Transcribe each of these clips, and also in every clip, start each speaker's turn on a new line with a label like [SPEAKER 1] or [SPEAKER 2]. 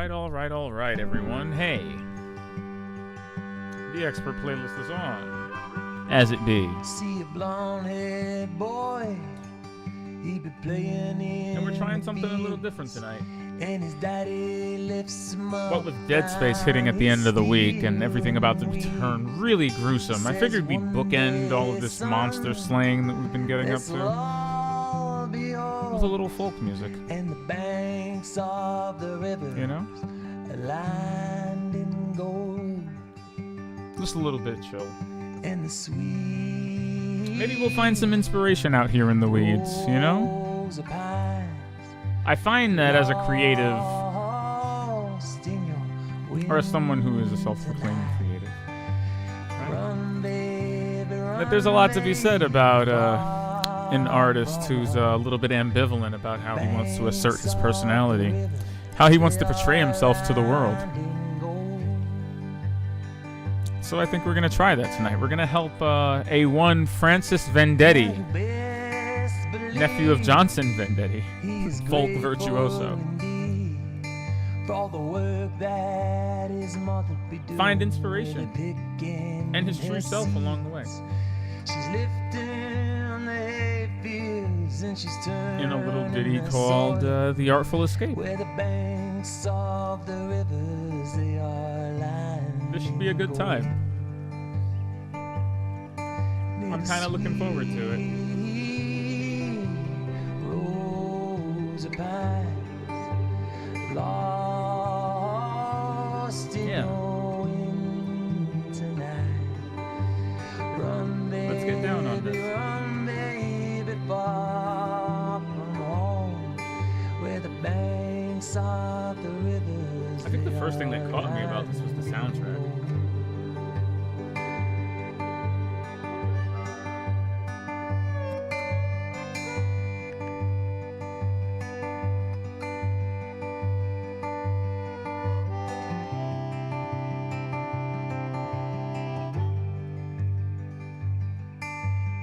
[SPEAKER 1] all right, everyone. Hey, the expert playlist is on, as it be.
[SPEAKER 2] See a blonde-haired boy, he be playing in
[SPEAKER 1] and we're trying something a little different tonight.
[SPEAKER 2] And his daddy lifts him up.
[SPEAKER 1] What with Dead Space hitting at the end of the week and everything about to turn really gruesome, I figured we'd bookend all of this monster slaying that we've been getting up to with a little folk music.
[SPEAKER 2] And the banks of the river,
[SPEAKER 1] you know,
[SPEAKER 2] lined in gold.
[SPEAKER 1] Just a little bit chill.
[SPEAKER 2] And the sweet,
[SPEAKER 1] maybe we'll find some inspiration out here in the weeds, you know? I find that as a creative, or as someone who is a self-proclaimed creative, right? That there's a lot to be said about an artist who's a little bit ambivalent about how he wants to assert his personality, how he wants to portray himself to the world. So I think we're going to try that tonight. We're going to help A1 Francis Venchetti, nephew of Johnson Venchetti, folk virtuoso, find inspiration and his true self along the way. In a little ditty called The Artful Escape. This should be a good time. I'm kind of looking forward to it. Yeah. Let's get down on this. I think the first thing that caught me about this was the soundtrack.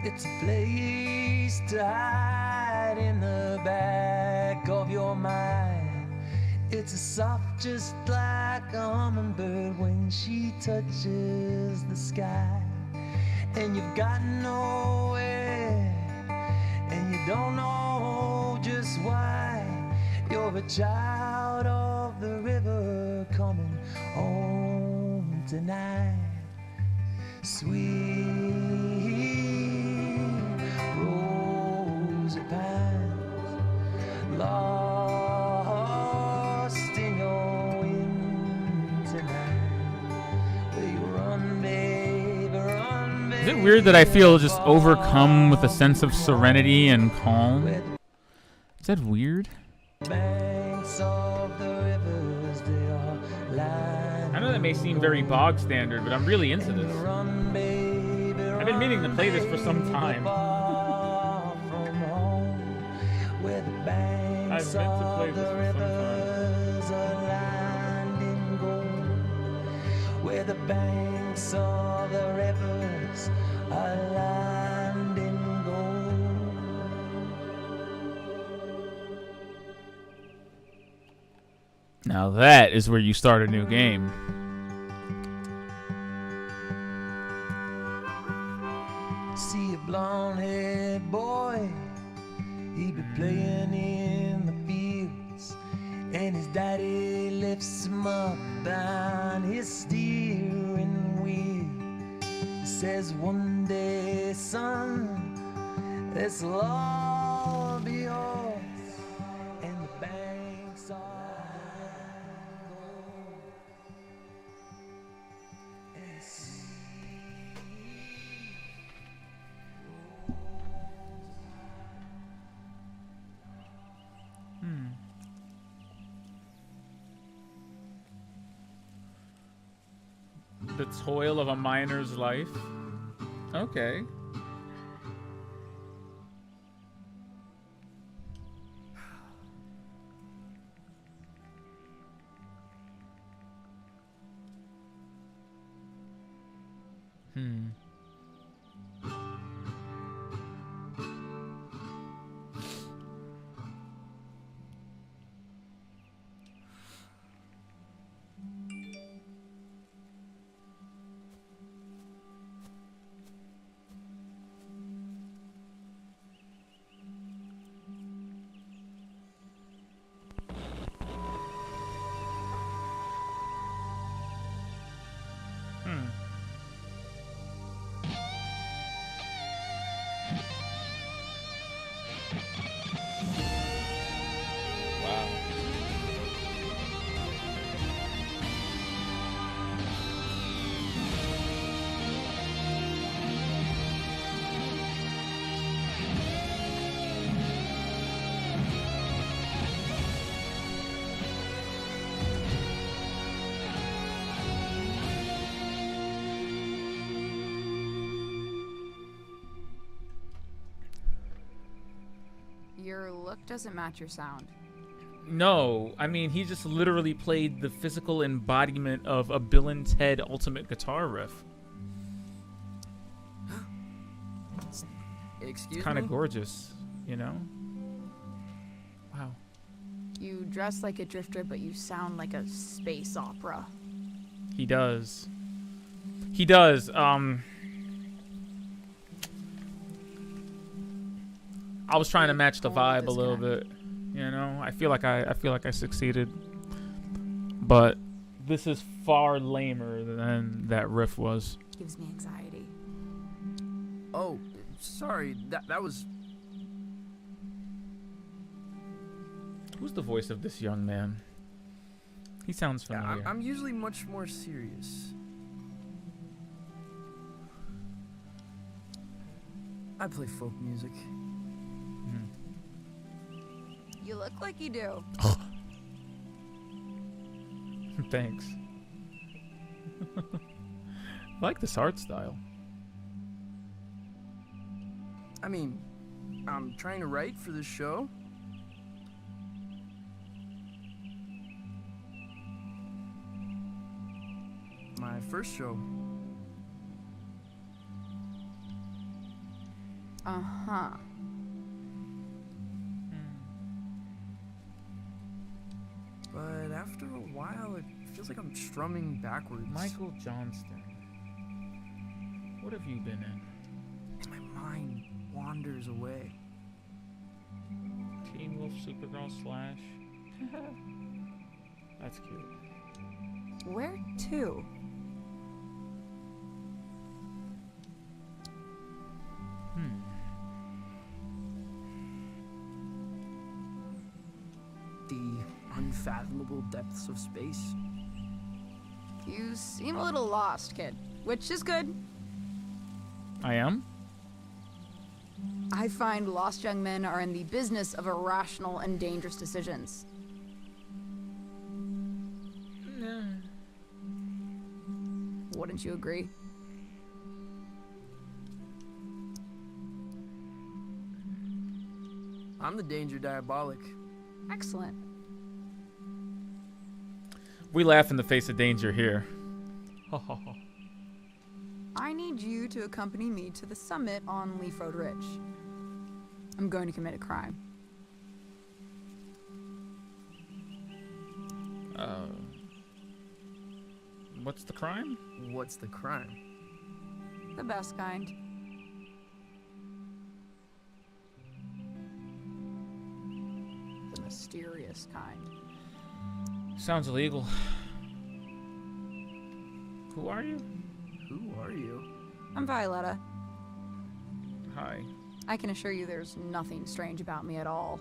[SPEAKER 2] It's a place to hide in the back of your mind. It's a soft just like a hummingbird when she touches the sky. And you've got nowhere, and you don't know just why. You're a child of the river coming home tonight. Sweet rose of pines, lost in your wind tonight. Will you run, babe, run, babe?
[SPEAKER 1] Is it weird that I feel just overcome with a sense of serenity and calm? Is that weird?
[SPEAKER 2] Banks of the rivers, they are lined.
[SPEAKER 1] I know that may seem very bog standard, but I'm really into this. I've been meaning to play this for some time. I've meant to play this for some time.
[SPEAKER 2] Where the banks of the rivers are lined in gold.
[SPEAKER 1] Now that is where you start a new game.
[SPEAKER 2] See a blonde-haired boy, he be playing in the fields, and his daddy lifts him up behind his steering wheel. He says, one day, son, this'll all be yours, and the banks are gold. And the sea.
[SPEAKER 1] The toil of a miner's life. Okay.
[SPEAKER 3] Your look doesn't match your sound.
[SPEAKER 1] No, I mean, he just literally played the physical embodiment of a Bill and Ted ultimate guitar riff.
[SPEAKER 4] Excuse
[SPEAKER 1] Kind
[SPEAKER 4] me?
[SPEAKER 1] of gorgeous, you know? Wow.
[SPEAKER 3] You dress like a drifter, but you sound like a space opera.
[SPEAKER 1] He does. He does. I was trying to match the vibe a little bit, you know. I feel like I succeeded, but this is far lamer than that riff was.
[SPEAKER 3] Gives me anxiety.
[SPEAKER 4] Oh, sorry. That was...
[SPEAKER 1] Who's the voice of this young man? He sounds familiar.
[SPEAKER 4] Yeah, I'm usually much more serious. I play folk music.
[SPEAKER 3] You look like you do.
[SPEAKER 1] Thanks. I like this art style.
[SPEAKER 4] I mean, I'm trying to write for this show. My first show.
[SPEAKER 3] Uh-huh.
[SPEAKER 4] But after a while, it feels like I'm strumming backwards.
[SPEAKER 1] Michael Johnston. What have you been in?
[SPEAKER 4] And my mind wanders away.
[SPEAKER 1] Teen Wolf, Supergirl, Slash. That's cute.
[SPEAKER 3] Where to?
[SPEAKER 4] The unfathomable depths of space.
[SPEAKER 3] You seem a little lost, kid. Which is good.
[SPEAKER 1] I am?
[SPEAKER 3] I find lost young men are in the business of irrational and dangerous decisions. Wouldn't you agree?
[SPEAKER 4] I'm the danger diabolic.
[SPEAKER 3] Excellent.
[SPEAKER 1] We laugh in the face of danger here.
[SPEAKER 3] I need you to accompany me to the summit on Leaf Road Ridge. I'm going to commit a crime.
[SPEAKER 1] What's the crime?
[SPEAKER 4] What's the crime?
[SPEAKER 3] The best kind. The mysterious kind.
[SPEAKER 1] Sounds illegal. Who are you?
[SPEAKER 4] Who are you?
[SPEAKER 3] I'm Violetta.
[SPEAKER 1] Hi.
[SPEAKER 3] I can assure you there's nothing strange about me at all.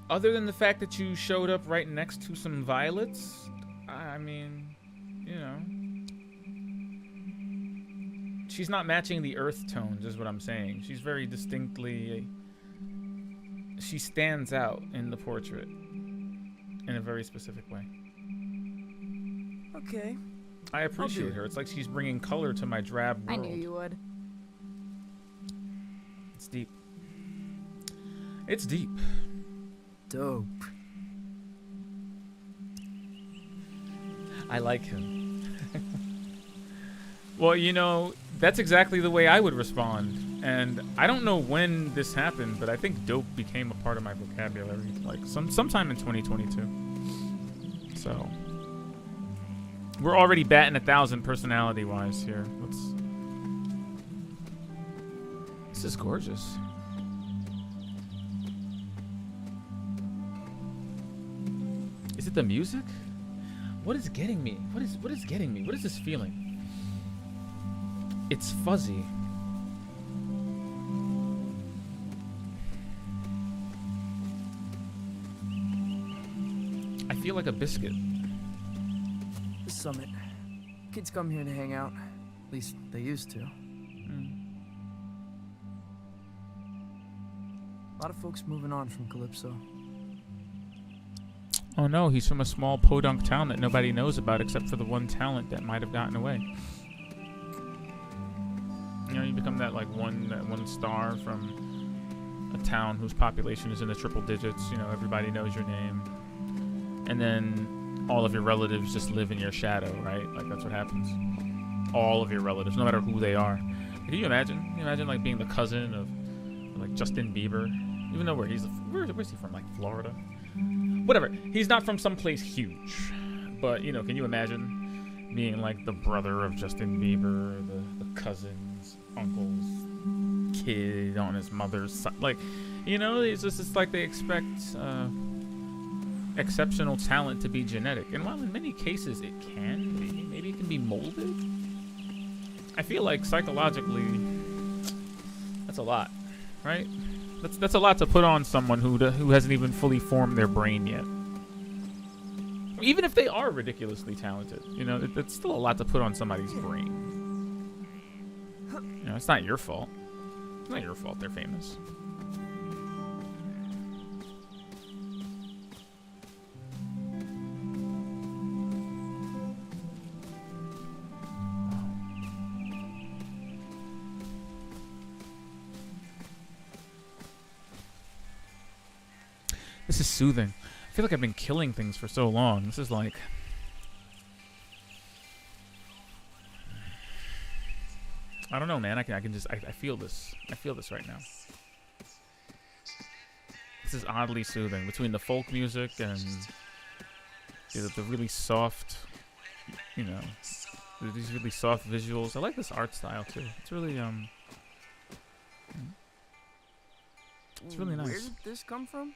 [SPEAKER 1] Other than the fact that you showed up right next to some violets, I mean, you know. She's not matching the earth tones, is what I'm saying. She's very distinctly... She stands out in the portrait in a very specific way.
[SPEAKER 4] Okay.
[SPEAKER 1] I appreciate her. It's like she's bringing color to my drab world.
[SPEAKER 3] I knew you would.
[SPEAKER 1] It's deep. It's deep.
[SPEAKER 4] Dope.
[SPEAKER 1] I like him. Well, you know, that's exactly the way I would respond. And I don't know when this happened, but I think dope became a part of my vocabulary, like sometime in 2022. So we're already batting 1,000 personality-wise here. This is gorgeous. Is it the music? What is getting me? What is getting me? What is this feeling? It's fuzzy. I feel like a biscuit.
[SPEAKER 4] The summit. Kids come here to hang out. At least they used to. A lot of folks moving on from Calypso.
[SPEAKER 1] Oh no, he's from a small podunk town that nobody knows about except for the one talent that might have gotten away. You know, you become become that like one star from a town whose population is in the triple digits. You know, everybody knows your name, and then all of your relatives just live in your shadow, right? Like that's what happens. All of your relatives, no matter who they are. Can you imagine? Can you imagine like being the cousin of like Justin Bieber? Even though where's he from? Like Florida? Whatever. He's not from someplace huge, but you know, can you imagine being like the brother of Justin Bieber, the cousin's uncle's kid on his mother's side? Like, you know, it's like they expect exceptional talent to be genetic, and while in many cases it can be, maybe it can be molded. I feel like psychologically, that's a lot, right? That's a lot to put on someone who hasn't even fully formed their brain yet. Even if they are ridiculously talented, you know, it's still a lot to put on somebody's brain. You know, it's not your fault. It's not your fault they're famous. This is soothing. I feel like I've been killing things for so long. This is like... I don't know, man. I can just... I feel this. I feel this right now. This is oddly soothing. Between the folk music and the really soft, you know, these really soft visuals. I like this art style, too. It's really, it's really nice.
[SPEAKER 4] Where did this come from?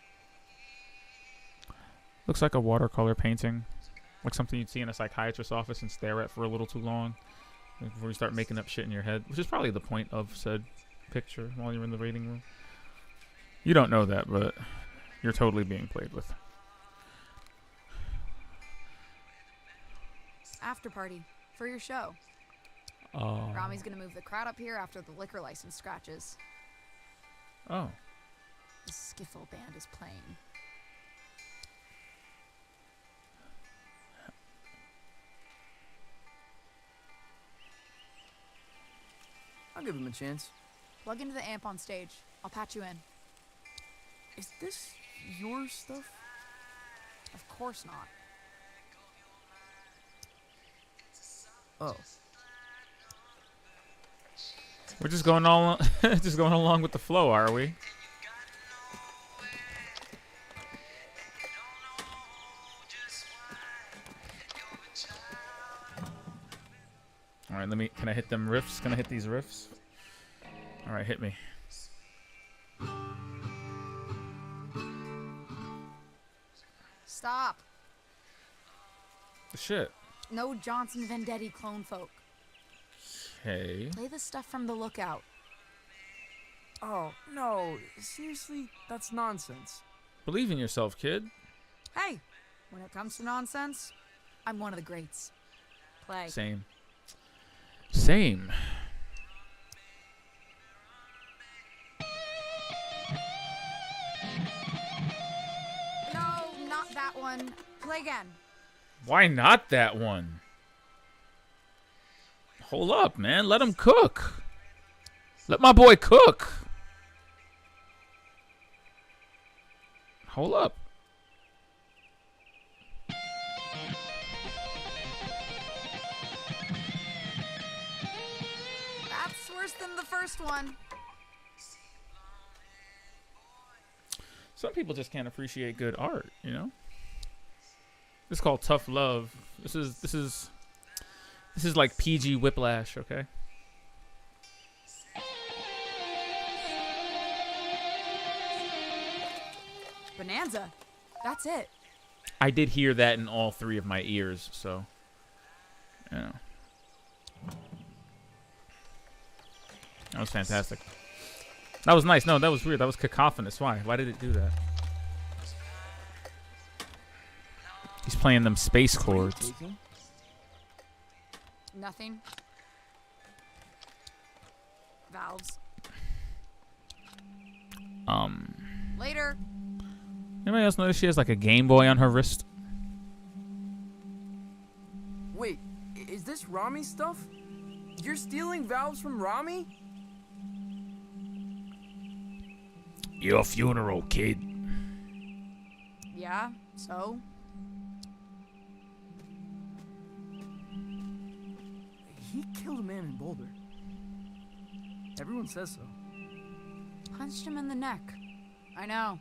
[SPEAKER 1] Looks like a watercolor painting, like something you'd see in a psychiatrist's office and stare at for a little too long before you start making up shit in your head, which is probably the point of said picture while you're in the reading room. You don't know that, but you're totally being played with.
[SPEAKER 3] After party for your show.
[SPEAKER 1] Oh.
[SPEAKER 3] Rami's gonna move the crowd up here after the liquor license scratches.
[SPEAKER 1] Oh.
[SPEAKER 3] The skiffle band is playing.
[SPEAKER 4] I'll give him a chance.
[SPEAKER 3] Plug into the amp on stage. I'll patch you in.
[SPEAKER 4] Is this your stuff?
[SPEAKER 3] Of course not.
[SPEAKER 4] Oh.
[SPEAKER 1] We're just going just going along with the flow, are we? All right, can I hit them riffs? Can I hit these riffs? All right, hit me.
[SPEAKER 3] Stop.
[SPEAKER 1] Shit.
[SPEAKER 3] No Johnson Venchetti clone folk.
[SPEAKER 1] Okay.
[SPEAKER 3] Play the stuff from The Lookout.
[SPEAKER 4] Oh, no. Seriously, that's nonsense.
[SPEAKER 1] Believe in yourself, kid.
[SPEAKER 3] Hey, when it comes to nonsense, I'm one of the greats. Play.
[SPEAKER 1] Same. Same.
[SPEAKER 3] No, not that one. Play again.
[SPEAKER 1] Why not that one? Hold up, man. Let him cook. Let my boy cook. Hold up.
[SPEAKER 3] That's worse than the first one.
[SPEAKER 1] Some people just can't appreciate good art, you know? This is called tough love. This is like PG Whiplash, okay?
[SPEAKER 3] Bonanza. That's it.
[SPEAKER 1] I did hear that in all three of my ears, so yeah. That was fantastic. That was nice. No, that was weird. That was cacophonous. Why? Why did it do that? He's playing them space chords.
[SPEAKER 3] Nothing. Valves. Later.
[SPEAKER 1] Anybody else notice she has like a Game Boy on her wrist?
[SPEAKER 4] Wait, is this Rami's stuff? You're stealing valves from Rami?
[SPEAKER 1] Your funeral, kid.
[SPEAKER 3] Yeah, so?
[SPEAKER 4] He killed a man in Boulder. Everyone says so.
[SPEAKER 3] Punched him in the neck. I know.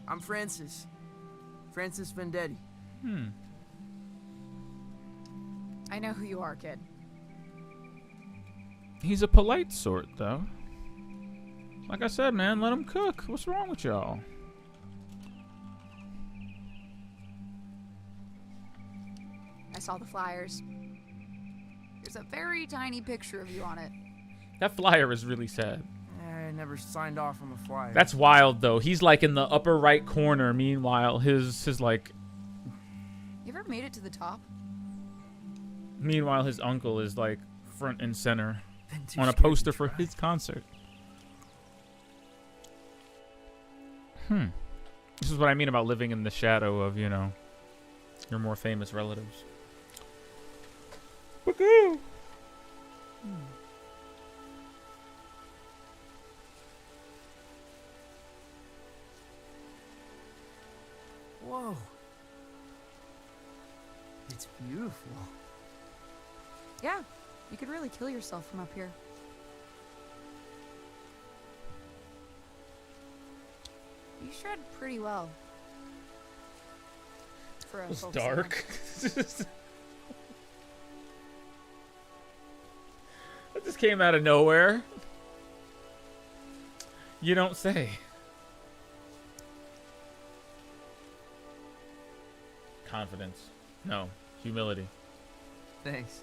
[SPEAKER 4] I'm Francis. Francis Venchetti.
[SPEAKER 3] I know who you are, kid.
[SPEAKER 1] He's a polite sort, though. Like I said, man, let him cook. What's wrong with y'all?
[SPEAKER 3] I saw the flyers. There's a very tiny picture of you on it.
[SPEAKER 1] That flyer is really sad.
[SPEAKER 4] I never signed off on the flyer.
[SPEAKER 1] That's wild, though. He's like in the upper right corner. Meanwhile, his like.
[SPEAKER 3] You ever made it to the top?
[SPEAKER 1] Meanwhile, his uncle is like front and center
[SPEAKER 4] Been too
[SPEAKER 1] on a
[SPEAKER 4] scared to
[SPEAKER 1] poster for
[SPEAKER 4] try.
[SPEAKER 1] his concert. This is what I mean about living in the shadow of, you know, your more famous relatives. Woohoo!
[SPEAKER 4] Whoa. It's beautiful.
[SPEAKER 3] Yeah, you could really kill yourself from up here. You shred pretty well. For a
[SPEAKER 1] It's
[SPEAKER 3] folk
[SPEAKER 1] dark. That just came out of nowhere. You don't say. Confidence. No. Humility.
[SPEAKER 4] Thanks.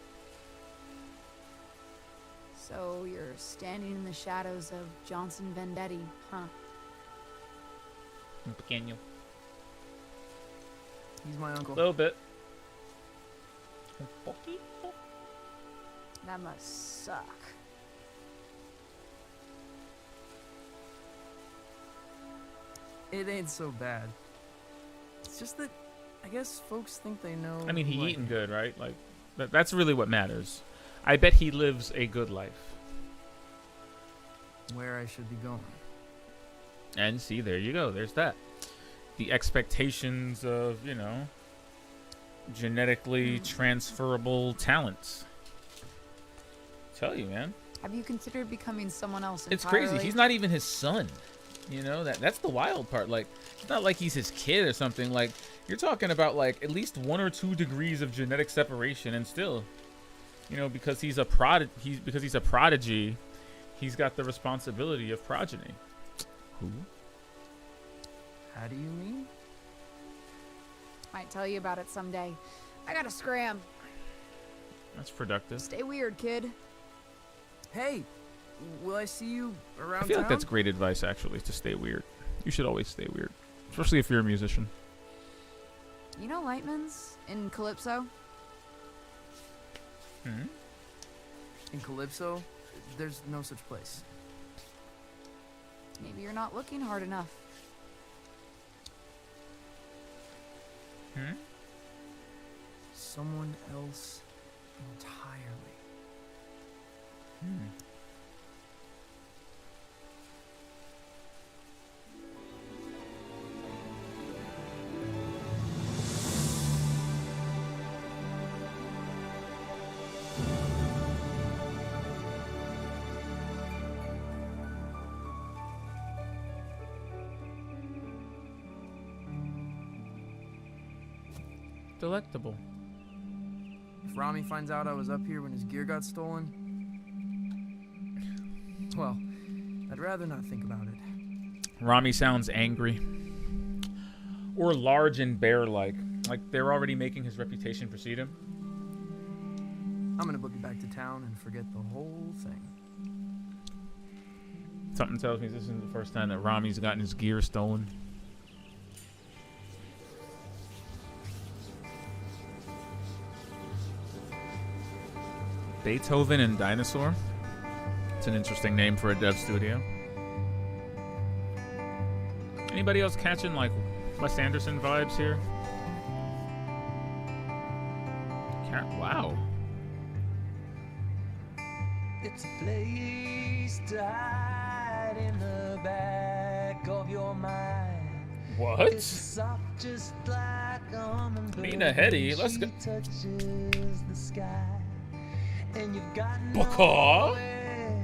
[SPEAKER 3] So you're standing in the shadows of Johnson Venchetti, huh?
[SPEAKER 1] Pequeño.
[SPEAKER 4] He's my
[SPEAKER 1] A
[SPEAKER 4] uncle.
[SPEAKER 1] little bit.
[SPEAKER 3] That must suck.
[SPEAKER 4] It ain't so bad. It's just that I guess folks think they know.
[SPEAKER 1] I mean, he
[SPEAKER 4] who I
[SPEAKER 1] eating
[SPEAKER 4] am.
[SPEAKER 1] good, right? Like, that's really what matters. I bet he lives a good life.
[SPEAKER 4] Where I should be going.
[SPEAKER 1] And see, there you go. There's that. The expectations of, you know, genetically transferable talents. Tell you, man.
[SPEAKER 3] Have you considered becoming someone else
[SPEAKER 1] It's
[SPEAKER 3] entirely?
[SPEAKER 1] crazy. He's not even his son. You know, that's the wild part. Like, it's not like he's his kid or something. Like, you're talking about like at least 1 or 2 degrees of genetic separation, and still, you know, because he's a prodigy, he's got the responsibility of progeny. Who?
[SPEAKER 4] How do you mean?
[SPEAKER 3] Might tell you about it someday. I gotta scram.
[SPEAKER 1] That's productive.
[SPEAKER 3] Stay weird, kid.
[SPEAKER 4] Hey, will I see you around
[SPEAKER 1] I feel
[SPEAKER 4] town?
[SPEAKER 1] like that's great advice, actually, to stay weird. You should always stay weird, especially if you're a musician.
[SPEAKER 3] You know Lightman's in Calypso?
[SPEAKER 1] Hmm?
[SPEAKER 4] In Calypso, there's no such place.
[SPEAKER 3] Maybe you're not looking hard enough.
[SPEAKER 1] Hmm?
[SPEAKER 4] Someone else entirely.
[SPEAKER 1] Hmm. Delectable.
[SPEAKER 4] If Rami finds out I was up here when his gear got stolen, well, I'd rather not think about it.
[SPEAKER 1] Rami sounds angry. Or large and bear-like. Like they're already making his reputation precede him.
[SPEAKER 4] I'm gonna book it back to town and forget the whole thing.
[SPEAKER 1] Something tells me this isn't the first time that Rami's gotten his gear stolen. Beethoven and Dinosaur. It's an interesting name for a dev studio. Anybody else catching like Wes Anderson vibes here? Wow.
[SPEAKER 2] It's a place to hide in the back of your mind.
[SPEAKER 1] What?
[SPEAKER 2] It's soft just like a hummingbird.
[SPEAKER 1] Nina Hetty, let's go.
[SPEAKER 2] She touches the sky. And you've got
[SPEAKER 1] Baka?
[SPEAKER 2] nowhere,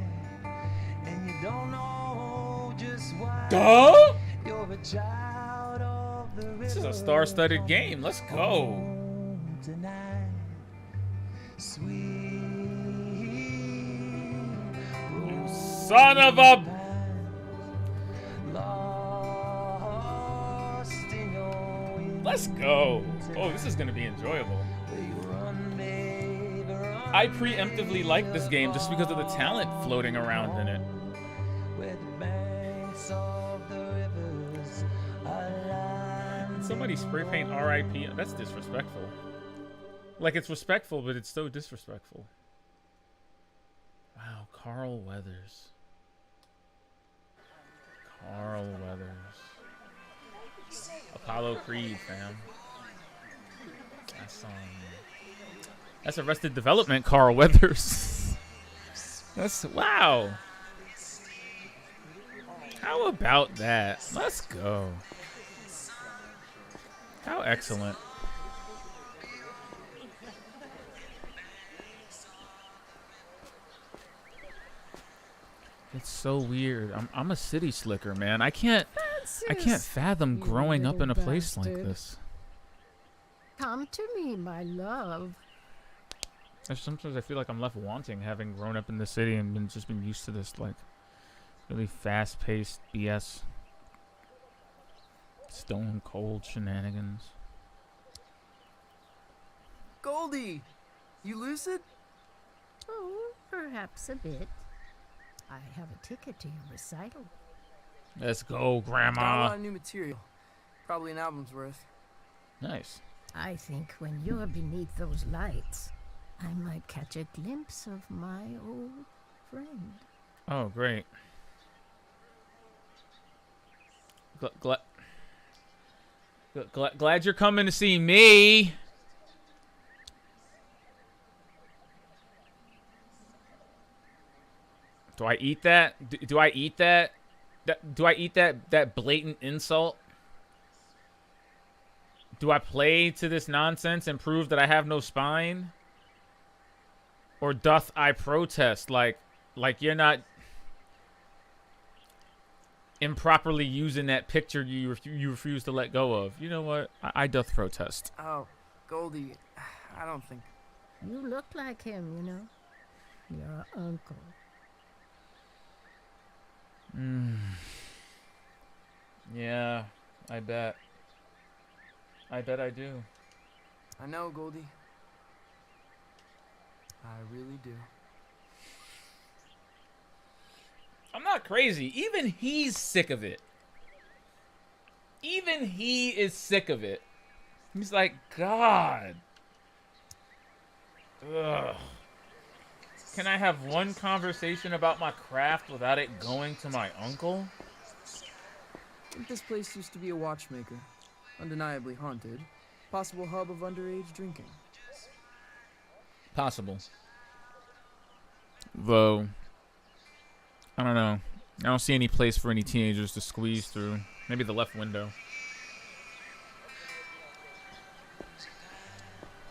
[SPEAKER 2] and you don't know just why.
[SPEAKER 1] Duh?
[SPEAKER 2] You're a child of the river.
[SPEAKER 1] This is a star-studded game. Let's go.
[SPEAKER 2] Tonight, sweet,
[SPEAKER 1] You son of a...
[SPEAKER 2] lost in your wind.
[SPEAKER 1] Let's go. Oh, this is going to be enjoyable.
[SPEAKER 2] Where you run, baby, run.
[SPEAKER 1] I preemptively like this game just because of the talent floating around in it.
[SPEAKER 2] Where the banks of the rivers are lined.
[SPEAKER 1] Somebody spray paint RIP. That's disrespectful. Like, it's respectful, but it's so disrespectful. Wow, Carl Weathers. Carl Weathers. Apollo Creed, fam. That's Arrested Development, Carl Weathers. That's, wow. How about that? Let's go. How excellent. It's so weird. I'm a city slicker, man. I can't fathom growing up in a place like this.
[SPEAKER 5] Come to me, my love.
[SPEAKER 1] Sometimes I feel like I'm left wanting, having grown up in the city and just been used to this like really fast-paced BS, stone cold shenanigans.
[SPEAKER 4] Goldie, you lucid?
[SPEAKER 5] Oh, perhaps a bit. I have a ticket to your recital.
[SPEAKER 1] Let's go,
[SPEAKER 4] Got a
[SPEAKER 1] Grandma.
[SPEAKER 4] lot of new material. Probably an album's worth.
[SPEAKER 1] Nice.
[SPEAKER 5] I think when you're beneath those lights, I might catch a glimpse of my old friend.
[SPEAKER 1] Oh, great. Glad you're coming to see me. Do I eat that? Do I eat that? Do I eat that blatant insult? Do I play to this nonsense and prove that I have no spine? Or doth I protest like you're not improperly using that picture you refuse to let go of? You know what? I doth protest.
[SPEAKER 4] Oh, Goldie, I don't think...
[SPEAKER 5] You look like him, you know. Your uncle.
[SPEAKER 1] Yeah, I bet. I bet I do.
[SPEAKER 4] I know, Goldie. I really do.
[SPEAKER 1] I'm not crazy. Even he's sick of it. Even he is sick of it. He's like, God. Ugh. Can I have one conversation about my craft without it going to my uncle?
[SPEAKER 4] I think this place used to be a watchmaker. Undeniably haunted. Possible hub of underage drinking.
[SPEAKER 1] Possible. Though, I don't know. I don't see any place for any teenagers to squeeze through. Maybe the left window.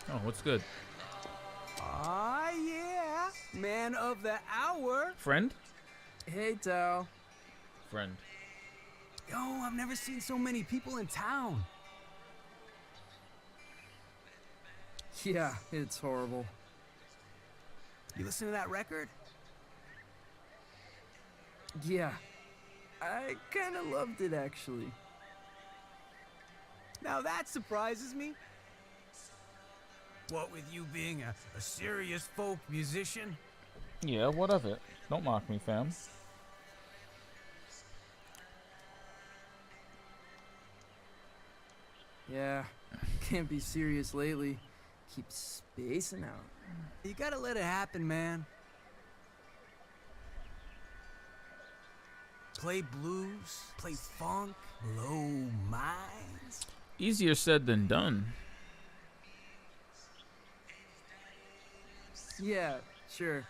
[SPEAKER 1] Oh, what's good?
[SPEAKER 6] Ah, yeah. Man of the hour.
[SPEAKER 1] Friend?
[SPEAKER 4] Hey, Tao.
[SPEAKER 1] Friend.
[SPEAKER 6] Yo, I've never seen so many people in town.
[SPEAKER 4] Yeah, it's horrible.
[SPEAKER 6] You listen to that record?
[SPEAKER 4] Yeah. I kinda loved it, actually.
[SPEAKER 6] Now that surprises me. What with you being a serious folk musician?
[SPEAKER 1] Yeah, what of it? Don't mock me, fam.
[SPEAKER 4] Yeah, can't be serious lately. Keep spacing out.
[SPEAKER 6] You gotta let it happen, man. Play blues, play funk, blow minds.
[SPEAKER 1] Easier said than done.
[SPEAKER 4] Yeah, sure.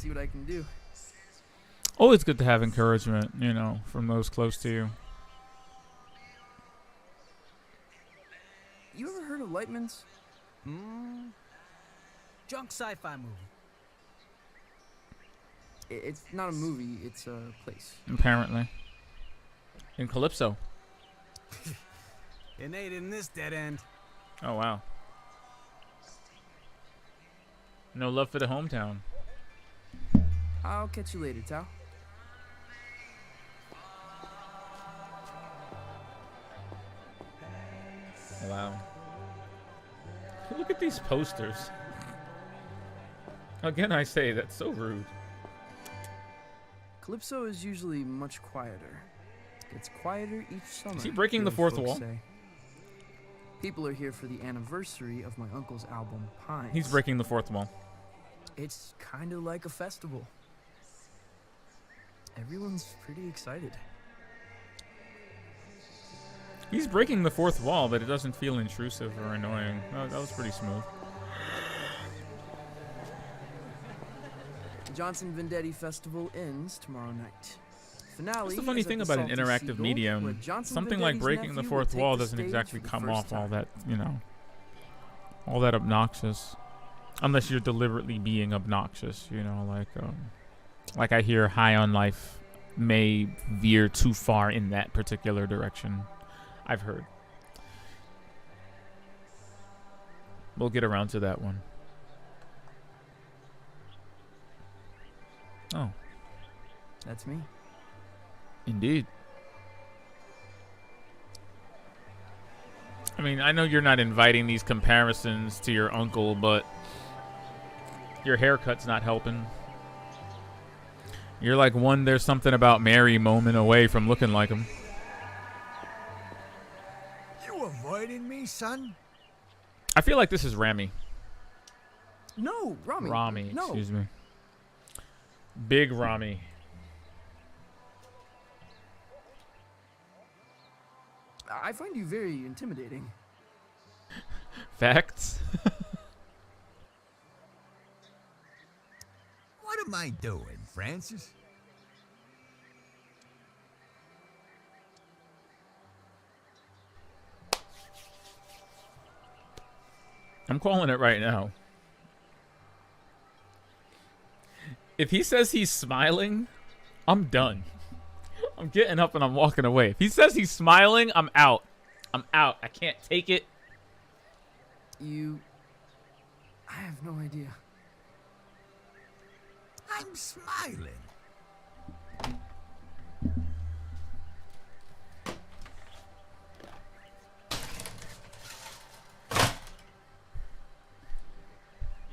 [SPEAKER 4] see what I can do.
[SPEAKER 1] Always good to have encouragement, from those close to you.
[SPEAKER 4] You ever heard of Lightman's?
[SPEAKER 6] Junk sci-fi movie.
[SPEAKER 4] It's not a movie, it's a place.
[SPEAKER 1] Apparently. In Calypso.
[SPEAKER 6] It ain't in this dead end.
[SPEAKER 1] Oh, wow. No love for the hometown.
[SPEAKER 4] I'll catch you later, Tao.
[SPEAKER 1] Wow. Look at these posters. Again, I say, that's so rude.
[SPEAKER 4] Calypso is usually much quieter. It's quieter each summer.
[SPEAKER 1] Is he breaking the
[SPEAKER 4] hear
[SPEAKER 1] fourth
[SPEAKER 4] folks
[SPEAKER 1] wall?
[SPEAKER 4] say. People are here for the anniversary of my uncle's album, Pines.
[SPEAKER 1] He's breaking the fourth wall.
[SPEAKER 4] It's kind of like a festival. Everyone's pretty excited.
[SPEAKER 1] He's breaking the fourth wall, but it doesn't feel intrusive or annoying. That was pretty smooth.
[SPEAKER 4] The Johnson Vendetti Festival ends tomorrow night. Finale.
[SPEAKER 1] That's the funny
[SPEAKER 4] is at
[SPEAKER 1] thing
[SPEAKER 4] the
[SPEAKER 1] about an
[SPEAKER 4] Salty
[SPEAKER 1] interactive
[SPEAKER 4] Seagull, where
[SPEAKER 1] medium.
[SPEAKER 4] Johnson
[SPEAKER 1] Something like
[SPEAKER 4] Vendetti's
[SPEAKER 1] breaking the
[SPEAKER 4] nephew
[SPEAKER 1] fourth
[SPEAKER 4] will take
[SPEAKER 1] wall
[SPEAKER 4] the
[SPEAKER 1] doesn't
[SPEAKER 4] stage
[SPEAKER 1] exactly
[SPEAKER 4] for the
[SPEAKER 1] come
[SPEAKER 4] first
[SPEAKER 1] off all
[SPEAKER 4] time.
[SPEAKER 1] that, all that obnoxious. Unless you're deliberately being obnoxious, like I hear High on Life may veer too far in that particular direction. I've heard. We'll get around to that one. Oh,
[SPEAKER 4] That's me.
[SPEAKER 1] indeed. I mean, I know you're not inviting these comparisons to your uncle, but your haircut's not helping. You're like one There's Something About Mary moment away from looking like him.
[SPEAKER 7] You avoiding me, son?
[SPEAKER 1] I feel like this is Rami.
[SPEAKER 4] No, Rami.
[SPEAKER 1] Rami,
[SPEAKER 4] No.
[SPEAKER 1] excuse me. Big Rami.
[SPEAKER 4] I find you very intimidating.
[SPEAKER 1] Facts.
[SPEAKER 7] What am I doing, Francis?
[SPEAKER 1] I'm calling it right now. If he says he's smiling, I'm done. I'm getting up and I'm walking away. If he says he's smiling, I'm out. I'm out. I can't take it.
[SPEAKER 4] I have no idea.
[SPEAKER 7] I'm smiling.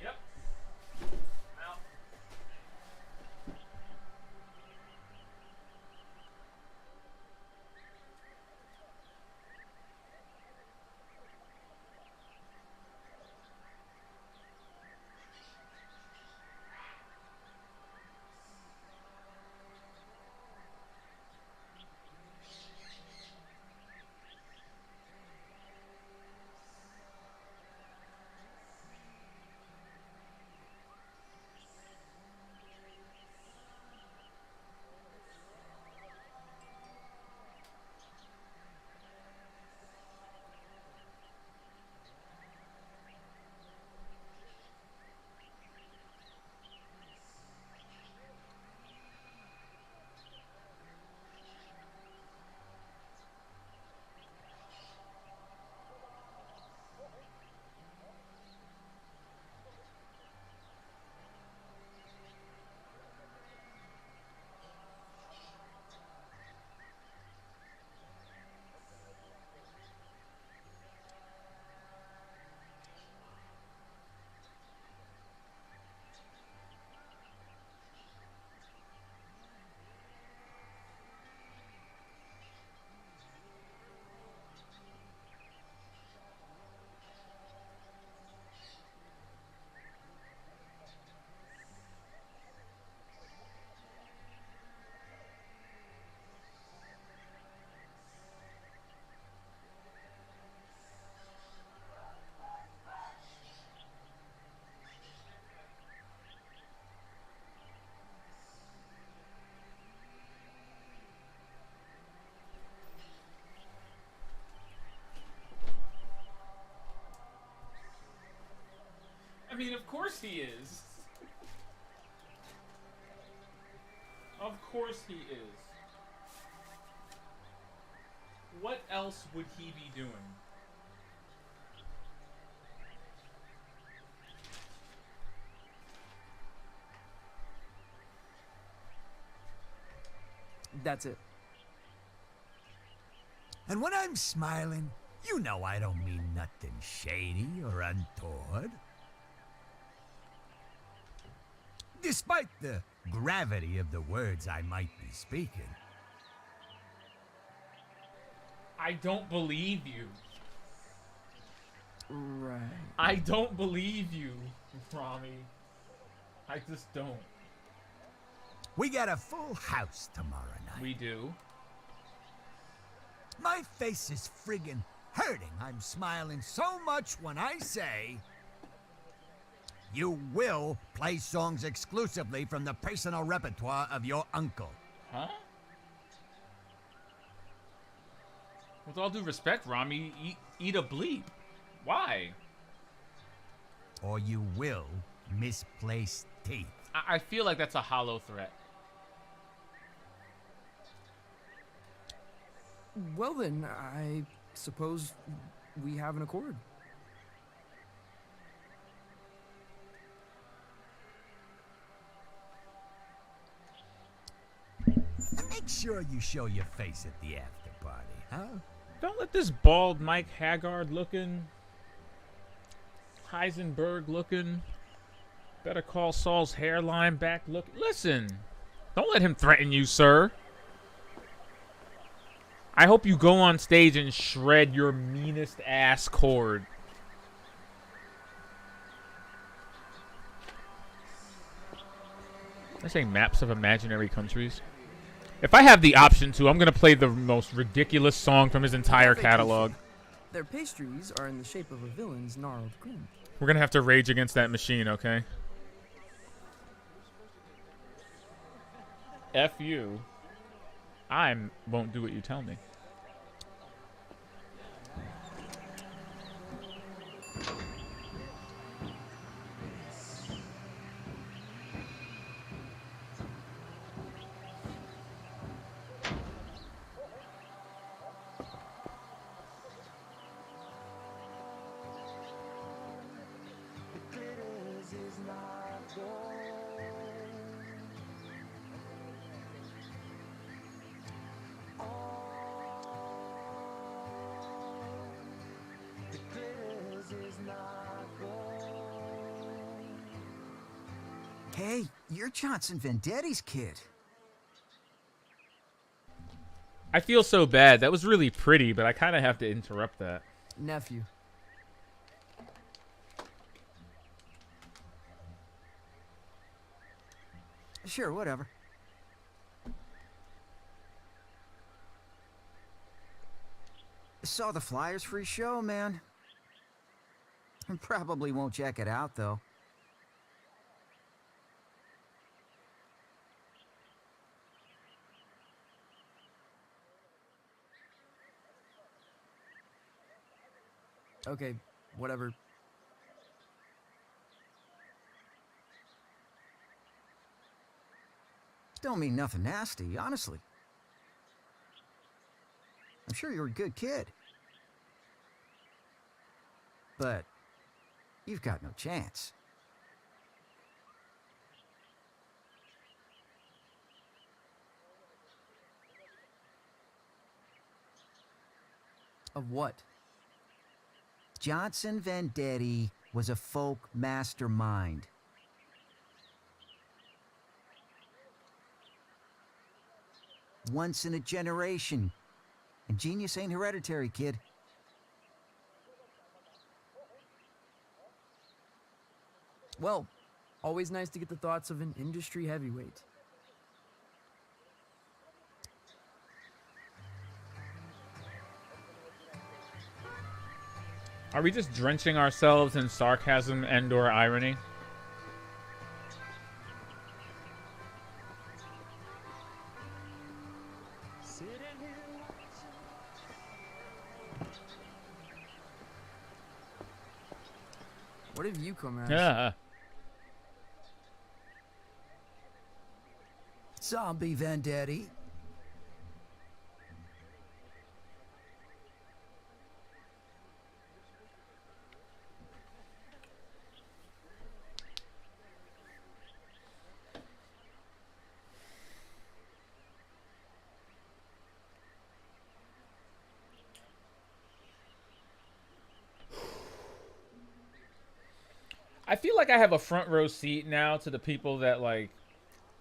[SPEAKER 1] Yep. Out. mean, of course he is. Of course he is. What else would he be doing?
[SPEAKER 4] That's it.
[SPEAKER 7] And when I'm smiling, you know I don't mean nothing shady or untoward. Despite the gravity of the words I might be speaking.
[SPEAKER 1] I don't believe you.
[SPEAKER 4] Right.
[SPEAKER 1] I don't believe you, Rami. I just don't.
[SPEAKER 7] We got a full house tomorrow night.
[SPEAKER 1] We do.
[SPEAKER 7] My face is friggin' hurting. I'm smiling so much when I say you will play songs exclusively from the personal repertoire of your uncle.
[SPEAKER 1] Huh? With all due respect, Rami, eat a bleep. Why?
[SPEAKER 7] Or you will misplace teeth.
[SPEAKER 1] I feel like that's a hollow threat.
[SPEAKER 4] Well then, I suppose we have an accord.
[SPEAKER 7] And make sure you show your face at the after party, huh?
[SPEAKER 1] Don't let this bald Mike Haggard looking, Heisenberg looking, Better Call Saul's hairline back look. Listen, don't let him threaten you, sir. I hope you go on stage and shred your meanest ass chord. I say maps of imaginary countries. If I have the option to, I'm gonna play the most ridiculous song from his entire catalog.
[SPEAKER 4] Their pastries are in the shape of a villain's gnarled grin.
[SPEAKER 1] We're gonna have to rage against that machine, okay? F you. I won't do what you tell me.
[SPEAKER 6] Hey, you're Johnson Vendetti's kid.
[SPEAKER 1] I feel so bad. That was really pretty, but I kind of have to interrupt that.
[SPEAKER 4] Nephew.
[SPEAKER 6] Sure, whatever. Saw the flyers for his show, man. Probably won't check it out, though.
[SPEAKER 4] Okay, whatever.
[SPEAKER 6] Don't mean nothing nasty, honestly. I'm sure you're a good kid. But you've got no chance.
[SPEAKER 4] Of what?
[SPEAKER 6] Johnson Vendetti was a folk mastermind. Once in a generation. And genius ain't hereditary, kid.
[SPEAKER 4] Well, always nice to get the thoughts of an industry heavyweight.
[SPEAKER 1] Are we just drenching ourselves in sarcasm and/or irony?
[SPEAKER 4] What have you come as?
[SPEAKER 1] Yeah.
[SPEAKER 6] Zombie Vendetti.
[SPEAKER 1] I feel like I have a front row seat now to the people that, like,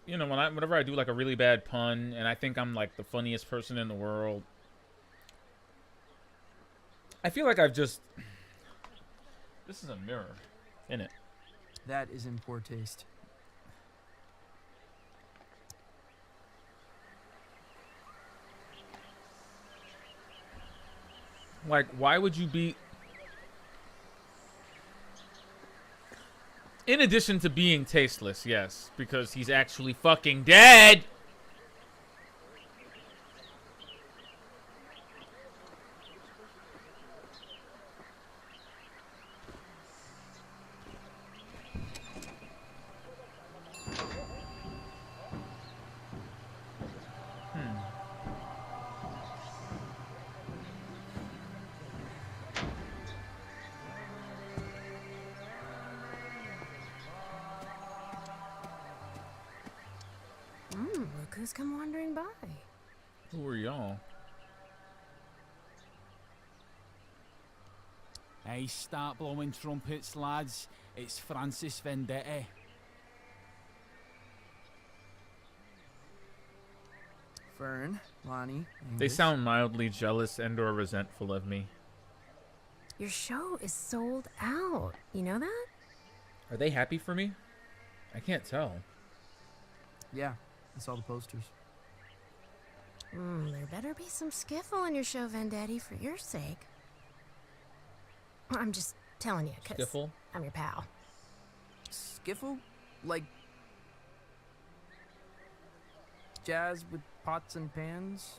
[SPEAKER 1] you know, whenever I do like a really bad pun and I think I'm like the funniest person in the world, I feel like I've just, this is a mirror, isn't it?
[SPEAKER 4] That is in poor taste.
[SPEAKER 1] Like, why would you be, in addition to being tasteless, yes, because he's actually fucking dead.
[SPEAKER 5] Look who's come wandering by.
[SPEAKER 1] Who are y'all?
[SPEAKER 8] Hey, start blowing trumpets, lads. It's Francis Venchetti.
[SPEAKER 4] Fern, Lonnie,
[SPEAKER 1] They
[SPEAKER 4] Angus.
[SPEAKER 1] sound mildly jealous and or resentful of me.
[SPEAKER 5] Your show is sold out. You know that?
[SPEAKER 1] Are they happy for me? I can't tell.
[SPEAKER 4] Yeah, I saw the posters.
[SPEAKER 5] There better be some skiffle in your show, Vendetti, for your sake. I'm just telling you, 'cause
[SPEAKER 1] Skiffle?
[SPEAKER 5] I'm your pal.
[SPEAKER 4] Skiffle? Like jazz with pots and pans?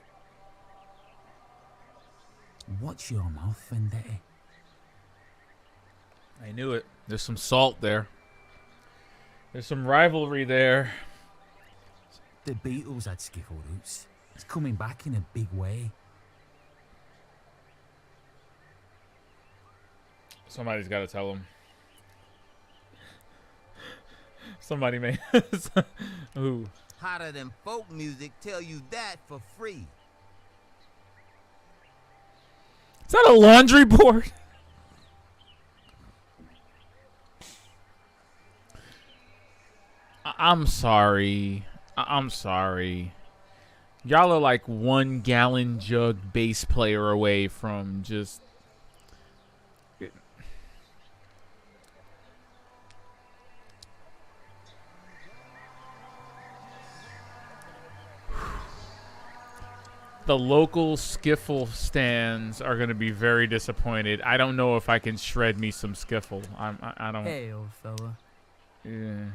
[SPEAKER 8] Watch your mouth, Venchetti.
[SPEAKER 1] I knew it. There's some salt there. There's some rivalry there.
[SPEAKER 8] The Beatles had skiffle roots. It's coming back in a big way.
[SPEAKER 1] Somebody's got to tell him. Somebody may. Ooh.
[SPEAKER 9] Hotter than folk music, tell you that for free.
[SPEAKER 1] Is that a laundry board? I'm sorry. I'm sorry. Y'all are like 1 gallon jug bass player away from just... The local skiffle stands are going to be very disappointed. I don't know if I can shred me some skiffle. I don't...
[SPEAKER 4] Hey, old fella.
[SPEAKER 1] Yeah.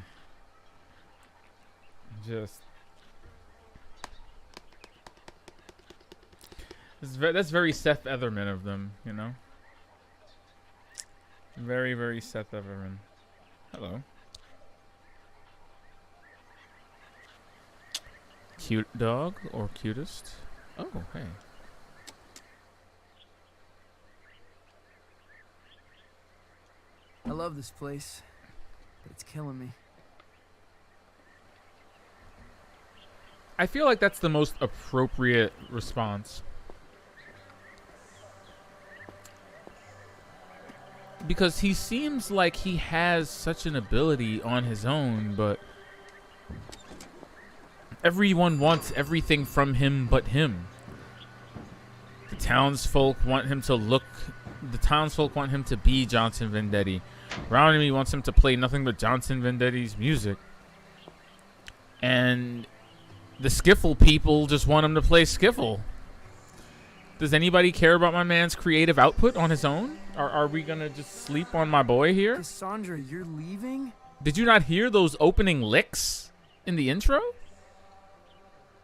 [SPEAKER 1] Just... That's very Seth Etherman of them, you know? Very, very Seth Etherman. Hello. Cute dog or cutest? Oh, hey.
[SPEAKER 4] I love this place, but it's killing me.
[SPEAKER 1] I feel like that's the most appropriate response. Because he seems like he has such an ability on his own, but everyone wants everything from him but him. The townsfolk want him to look... The townsfolk want him to be Johnson Vendetti. Roundemy wants him to play nothing but Johnson Vendetti's music. And the skiffle people just want him to play skiffle. Does anybody care about my man's creative output on his own? Are we gonna just sleep on my boy here?
[SPEAKER 4] Cassandra, you're leaving?
[SPEAKER 1] Did you not hear those opening licks in the intro?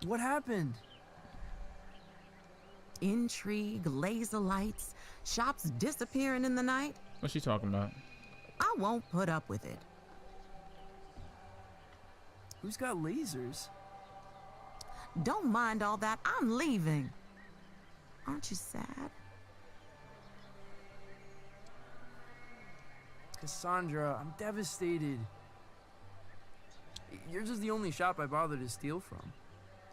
[SPEAKER 4] What happened?
[SPEAKER 10] Intrigue, laser lights, shops disappearing in the night.
[SPEAKER 1] What's she talking about?
[SPEAKER 10] I won't put up with it.
[SPEAKER 4] Who's got lasers?
[SPEAKER 10] Don't mind all that. I'm leaving. Aren't you sad?
[SPEAKER 4] Cassandra, I'm devastated. Yours is the only shop I bother to steal from.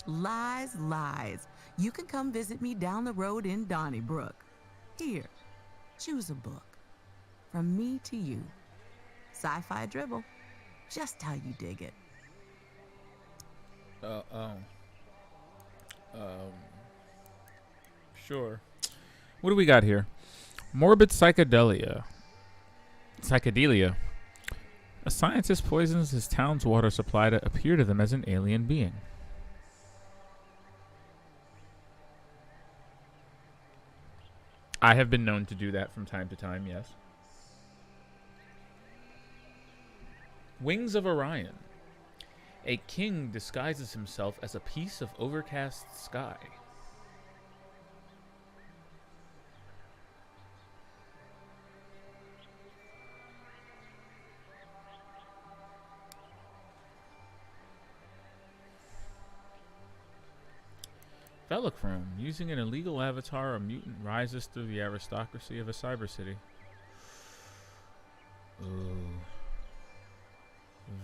[SPEAKER 10] Lies, lies. You can come visit me down the road in Donnybrook. Here, choose a book. From me to you. Sci-fi dribble. Just how you dig it.
[SPEAKER 1] Sure. What do we got here? Morbid psychedelia. A scientist poisons his town's water supply to appear to them as an alien being. I have been known to do that from time to time, yes. Wings of Orion. A king disguises himself as a piece of overcast sky. Velochrome. Using an illegal avatar, a mutant rises through the aristocracy of a cyber city. Ooh.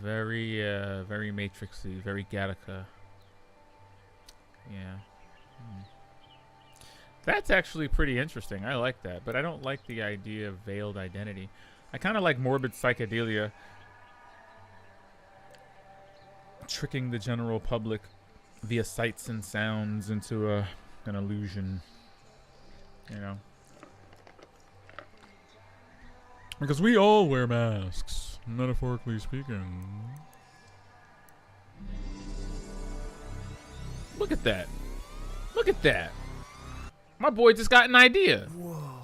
[SPEAKER 1] Very Matrixy, very Gattaca. Yeah. That's actually pretty interesting. I like that, but I don't like the idea of veiled identity. I kind of like morbid psychedelia. Tricking the general public via sights and sounds into an illusion. You know? Because we all wear masks, metaphorically speaking. Look at that. Look at that. My boy just got an idea.
[SPEAKER 4] Whoa.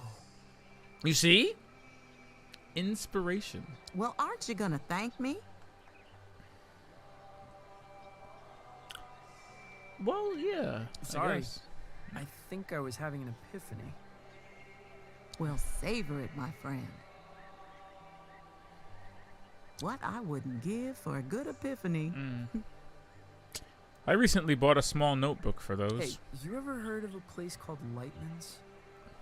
[SPEAKER 1] You see? Inspiration.
[SPEAKER 10] Well, aren't you gonna thank me?
[SPEAKER 1] Well, yeah.
[SPEAKER 4] Sorry. I think I was having an epiphany.
[SPEAKER 10] Well, savor it, my friend. What I wouldn't give for a good epiphany.
[SPEAKER 1] I recently bought a small notebook for those.
[SPEAKER 4] Hey, you ever heard of a place called Lightman's?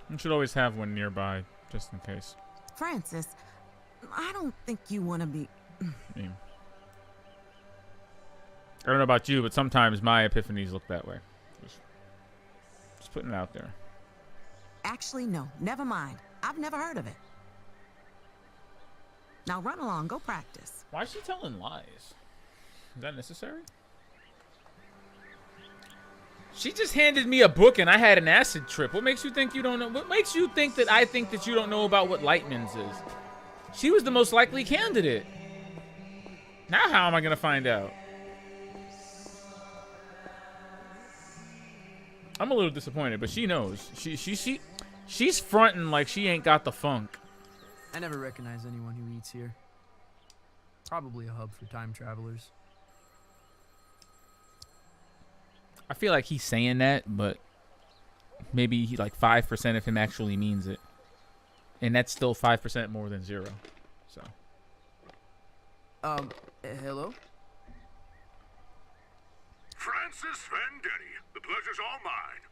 [SPEAKER 1] You should always have one nearby, just in case.
[SPEAKER 10] Francis, I don't think you want to be...
[SPEAKER 1] Yeah. I don't know about you, but sometimes my epiphanies look that way. Just putting it out there.
[SPEAKER 10] Actually, no. Never mind. I've never heard of it. Now run along. Go practice.
[SPEAKER 1] Why is she telling lies? Is that necessary? She just handed me a book and I had an acid trip. What makes you think you don't know? What makes you think that I think that you don't know about what Lightman's is? She was the most likely candidate. Now how am I going to find out? I'm a little disappointed, but she knows. She's fronting like she ain't got the funk.
[SPEAKER 4] I never recognize anyone who eats here. Probably a hub for time travelers.
[SPEAKER 1] I feel like he's saying that, but maybe like 5% of him actually means it. And that's still 5% more than 0. So.
[SPEAKER 4] Hello?
[SPEAKER 11] Francis Venchetti, the pleasure's all mine.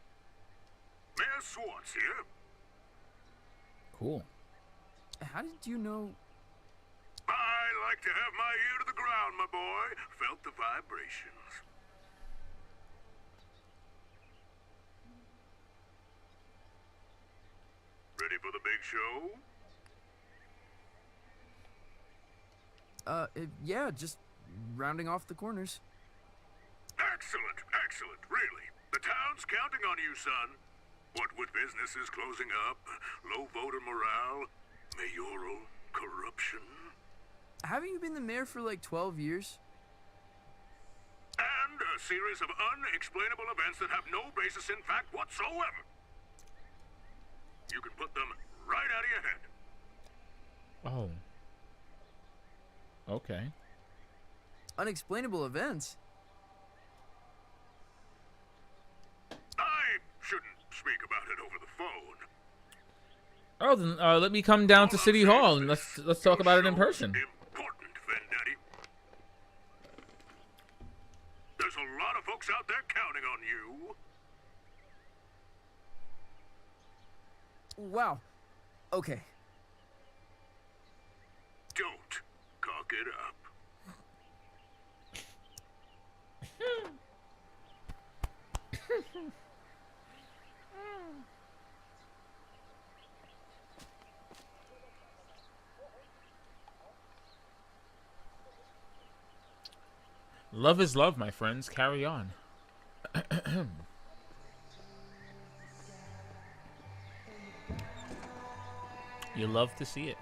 [SPEAKER 11] Mayor Swartz here.
[SPEAKER 1] Cool.
[SPEAKER 4] How did you know?
[SPEAKER 11] I like to have my ear to the ground, my boy. Felt the vibrations. Ready for the big show?
[SPEAKER 4] Yeah, just rounding off the corners.
[SPEAKER 11] Excellent, excellent, really. The town's counting on you, son. What with businesses closing up, low voter morale, mayoral corruption.
[SPEAKER 4] Haven't you been the mayor for like 12 years?
[SPEAKER 11] And a series of unexplainable events that have no basis in fact whatsoever. You can put them right out of your head.
[SPEAKER 1] Oh. Okay.
[SPEAKER 4] Unexplainable events?
[SPEAKER 11] I shouldn't speak about it over the phone.
[SPEAKER 1] Oh, then let me come down to City Hall and let's talk about it in person.
[SPEAKER 11] Important, Vendetti. There's a lot of folks out there counting on you.
[SPEAKER 4] Wow. Okay.
[SPEAKER 11] Don't cock it up.
[SPEAKER 1] Love is love, my friends. Carry on. You love to see it.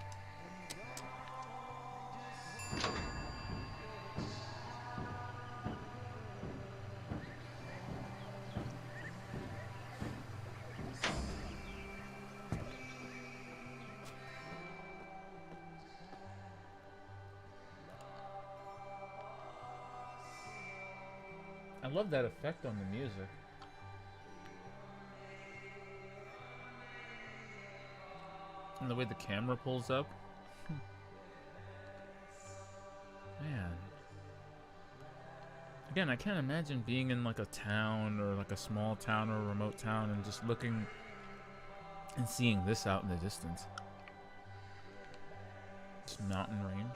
[SPEAKER 1] I love that effect on the music. And the way the camera pulls up. Man. Again, I can't imagine being in like a town or like a small town or a remote town and just looking and seeing this out in the distance. This mountain range.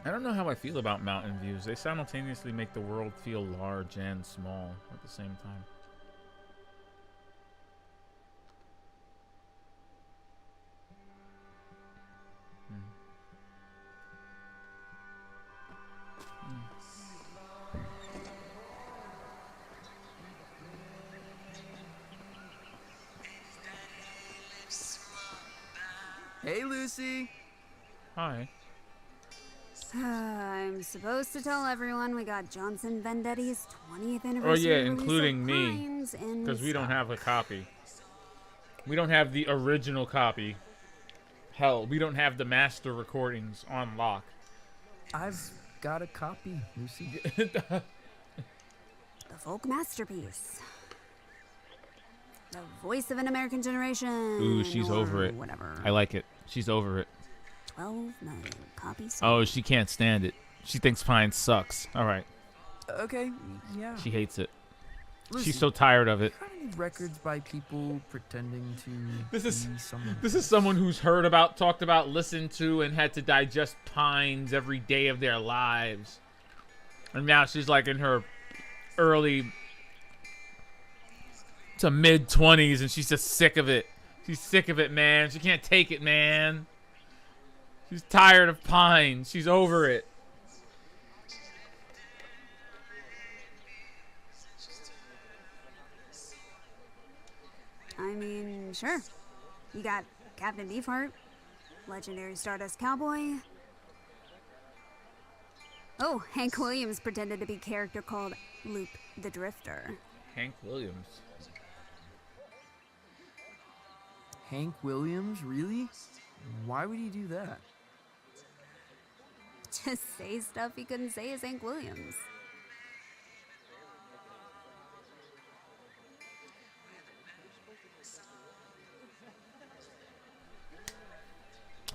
[SPEAKER 1] I don't know how I feel about mountain views. They simultaneously make the world feel large and small at the same time.
[SPEAKER 4] Hey, Lucy.
[SPEAKER 1] Hi.
[SPEAKER 12] I'm supposed to tell everyone we got Johnson Vendetti's 20th anniversary.
[SPEAKER 1] Oh yeah,
[SPEAKER 12] release
[SPEAKER 1] including
[SPEAKER 12] of
[SPEAKER 1] me,
[SPEAKER 12] Crimes in
[SPEAKER 1] because we don't
[SPEAKER 12] Scott.
[SPEAKER 1] have a copy. We don't have the original copy. Hell, we don't have the master recordings on lock.
[SPEAKER 4] I've got a copy, Lucy.
[SPEAKER 12] The folk masterpiece. The voice of an American generation.
[SPEAKER 1] Ooh, she's
[SPEAKER 12] or
[SPEAKER 1] over it.
[SPEAKER 12] Whatever.
[SPEAKER 1] I like it. She's over it.
[SPEAKER 12] 12 million copies.
[SPEAKER 1] Oh, she can't stand it. She thinks Pine sucks. All right.
[SPEAKER 4] Okay, yeah.
[SPEAKER 1] She hates it.
[SPEAKER 4] Lucy,
[SPEAKER 1] She's so tired of it.
[SPEAKER 4] got any records by people pretending to
[SPEAKER 1] This is
[SPEAKER 4] be someone?
[SPEAKER 1] This is someone who's heard about, talked about, listened to, and had to digest Pines every day of their lives. And now she's like in her early to mid 20s, and she's just sick of it. She's sick of it, man. She can't take it, man. She's tired of Pines. She's over it.
[SPEAKER 12] I mean, sure. You got Captain Beefheart, legendary Stardust Cowboy. Oh, Hank Williams pretended to be a character called Luke the Drifter.
[SPEAKER 1] Hank Williams.
[SPEAKER 4] Hank Williams, really? Why would he do that?
[SPEAKER 12] Just say stuff he couldn't say as Hank Williams.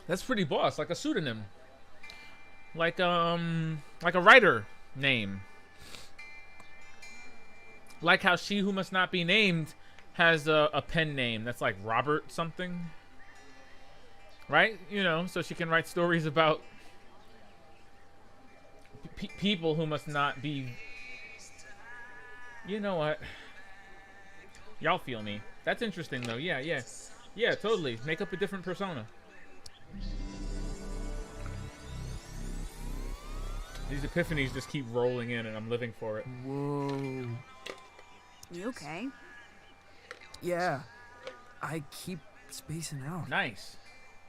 [SPEAKER 1] That's pretty boss, like a pseudonym. Like a writer name. Like how She Who Must Not Be Named has a pen name that's like Robert something. Right? You know, so she can write stories about people who must not be... You know what? Y'all feel me. That's interesting though. Yeah, yeah. Yeah, totally. Make up a different persona. These epiphanies just keep rolling in and I'm living for it.
[SPEAKER 4] Whoa.
[SPEAKER 12] You okay?
[SPEAKER 4] Yeah. I keep spacing out.
[SPEAKER 1] Nice.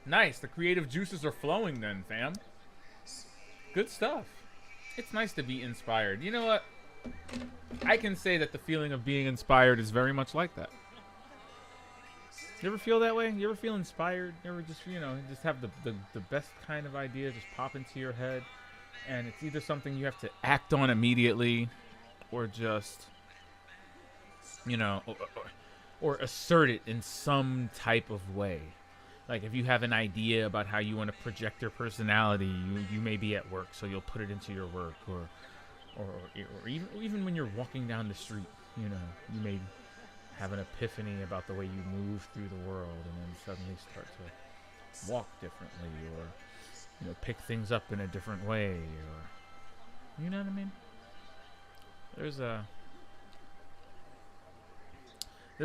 [SPEAKER 1] Nice. The creative juices are flowing then, fam. Good stuff. It's nice to be inspired. You know what? I can say that the feeling of being inspired is very much like that. You ever feel that way? You ever feel inspired? You ever just, you know, just have the best kind of idea just pop into your head, and it's either something you have to act on immediately, or just, you know, or assert it in some type of way. Like if you have an idea about how you want to project your personality, you may be at work, so you'll put it into your work, or even when you're walking down the street, you know, you may have an epiphany about the way you move through the world, and then suddenly start to walk differently, or, you know, pick things up in a different way, or, you know what I mean? There's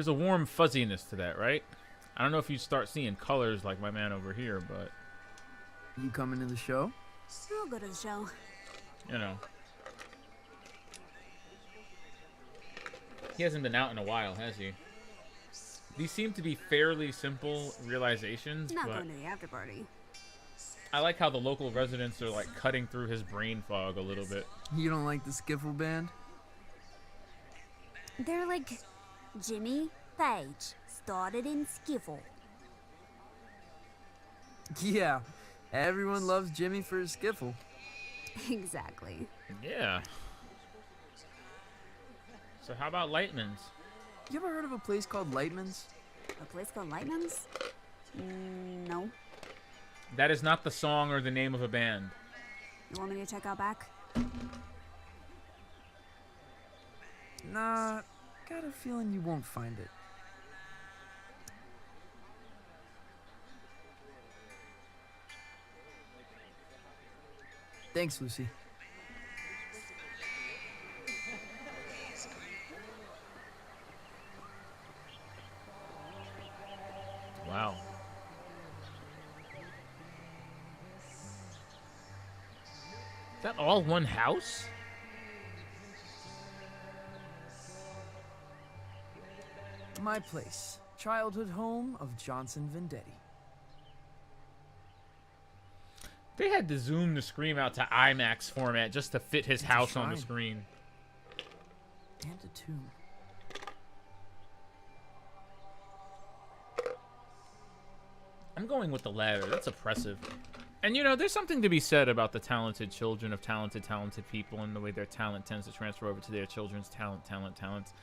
[SPEAKER 1] a warm fuzziness to that, right? I don't know if you start seeing colors like my man over here, but
[SPEAKER 4] You coming to the show?
[SPEAKER 12] I'll go to the show.
[SPEAKER 1] you know, he hasn't been out in a while, has he? These seem to be fairly simple realizations,
[SPEAKER 12] Not
[SPEAKER 1] but
[SPEAKER 12] going to the after party.
[SPEAKER 1] I like how the local residents are like cutting through his brain fog a little bit.
[SPEAKER 4] You don't like the skiffle band?
[SPEAKER 12] They're like Jimmy Page started in skiffle.
[SPEAKER 4] Yeah, everyone loves Jimmy for his skiffle.
[SPEAKER 12] Exactly.
[SPEAKER 1] Yeah. So how about Lightman's?
[SPEAKER 4] You ever heard of a place called Lightman's?
[SPEAKER 12] A place called Lightman's? No.
[SPEAKER 1] That is not the song or the name of a band.
[SPEAKER 12] You want me to check out back?
[SPEAKER 4] Nah, got a feeling you won't find it. Thanks, Lucy.
[SPEAKER 1] Wow. Is that all one house?
[SPEAKER 4] My place. Childhood home of Johnson Venchetti.
[SPEAKER 1] They had to zoom the screen out to IMAX format just to fit his house on the
[SPEAKER 4] shrine.
[SPEAKER 1] screen.
[SPEAKER 4] And a tomb.
[SPEAKER 1] I'm going with the latter. That's oppressive. And you know, there's something to be said about the talented children of talented people and the way their talent tends to transfer over to their children's talents.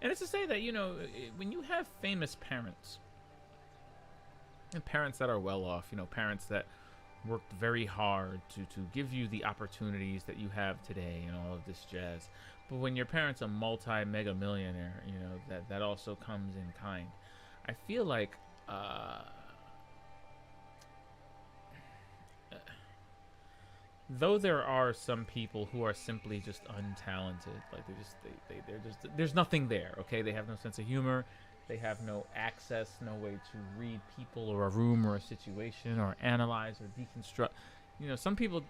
[SPEAKER 1] And it's to say that, you know, when you have famous parents, and parents that are well off, you know, parents that worked very hard to give you the opportunities that you have today and all of this jazz. But when your parents are multi-mega millionaire, you know, that also comes in kind. I feel like though there are some people who are simply just untalented, like they're just there's nothing there, okay? They have no sense of humor, they have no access, no way to read people or a room or a situation or analyze or deconstruct. You know, some people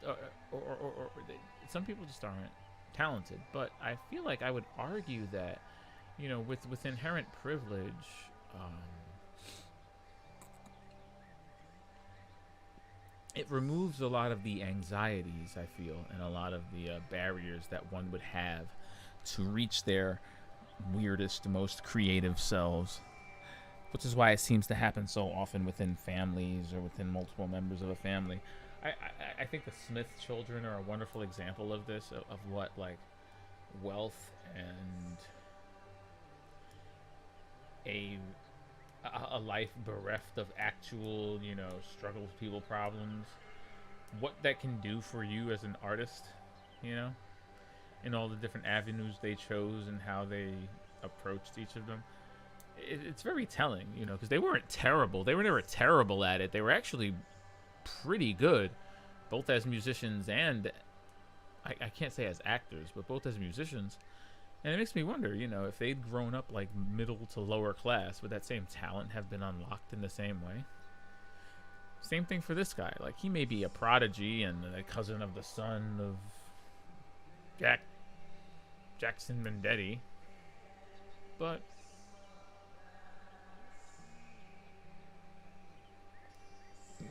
[SPEAKER 1] some people just aren't talented. But I feel like I would argue that, you know, with inherent privilege, it removes a lot of the anxieties, I feel, and a lot of the barriers that one would have to reach their weirdest, most creative selves, which is why it seems to happen so often within families or within multiple members of a family. I think the Smith children are a wonderful example of this, of what, like, wealth and a life bereft of actual, you know, struggles, people, problems, what that can do for you as an artist, you know, and all the different avenues they chose and how they approached each of them. It's very telling, you know, because they weren't terrible. They were never terrible at it. They were actually pretty good, both as musicians and, I can't say as actors, but both as musicians. And it makes me wonder, you know, if they'd grown up like middle to lower class, would that same talent have been unlocked in the same way? Same thing for this guy. Like, he may be a prodigy and a cousin of the son of Jackson Venchetti, but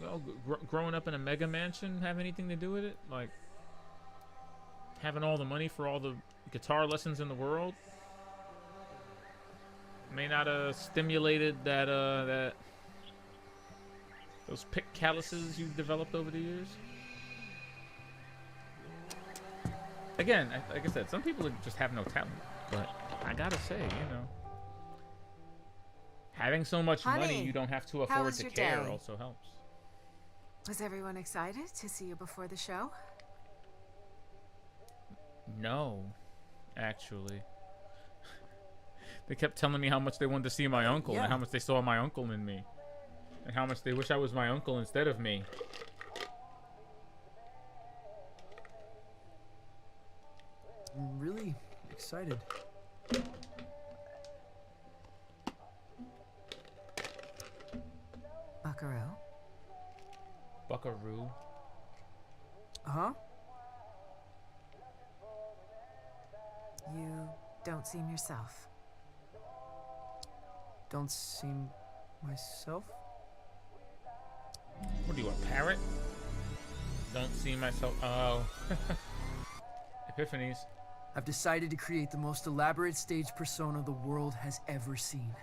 [SPEAKER 1] well, growing up in a mega mansion have anything to do with it? Like, having all the money for all the guitar lessons in the world may not have stimulated that those pick calluses you've developed over the years. Again, like I said, some people just have no talent. But I gotta say, having so much money
[SPEAKER 13] Honey,
[SPEAKER 1] you don't have to
[SPEAKER 13] how
[SPEAKER 1] afford
[SPEAKER 13] was
[SPEAKER 1] to
[SPEAKER 13] your
[SPEAKER 1] care
[SPEAKER 13] day?
[SPEAKER 1] also helps.
[SPEAKER 13] Was everyone excited to see you before the show?
[SPEAKER 1] No, actually. They kept telling me how much they wanted to see my uncle and how much they saw my uncle in me. And how much they wish I was my uncle instead of me.
[SPEAKER 4] I'm really excited.
[SPEAKER 13] Buckaroo?
[SPEAKER 1] Buckaroo?
[SPEAKER 4] Huh?
[SPEAKER 13] You don't seem yourself.
[SPEAKER 4] Don't seem myself?
[SPEAKER 1] What are you, a parrot? Don't see myself. Oh. Epiphanies.
[SPEAKER 4] I've decided to create the most elaborate stage persona the world has ever seen.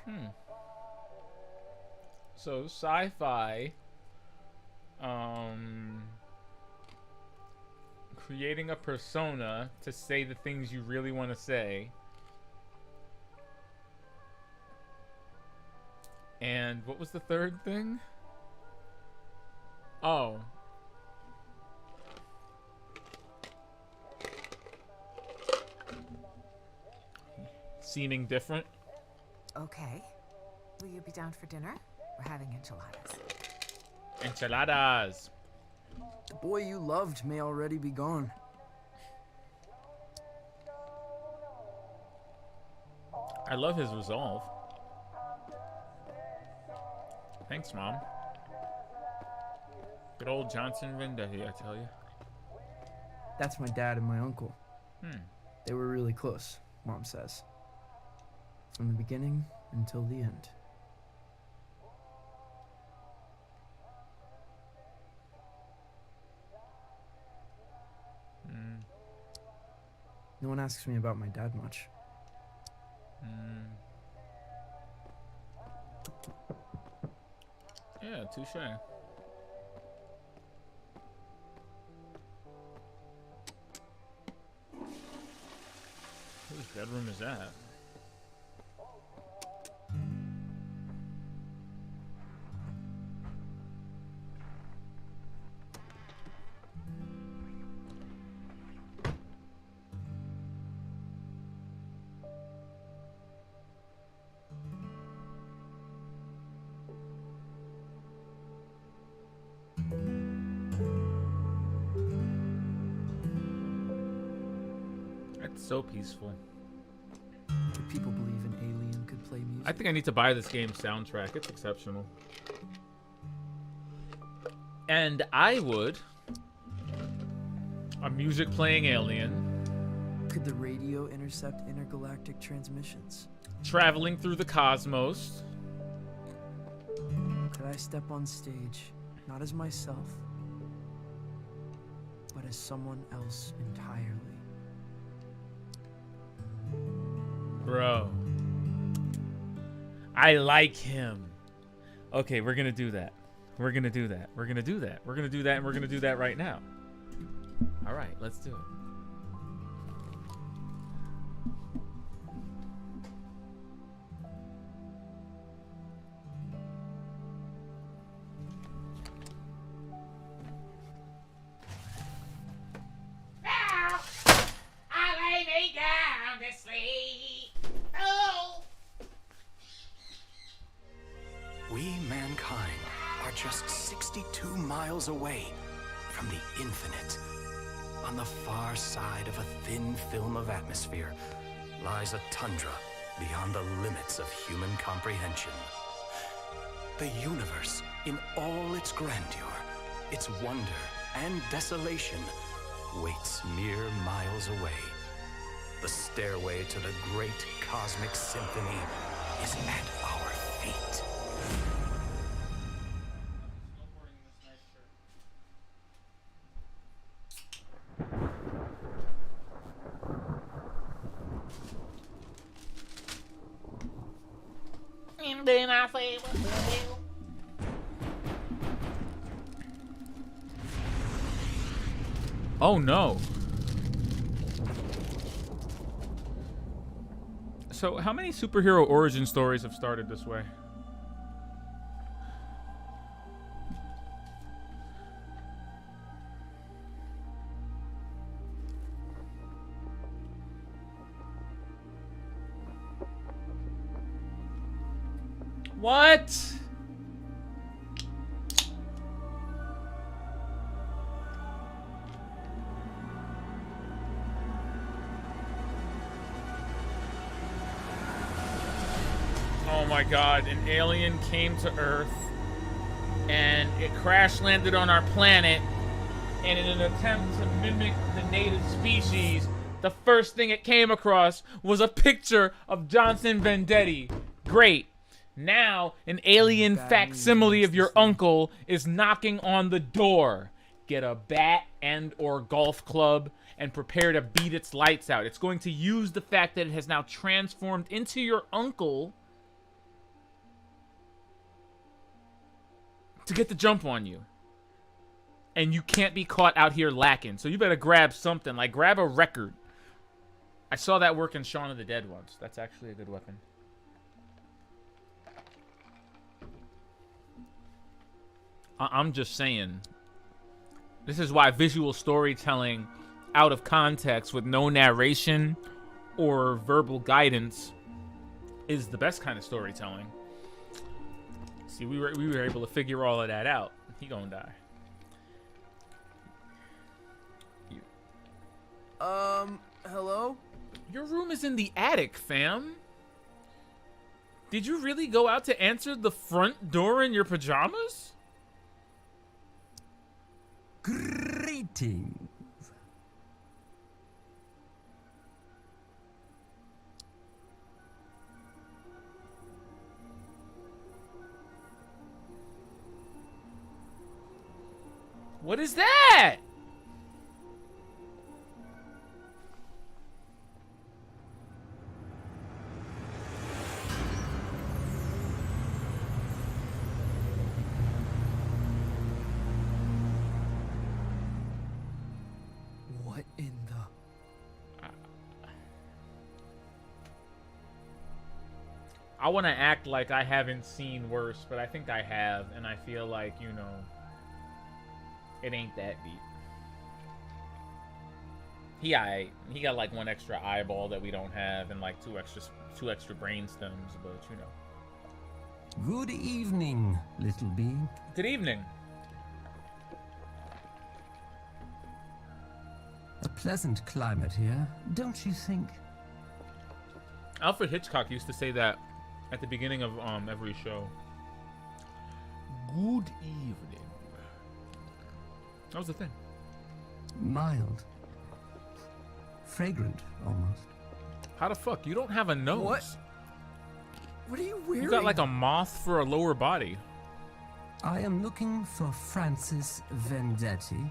[SPEAKER 1] So, sci-fi. Creating a persona to say the things you really want to say. And what was the third thing? Oh. Seeming different.
[SPEAKER 13] Okay. Will you be down for dinner? We're having enchiladas.
[SPEAKER 1] Enchiladas.
[SPEAKER 4] The boy you loved may already be gone.
[SPEAKER 1] I love his resolve. Thanks, Mom. Good old Johnson Venchetti, I tell you.
[SPEAKER 4] That's my dad and my uncle.
[SPEAKER 1] Hmm.
[SPEAKER 4] They were really close, Mom says. From the beginning until the end. No one asks me about my dad much.
[SPEAKER 1] Yeah, touche. Whose bedroom is that? It's so peaceful.
[SPEAKER 4] Did people believe an alien could play music?
[SPEAKER 1] I think I need to buy this game's soundtrack. It's exceptional. And I would... A music playing alien.
[SPEAKER 4] Could the radio intercept intergalactic transmissions?
[SPEAKER 1] Traveling through the cosmos.
[SPEAKER 4] Could I step on stage, not as myself, but as someone else entirely?
[SPEAKER 1] Bro. I like him. Okay, we're gonna do that. We're gonna do that. We're gonna do that. We're gonna do that, and we're gonna do that right now. Alright, let's do it.
[SPEAKER 14] We, mankind, are just 62 miles away from the infinite. On the far side of a thin film of atmosphere lies a tundra beyond the limits of human comprehension. The universe, in all its grandeur, its wonder and desolation, waits mere miles away. The stairway to the great cosmic symphony is at our feet.
[SPEAKER 15] And then I say what to do.
[SPEAKER 1] Oh no. So, how many superhero origin stories have started this way? What? Oh my god, an alien came to Earth and it crash landed on our planet, and in an attempt to mimic the native species, the first thing it came across was a picture of Johnson Venchetti. Great. Now, an alien facsimile of your uncle is knocking on the door. Get a bat and or golf club and prepare to beat its lights out. It's going to use the fact that it has now transformed into your uncle to get the jump on you. And you can't be caught out here lacking. So you better grab something. Like, grab a record. I saw that work in Shaun of the Dead once. That's actually a good weapon. I'm just saying. This is why visual storytelling out of context with no narration or verbal guidance is the best kind of storytelling. See, we were able to figure all of that out. He gonna die.
[SPEAKER 4] Hello?
[SPEAKER 1] Your room is in the attic, fam. Did you really go out to answer the front door in your pajamas?
[SPEAKER 16] Greetings.
[SPEAKER 1] What is that?
[SPEAKER 4] What in the...
[SPEAKER 1] I want to act like I haven't seen worse, but I think I have, and I feel like, you know, it ain't that deep. He got like one extra eyeball that we don't have, and like two extra brain stems, but you know.
[SPEAKER 16] Good evening, little being.
[SPEAKER 1] Good evening.
[SPEAKER 16] A pleasant climate here, don't you think?
[SPEAKER 1] Alfred Hitchcock used to say that at the beginning of every show. Good evening. That was the thing.
[SPEAKER 16] Mild. Fragrant, almost.
[SPEAKER 1] How the fuck? You don't have a nose.
[SPEAKER 4] What are you wearing?
[SPEAKER 1] You got like a moth for a lower body.
[SPEAKER 16] I am looking for Francis Venchetti.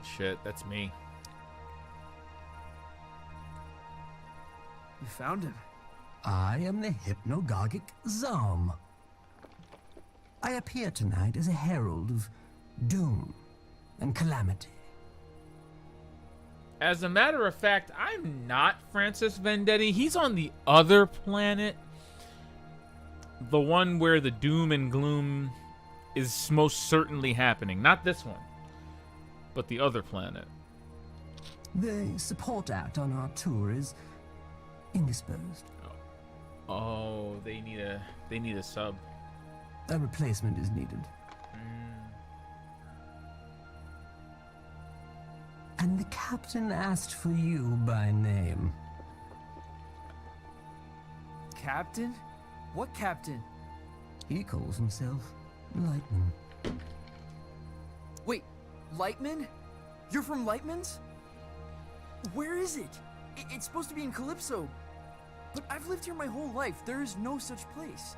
[SPEAKER 1] Shit, that's me.
[SPEAKER 4] You found him.
[SPEAKER 16] I am the hypnagogic Zom. I appear tonight as a herald of doom and calamity.
[SPEAKER 1] As a matter of fact, I'm not Francis Venchetti. He's on the other planet. The one where the doom and gloom is most certainly happening. Not this one, but the other planet.
[SPEAKER 16] The support act on our tour is indisposed.
[SPEAKER 1] Oh, they need a sub.
[SPEAKER 16] A replacement is needed. And the captain asked for you by name.
[SPEAKER 4] Captain? What captain?
[SPEAKER 16] He calls himself Lightman.
[SPEAKER 4] Wait, Lightman? You're from Lightman's? Where is it? It's supposed to be in Calypso. But I've lived here my whole life. There is no such place.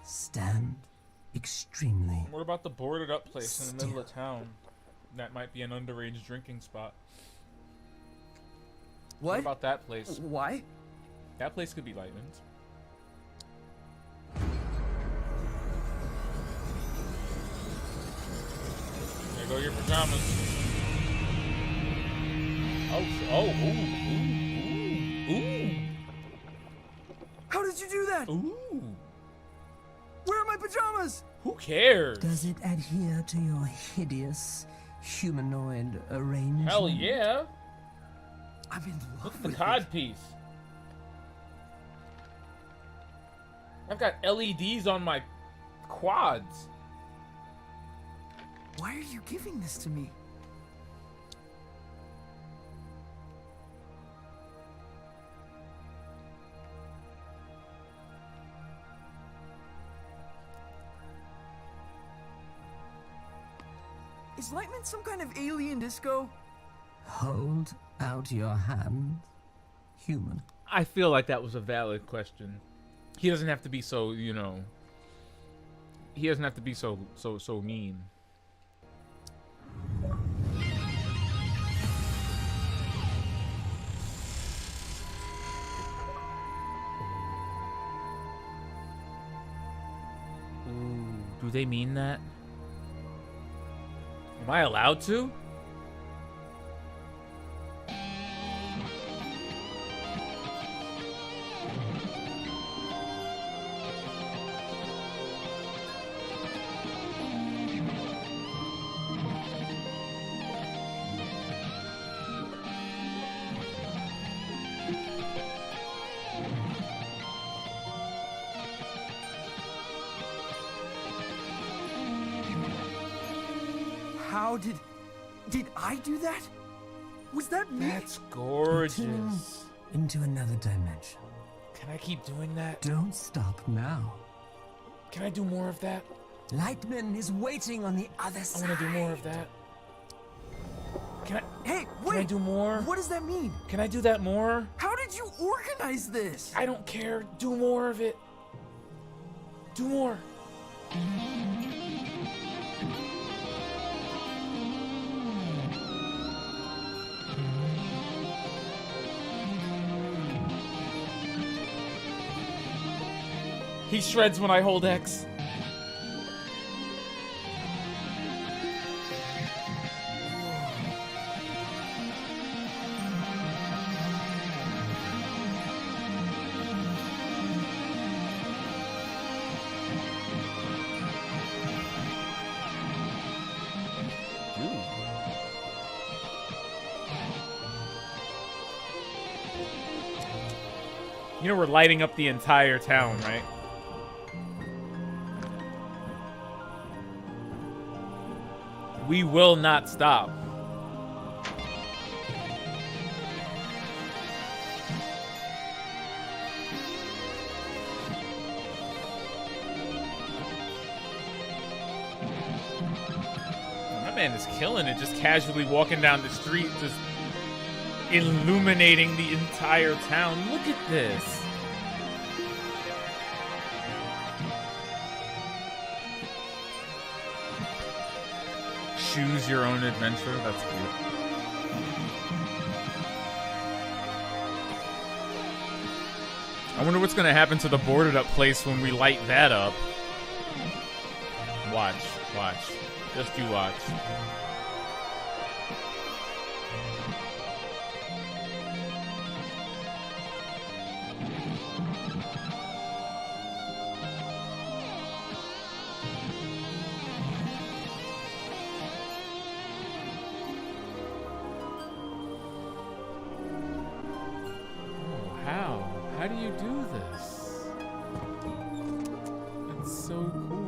[SPEAKER 16] Stand extremely.
[SPEAKER 1] What about the boarded up place in the middle of town? That might be an underage drinking spot. What about that place?
[SPEAKER 4] Why?
[SPEAKER 1] That place could be Lightman's. There go your pajamas. Ooh.
[SPEAKER 4] How did you do that?
[SPEAKER 1] Ooh.
[SPEAKER 4] Where are my pajamas?
[SPEAKER 1] Who cares?
[SPEAKER 16] Does it adhere to your hideous humanoid arrangement?
[SPEAKER 1] Hell yeah.
[SPEAKER 4] I'm in love
[SPEAKER 1] Look at the
[SPEAKER 4] with
[SPEAKER 1] cod piece. I've got LEDs on my quads.
[SPEAKER 4] Why are you giving this to me? Is Lightman some kind of alien disco?
[SPEAKER 16] Hold out your hand, human.
[SPEAKER 1] I feel like that was a valid question. He doesn't have to be so, you know. He doesn't have to be so mean. Ooh, do they mean that? Am I allowed to?
[SPEAKER 4] How did I do that? Was that me?
[SPEAKER 1] That's gorgeous.
[SPEAKER 16] Into another dimension.
[SPEAKER 1] Can I keep doing that?
[SPEAKER 16] Don't stop now.
[SPEAKER 1] Can I do more of that?
[SPEAKER 16] Lightman is waiting on the other side.
[SPEAKER 1] I want to do more of that. Can I?
[SPEAKER 4] Hey, wait!
[SPEAKER 1] Can I do more?
[SPEAKER 4] What does that mean?
[SPEAKER 1] Can I do that more?
[SPEAKER 4] How did you organize this?
[SPEAKER 1] I don't care. Do more of it. Do more. He shreds when I hold X. You know we're lighting up the entire town, right? We will not stop. My man is killing it, just casually walking down the street, just illuminating the entire town. Look at this. Choose your own adventure. That's cute. I wonder what's gonna happen to the boarded up place when we light that up. Watch. Just you watch. How do you do this? It's so cool.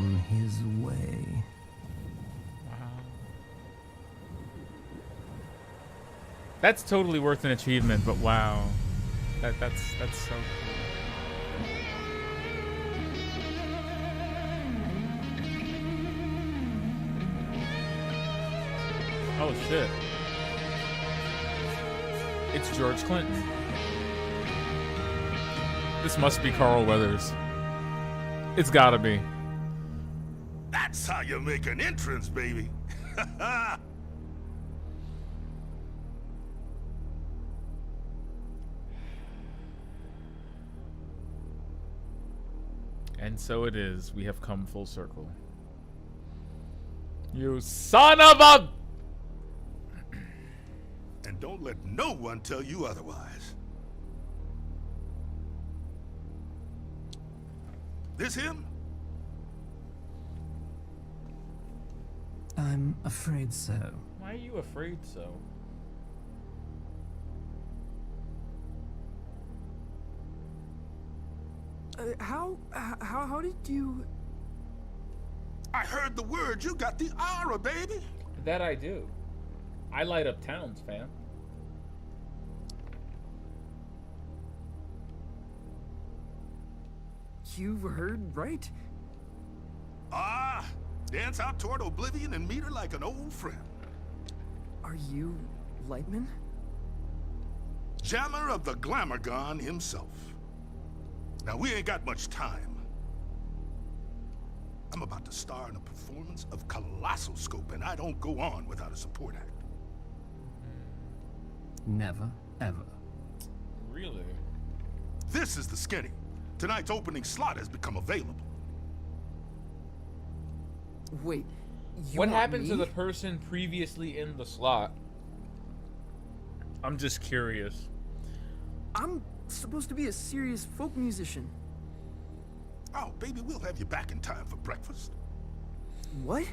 [SPEAKER 16] on his way.
[SPEAKER 1] That's totally worth an achievement, but wow. That's so cool. Oh shit. It's George Clinton. This must be Carl Weathers. It's gotta be.
[SPEAKER 11] That's how you make an entrance, baby.
[SPEAKER 1] And so it is. We have come full circle. You son of a...
[SPEAKER 11] And don't let no one tell you otherwise. This him?
[SPEAKER 16] I'm afraid so.
[SPEAKER 1] Why are you afraid so?
[SPEAKER 4] How did you...
[SPEAKER 11] I heard the word. You got the aura, baby.
[SPEAKER 1] That I do. I light up towns, fam.
[SPEAKER 4] You heard right?
[SPEAKER 11] Ah, dance out toward oblivion and meet her like an old friend.
[SPEAKER 4] Are you Lightman?
[SPEAKER 11] Jammer of the Glamourgon himself. Now, we ain't got much time. I'm about to star in a performance of colossal scope, and I don't go on without a support act.
[SPEAKER 16] Never, ever.
[SPEAKER 1] Really?
[SPEAKER 11] This is the skinny. Tonight's opening slot has become available.
[SPEAKER 4] Wait,
[SPEAKER 1] what happened to the person previously in the slot? I'm just curious.
[SPEAKER 4] I'm supposed to be a serious folk musician.
[SPEAKER 11] Oh, baby, we'll have you back in time for breakfast.
[SPEAKER 4] What?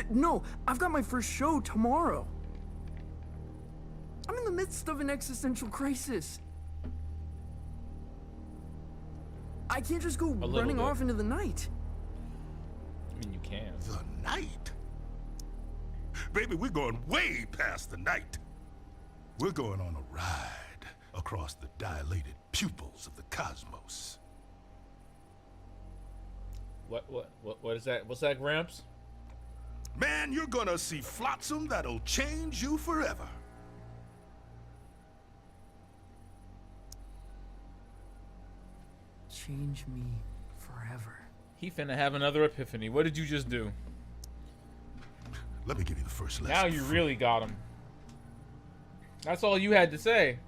[SPEAKER 4] No, I've got my first show tomorrow. I'm in the midst of an existential crisis. I can't just go running off into the night.
[SPEAKER 1] I mean, you can.
[SPEAKER 11] The night? Baby, we're going way past the night. We're going on a ride across the dilated pupils of the cosmos.
[SPEAKER 1] What is that? What's that, Gramps?
[SPEAKER 11] Man, you're gonna see flotsam that'll change you forever.
[SPEAKER 4] Change me forever.
[SPEAKER 1] He finna have another epiphany. What did you just do?
[SPEAKER 11] Let me give you the first lesson.
[SPEAKER 1] Now you really got him. That's all you had to say,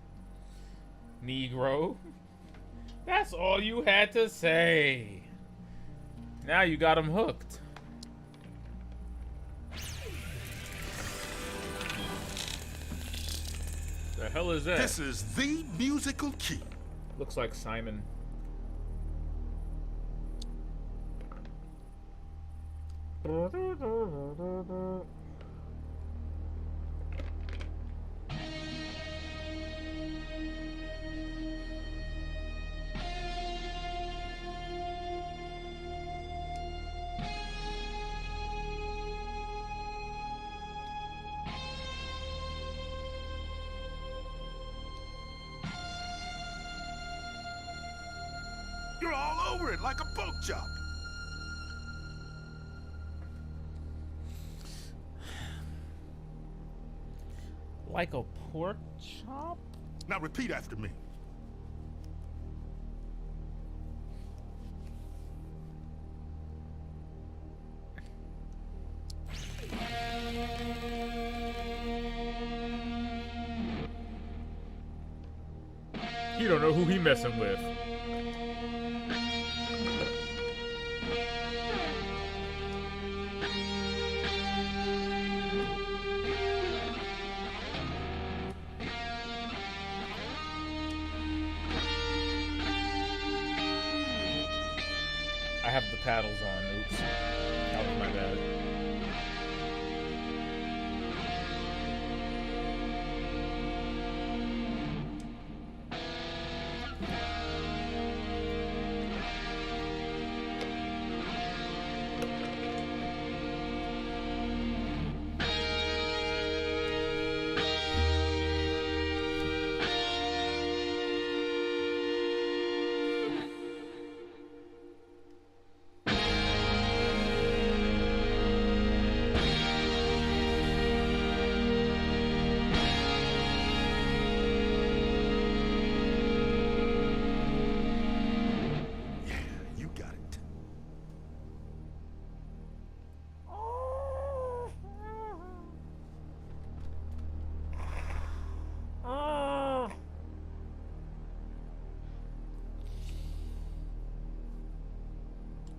[SPEAKER 1] Negro. That's all you had to say. Now you got him hooked. The hell is that?
[SPEAKER 11] This is the musical key.
[SPEAKER 1] Looks like Simon.
[SPEAKER 11] You're all over it like a pork chop.
[SPEAKER 1] Like a pork chop?
[SPEAKER 11] Now repeat after me.
[SPEAKER 1] You don't know who he messing with. I have the paddles on. Oops. That was my bad.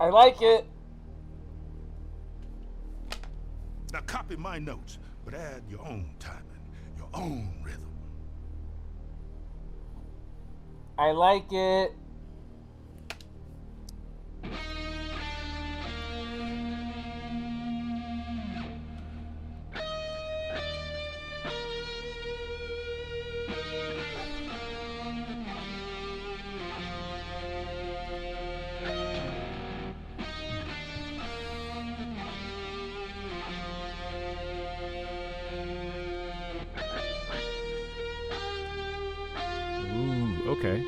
[SPEAKER 1] I like it.
[SPEAKER 11] Now copy my notes, but add your own timing, your own rhythm.
[SPEAKER 1] I like it. Ooh, okay.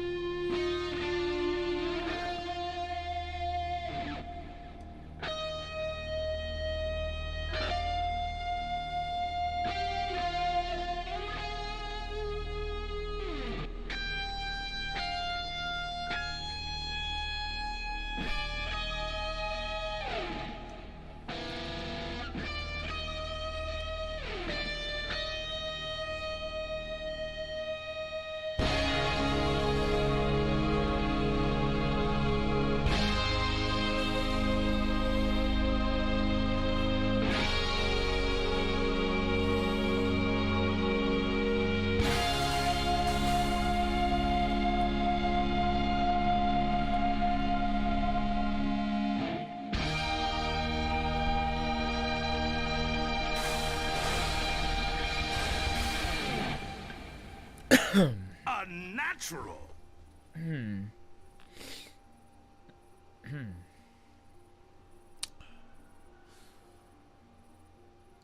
[SPEAKER 11] A natural.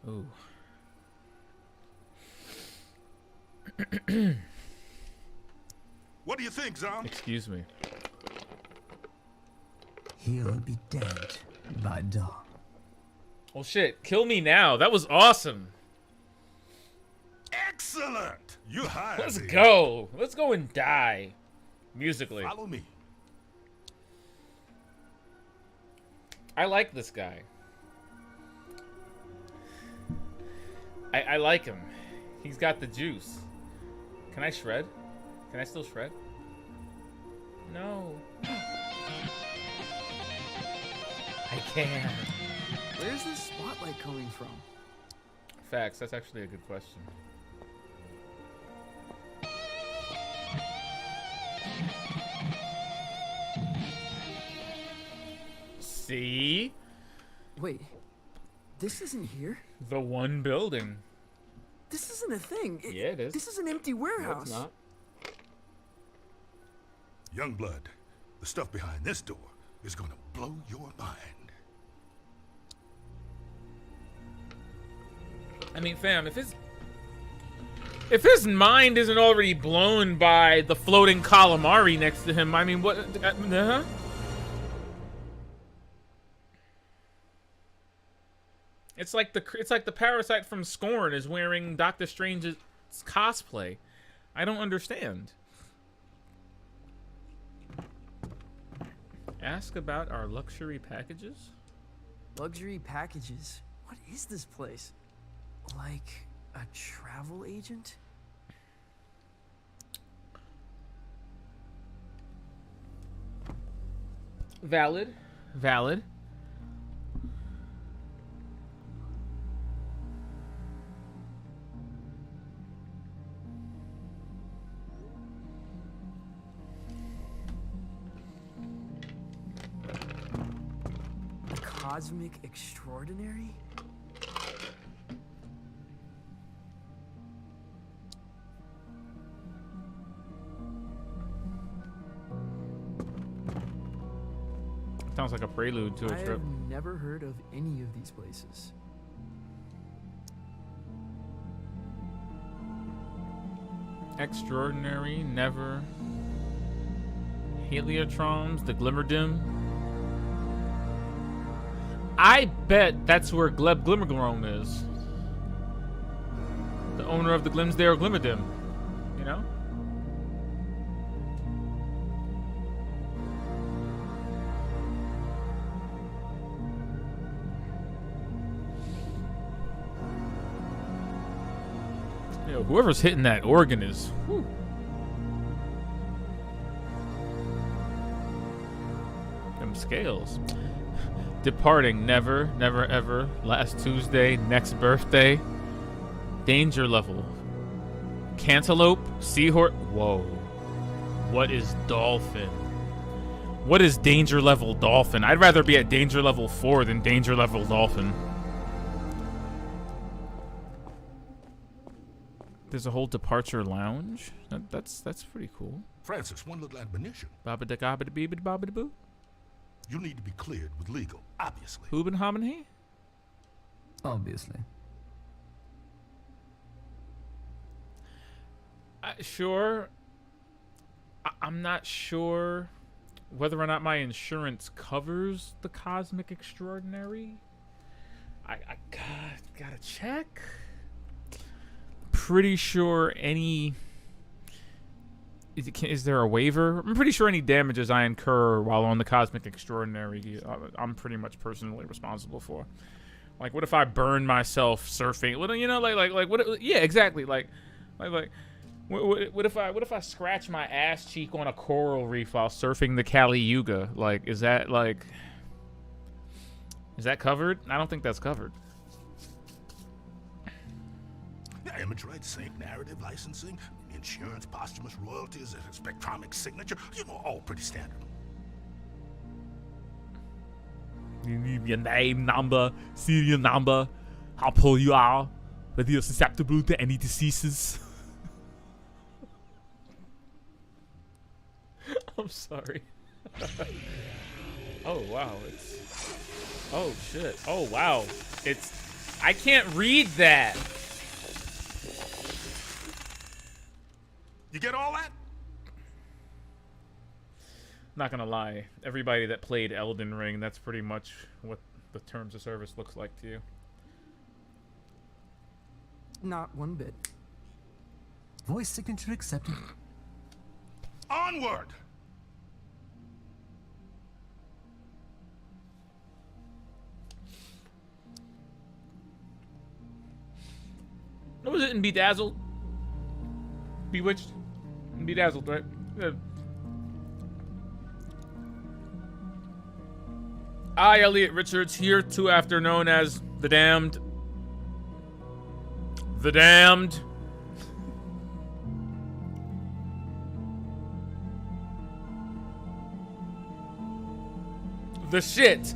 [SPEAKER 1] Ooh.
[SPEAKER 11] What do you think, Zom?
[SPEAKER 1] Excuse me.
[SPEAKER 16] He'll be dead by dawn.
[SPEAKER 1] Well, shit. Kill me now. That was awesome.
[SPEAKER 11] Excellent. You hired
[SPEAKER 1] Let's
[SPEAKER 11] me.
[SPEAKER 1] go. Let's go and die. Musically.
[SPEAKER 11] Follow me.
[SPEAKER 1] I like this guy. I like him. He's got the juice. Can I shred? Can I still shred? No. I can.
[SPEAKER 4] Where's this spotlight coming from?
[SPEAKER 1] Facts. That's actually a good question. See?
[SPEAKER 4] Wait, this isn't here?
[SPEAKER 1] The one building.
[SPEAKER 4] This isn't a thing.
[SPEAKER 1] Yeah, it is.
[SPEAKER 4] This is an empty warehouse.
[SPEAKER 1] No, it's not.
[SPEAKER 11] Youngblood, the stuff behind this door is gonna blow your mind.
[SPEAKER 1] I mean, fam, if his mind isn't already blown by the floating calamari next to him, I mean, what? It's like the parasite from Scorn is wearing Doctor Strange's cosplay. I don't understand. Ask about our luxury packages?
[SPEAKER 4] Luxury packages? What is this place? Like a travel agent?
[SPEAKER 1] Valid. Valid.
[SPEAKER 4] Cosmic Extraordinary?
[SPEAKER 1] Sounds like a prelude to a trip.
[SPEAKER 4] I've never heard of any of these places.
[SPEAKER 1] Extraordinary, never. Heliotroms, the Glimmerdim. I bet that's where Gleb Glimmerglome is. The owner of the Glimsdale Glimmerdim. You know? Yo, whoever's hitting that organ is... Whew. Them scales. Departing, never, never, ever. Last Tuesday, next birthday. Danger level. Cantaloupe, seahorse. Whoa. What is dolphin? What is danger level dolphin? I'd rather be at danger level 4 than danger level dolphin. There's a whole departure lounge. That's pretty cool.
[SPEAKER 11] Francis, one little admonition.
[SPEAKER 1] Babba-da-gabba-da-bee-ba-da-babba-da-boo.
[SPEAKER 11] You need to be cleared with legal, obviously.
[SPEAKER 1] Who been homin' he?
[SPEAKER 16] Obviously.
[SPEAKER 1] Sure. I'm not sure whether or not my insurance covers the Cosmic Extraordinary. I gotta check. Pretty sure any... Is there a waiver? I'm pretty sure any damages I incur while on the Cosmic Extraordinary, I'm pretty much personally responsible for. Like, what if I burn myself surfing? You know, like what? Yeah, exactly. Like, what if I scratch my ass cheek on a coral reef while surfing the Kali Yuga? Like, is that covered? I don't think that's covered.
[SPEAKER 11] Yeah, image rights, sync, narrative, licensing, insurance, posthumous royalties, a spectromic signature. You know, all pretty standard.
[SPEAKER 1] You need your name, number, serial number, how poor you are, whether you're susceptible to any diseases. I'm sorry. Oh, wow. Oh, shit. Oh, wow. I can't read that.
[SPEAKER 11] You get all that?
[SPEAKER 1] Not gonna lie. Everybody that played Elden Ring, that's pretty much what the terms of service looks like to you.
[SPEAKER 4] Not one bit.
[SPEAKER 16] Voice signature accepted.
[SPEAKER 11] Onward!
[SPEAKER 1] What was it in Bedazzled? Bewitched? Bedazzled, right? Yeah. I, Elliot Richards, here too after known as The Damned. The Damned. The shit.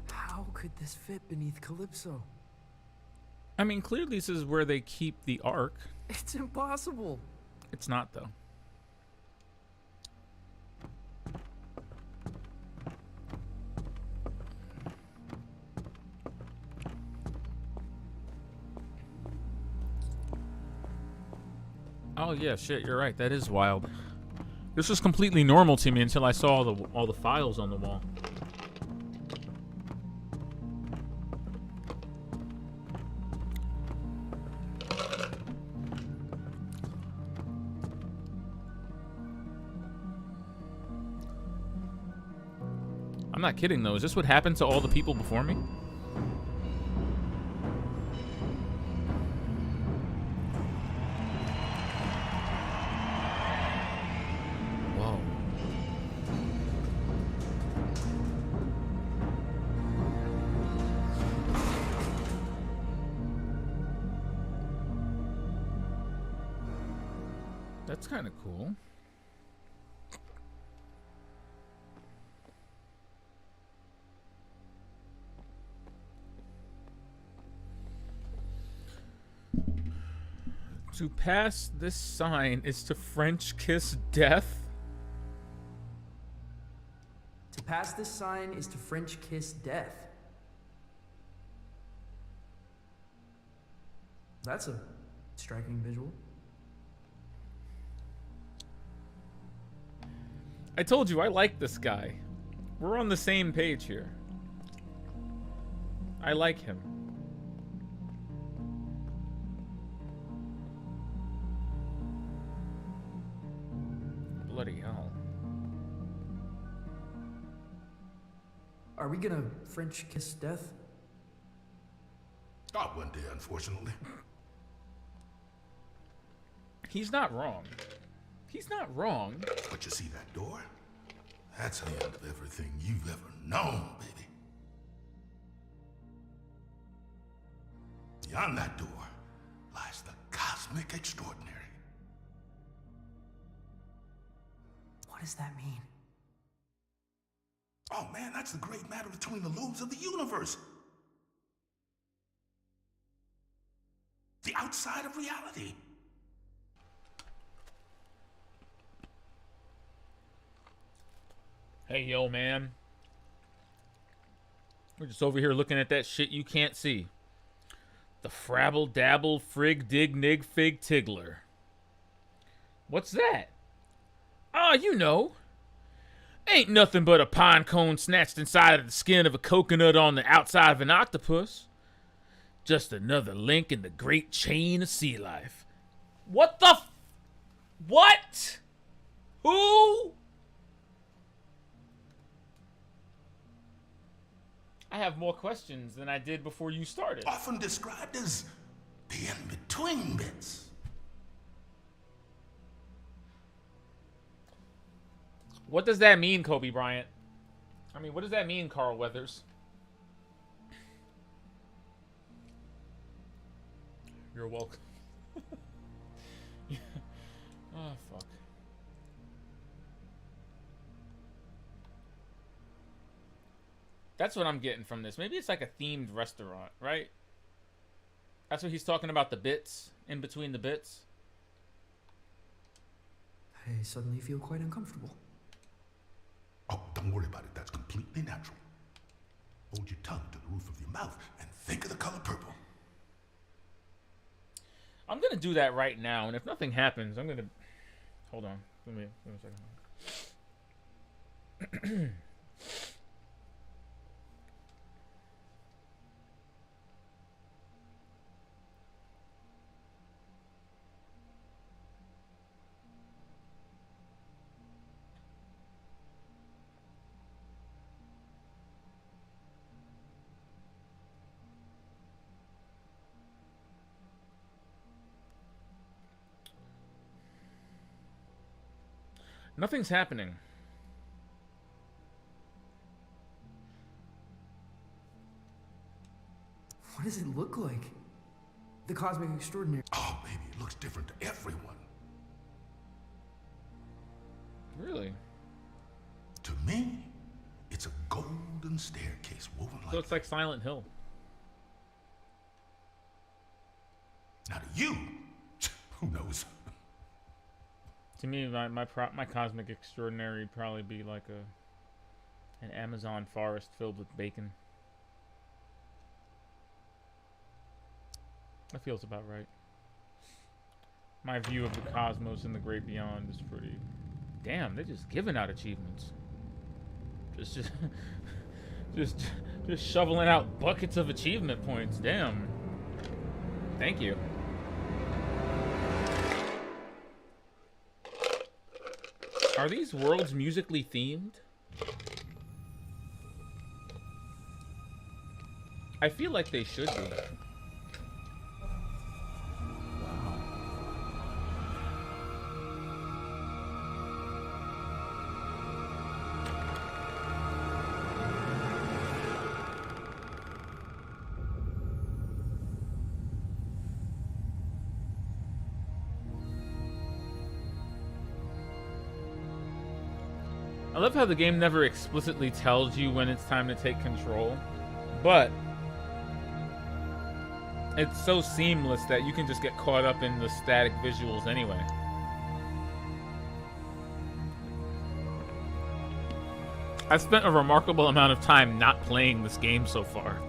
[SPEAKER 4] How could this fit beneath Calypso?
[SPEAKER 1] I mean, clearly this is where they keep the Ark.
[SPEAKER 4] It's impossible.
[SPEAKER 1] It's not, though. Oh yeah, shit, you're right. That is wild. This was completely normal to me until I saw all the files on the wall. I'm not kidding though. Is this what happened to all the people before me? Whoa. That's kind of cool. To pass this sign is to French kiss death.
[SPEAKER 4] To pass this sign is to French kiss death. That's a striking visual.
[SPEAKER 1] I told you I like this guy. We're on the same page here. I like him.
[SPEAKER 4] Are we gonna French kiss death?
[SPEAKER 11] Not one day, unfortunately.
[SPEAKER 1] He's not wrong. He's not wrong.
[SPEAKER 11] But you see that door? That's the end of everything you've ever known, baby. Beyond that door lies the cosmic extraordinary.
[SPEAKER 4] What does that mean?
[SPEAKER 11] Oh man, that's the great matter between the lobes of the universe. The outside of reality.
[SPEAKER 1] Hey, yo, man. We're just over here looking at that shit you can't see. The frabble dabble frig dig nig fig tiggler. What's that? Ah, you know. Ain't nothing but a pine cone snatched inside of the skin of a coconut on the outside of an octopus. Just another link in the great chain of sea life. What the what? Who? I have more questions than I did before you started.
[SPEAKER 11] Often described as the in-between bits.
[SPEAKER 1] What does that mean, Kobe Bryant? I mean, what does that mean, Carl Weathers? You're welcome. Oh, fuck. That's what I'm getting from this. Maybe it's like a themed restaurant, right? That's what he's talking about, the bits, in between the bits.
[SPEAKER 4] I suddenly feel quite uncomfortable.
[SPEAKER 11] Oh, don't worry about it. That's completely natural. Hold your tongue to the roof of your mouth and think of the color purple.
[SPEAKER 1] I'm going to do that right now, and if nothing happens, I'm going to... Hold on. Give me a second. Nothing's happening.
[SPEAKER 4] What does it look like? The cosmic extraordinary.
[SPEAKER 11] Oh, baby, it looks different to everyone.
[SPEAKER 1] Really?
[SPEAKER 11] To me, it's a golden staircase woven like...
[SPEAKER 1] So it's like Silent Hill.
[SPEAKER 11] Now to you, who knows?
[SPEAKER 1] To me, my cosmic extraordinary would probably be like an Amazon forest filled with bacon. That feels about right. My view of the cosmos and the great beyond is pretty... Damn, they're just giving out achievements. Just shoveling out buckets of achievement points. Damn. Thank you. Are these worlds musically themed? I feel like they should be. I love how the game never explicitly tells you when it's time to take control, but it's so seamless that you can just get caught up in the static visuals anyway. I've spent a remarkable amount of time not playing this game so far.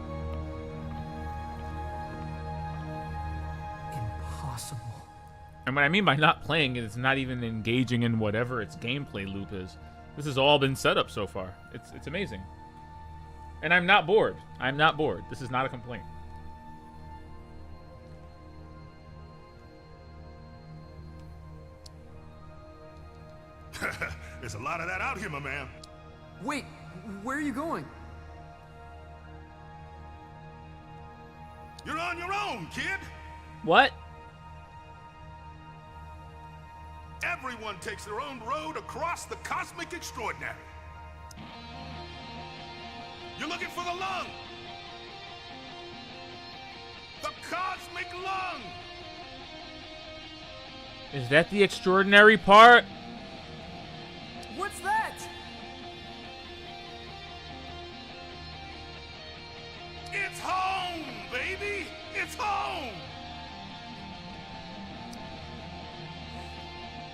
[SPEAKER 4] Impossible.
[SPEAKER 1] And what I mean by not playing it is not even engaging in whatever its gameplay loop is. This has all been set up so far. It's amazing. And I'm not bored. I'm not bored. This is not a complaint.
[SPEAKER 11] There's a lot of that out here, my man.
[SPEAKER 4] Wait, where are you going?
[SPEAKER 11] You're on your own, kid.
[SPEAKER 1] What?
[SPEAKER 11] Everyone takes their own road across the cosmic extraordinary. You're looking for the lung. The cosmic lung.
[SPEAKER 1] Is that the extraordinary part?
[SPEAKER 4] What's that?
[SPEAKER 11] It's home, baby. It's home.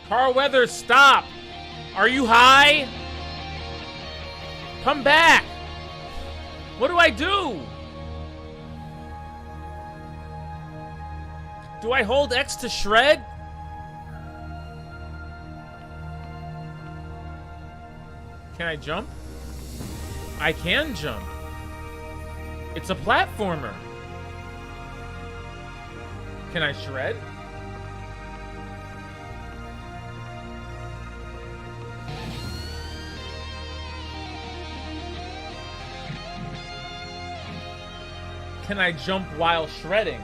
[SPEAKER 1] Carl Weathers, stop! Are you high? Come back! What do I do? Do I hold X to shred? Can I jump? I can jump. It's a platformer. Can I shred? Can I jump while shredding?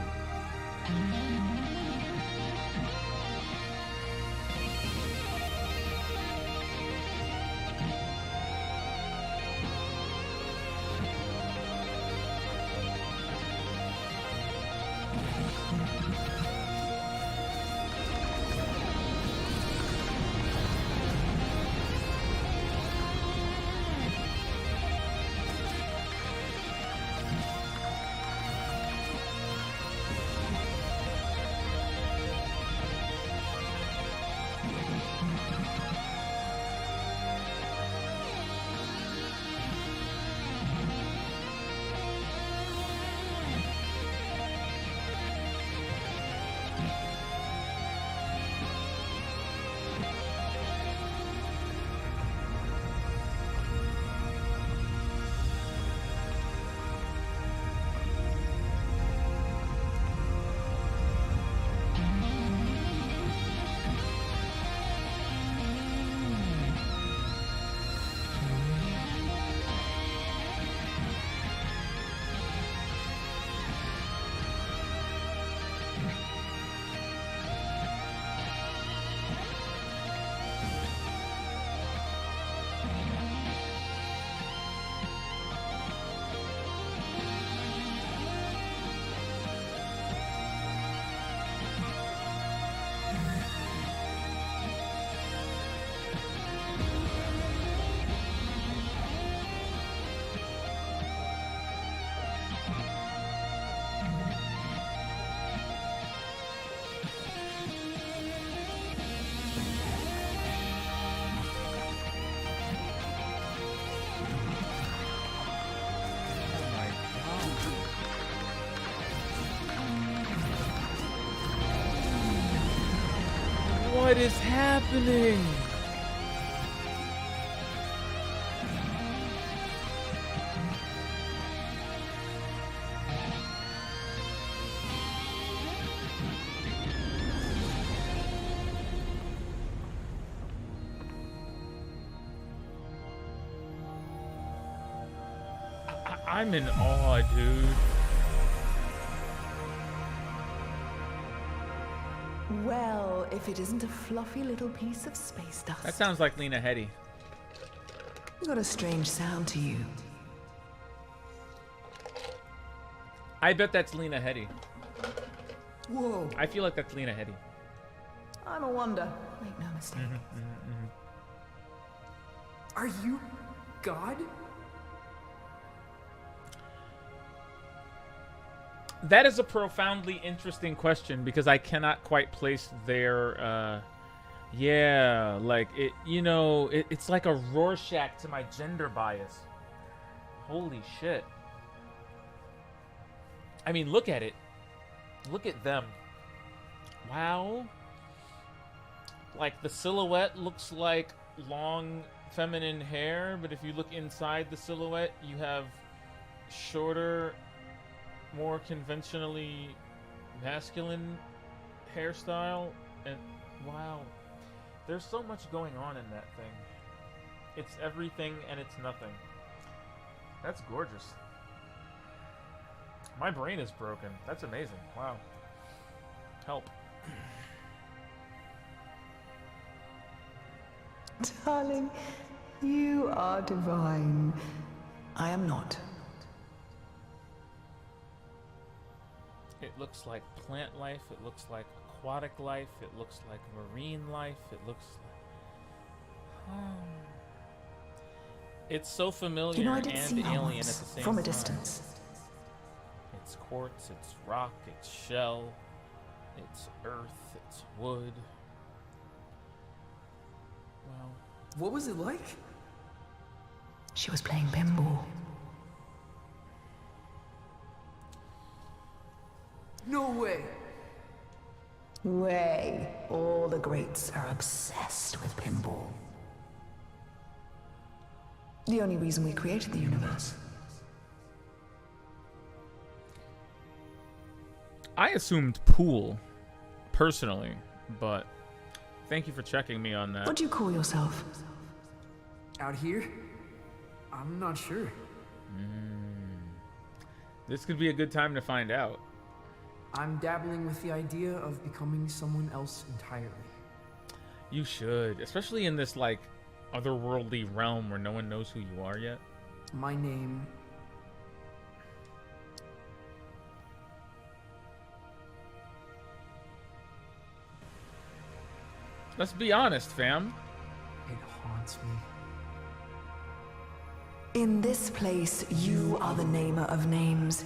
[SPEAKER 1] What is happening? I'm in awe, dude.
[SPEAKER 17] Well, if it isn't a fluffy little piece of space dust.
[SPEAKER 1] That sounds like Lena Headey.
[SPEAKER 17] Got a strange sound to you.
[SPEAKER 1] I bet that's Lena Headey.
[SPEAKER 17] Whoa.
[SPEAKER 1] I feel like that's Lena Headey.
[SPEAKER 17] I'm a wonder. Make no mistake.
[SPEAKER 4] Are you God?
[SPEAKER 1] That is a profoundly interesting question because I cannot quite place their, yeah, like it. You know, it's like a Rorschach to my gender bias. Holy shit! I mean, look at it. Look at them. Wow. Like the silhouette looks like long feminine hair, but if you look inside the silhouette, you have shorter, more conventionally masculine hairstyle. And wow, there's so much going on in that thing. It's everything and it's nothing. That's gorgeous. My brain is broken. That's amazing. Wow. Help.
[SPEAKER 17] Darling, you are divine. I am not.
[SPEAKER 1] It looks like plant life. It looks like aquatic life. It looks like marine life. It looks like... It's so familiar
[SPEAKER 17] You know, I did
[SPEAKER 1] and
[SPEAKER 17] see her
[SPEAKER 1] alien at
[SPEAKER 17] once,
[SPEAKER 1] the same
[SPEAKER 17] from a
[SPEAKER 1] time.
[SPEAKER 17] distance.
[SPEAKER 1] It's quartz, it's rock, it's shell, it's earth, it's wood. Wow.
[SPEAKER 4] What was it like?
[SPEAKER 17] She was playing pinball.
[SPEAKER 4] No way.
[SPEAKER 17] Way. All the greats are obsessed with pinball. The only reason we created the universe.
[SPEAKER 1] I assumed pool, personally, but thank you for checking me on that.
[SPEAKER 17] What do you call yourself?
[SPEAKER 4] Out here? I'm not sure.
[SPEAKER 1] This could be a good time to find out.
[SPEAKER 4] I'm dabbling with the idea of becoming someone else entirely.
[SPEAKER 1] You should, especially in this, like, otherworldly realm where no one knows who you are yet.
[SPEAKER 4] My name...
[SPEAKER 1] Let's be honest, fam.
[SPEAKER 4] It haunts me.
[SPEAKER 17] In this place, you are the namer of names.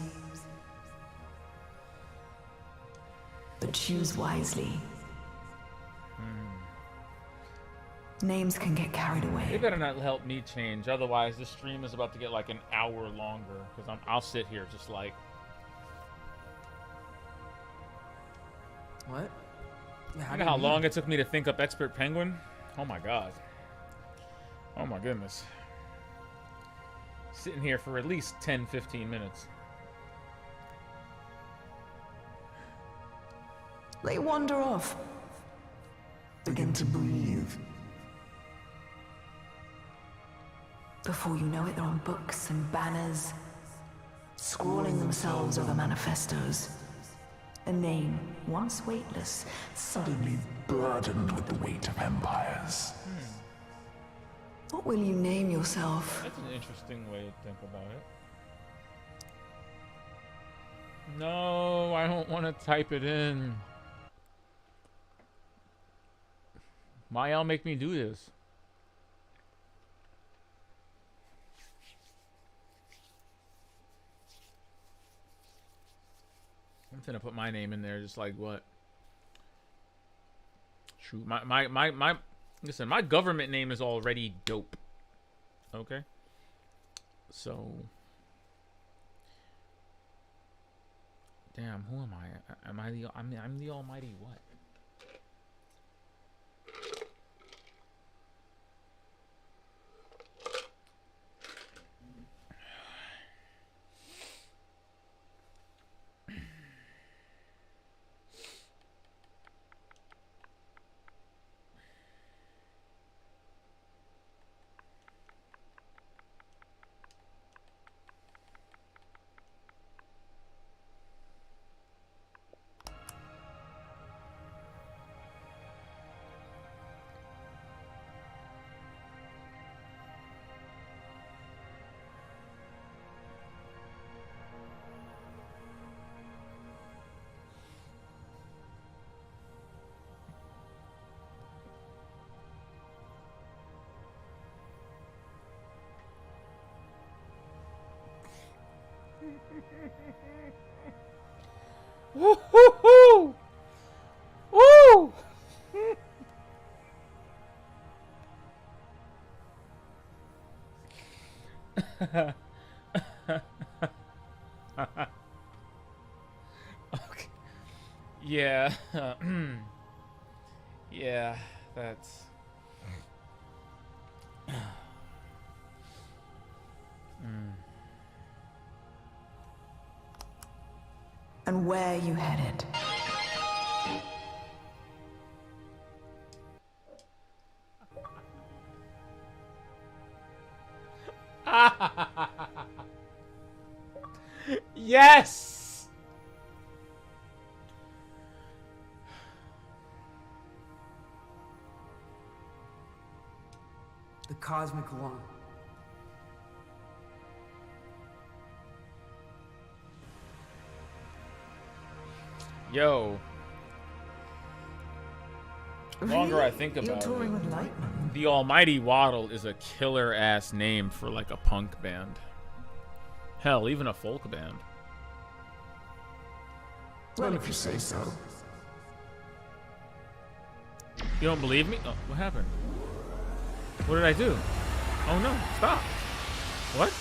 [SPEAKER 17] But choose wisely. Names can get carried
[SPEAKER 1] They
[SPEAKER 17] away.
[SPEAKER 1] better not help me change, otherwise this stream is about to get like an hour longer. Because I'll sit here just like...
[SPEAKER 4] What?
[SPEAKER 1] You know how long it took me to think up Expert Penguin? Oh my god. Oh my goodness. Sitting here for at least 10-15 minutes.
[SPEAKER 17] They wander off. Begin to breathe. Before you know it, they're on books and banners, scrawling themselves over manifestos. A name, once weightless, suddenly burdened with the weight of empires. What will you name yourself?
[SPEAKER 1] That's an interesting way to think about it. No, I don't want to type it in. Why y'all make me do this? I'm gonna put my name in there, just like what? True. Listen, my government name is already dope. Okay. So. Damn, who am I? Am I the? I'm the almighty what? Woo hoo hoo! Woo! Okay. Yeah. Yeah, that's...
[SPEAKER 17] And where you headed?
[SPEAKER 1] Yes!
[SPEAKER 4] cosmic lung.
[SPEAKER 1] Yo. The longer I think
[SPEAKER 17] You're
[SPEAKER 1] about
[SPEAKER 17] touring
[SPEAKER 1] it,
[SPEAKER 17] with Lightman?
[SPEAKER 1] the Almighty Waddle is a killer-ass name for, like, a punk band. Hell, even a folk band.
[SPEAKER 17] Well, if you say so.
[SPEAKER 1] You don't believe me? Oh, what happened? What did I do? Oh no, stop. What?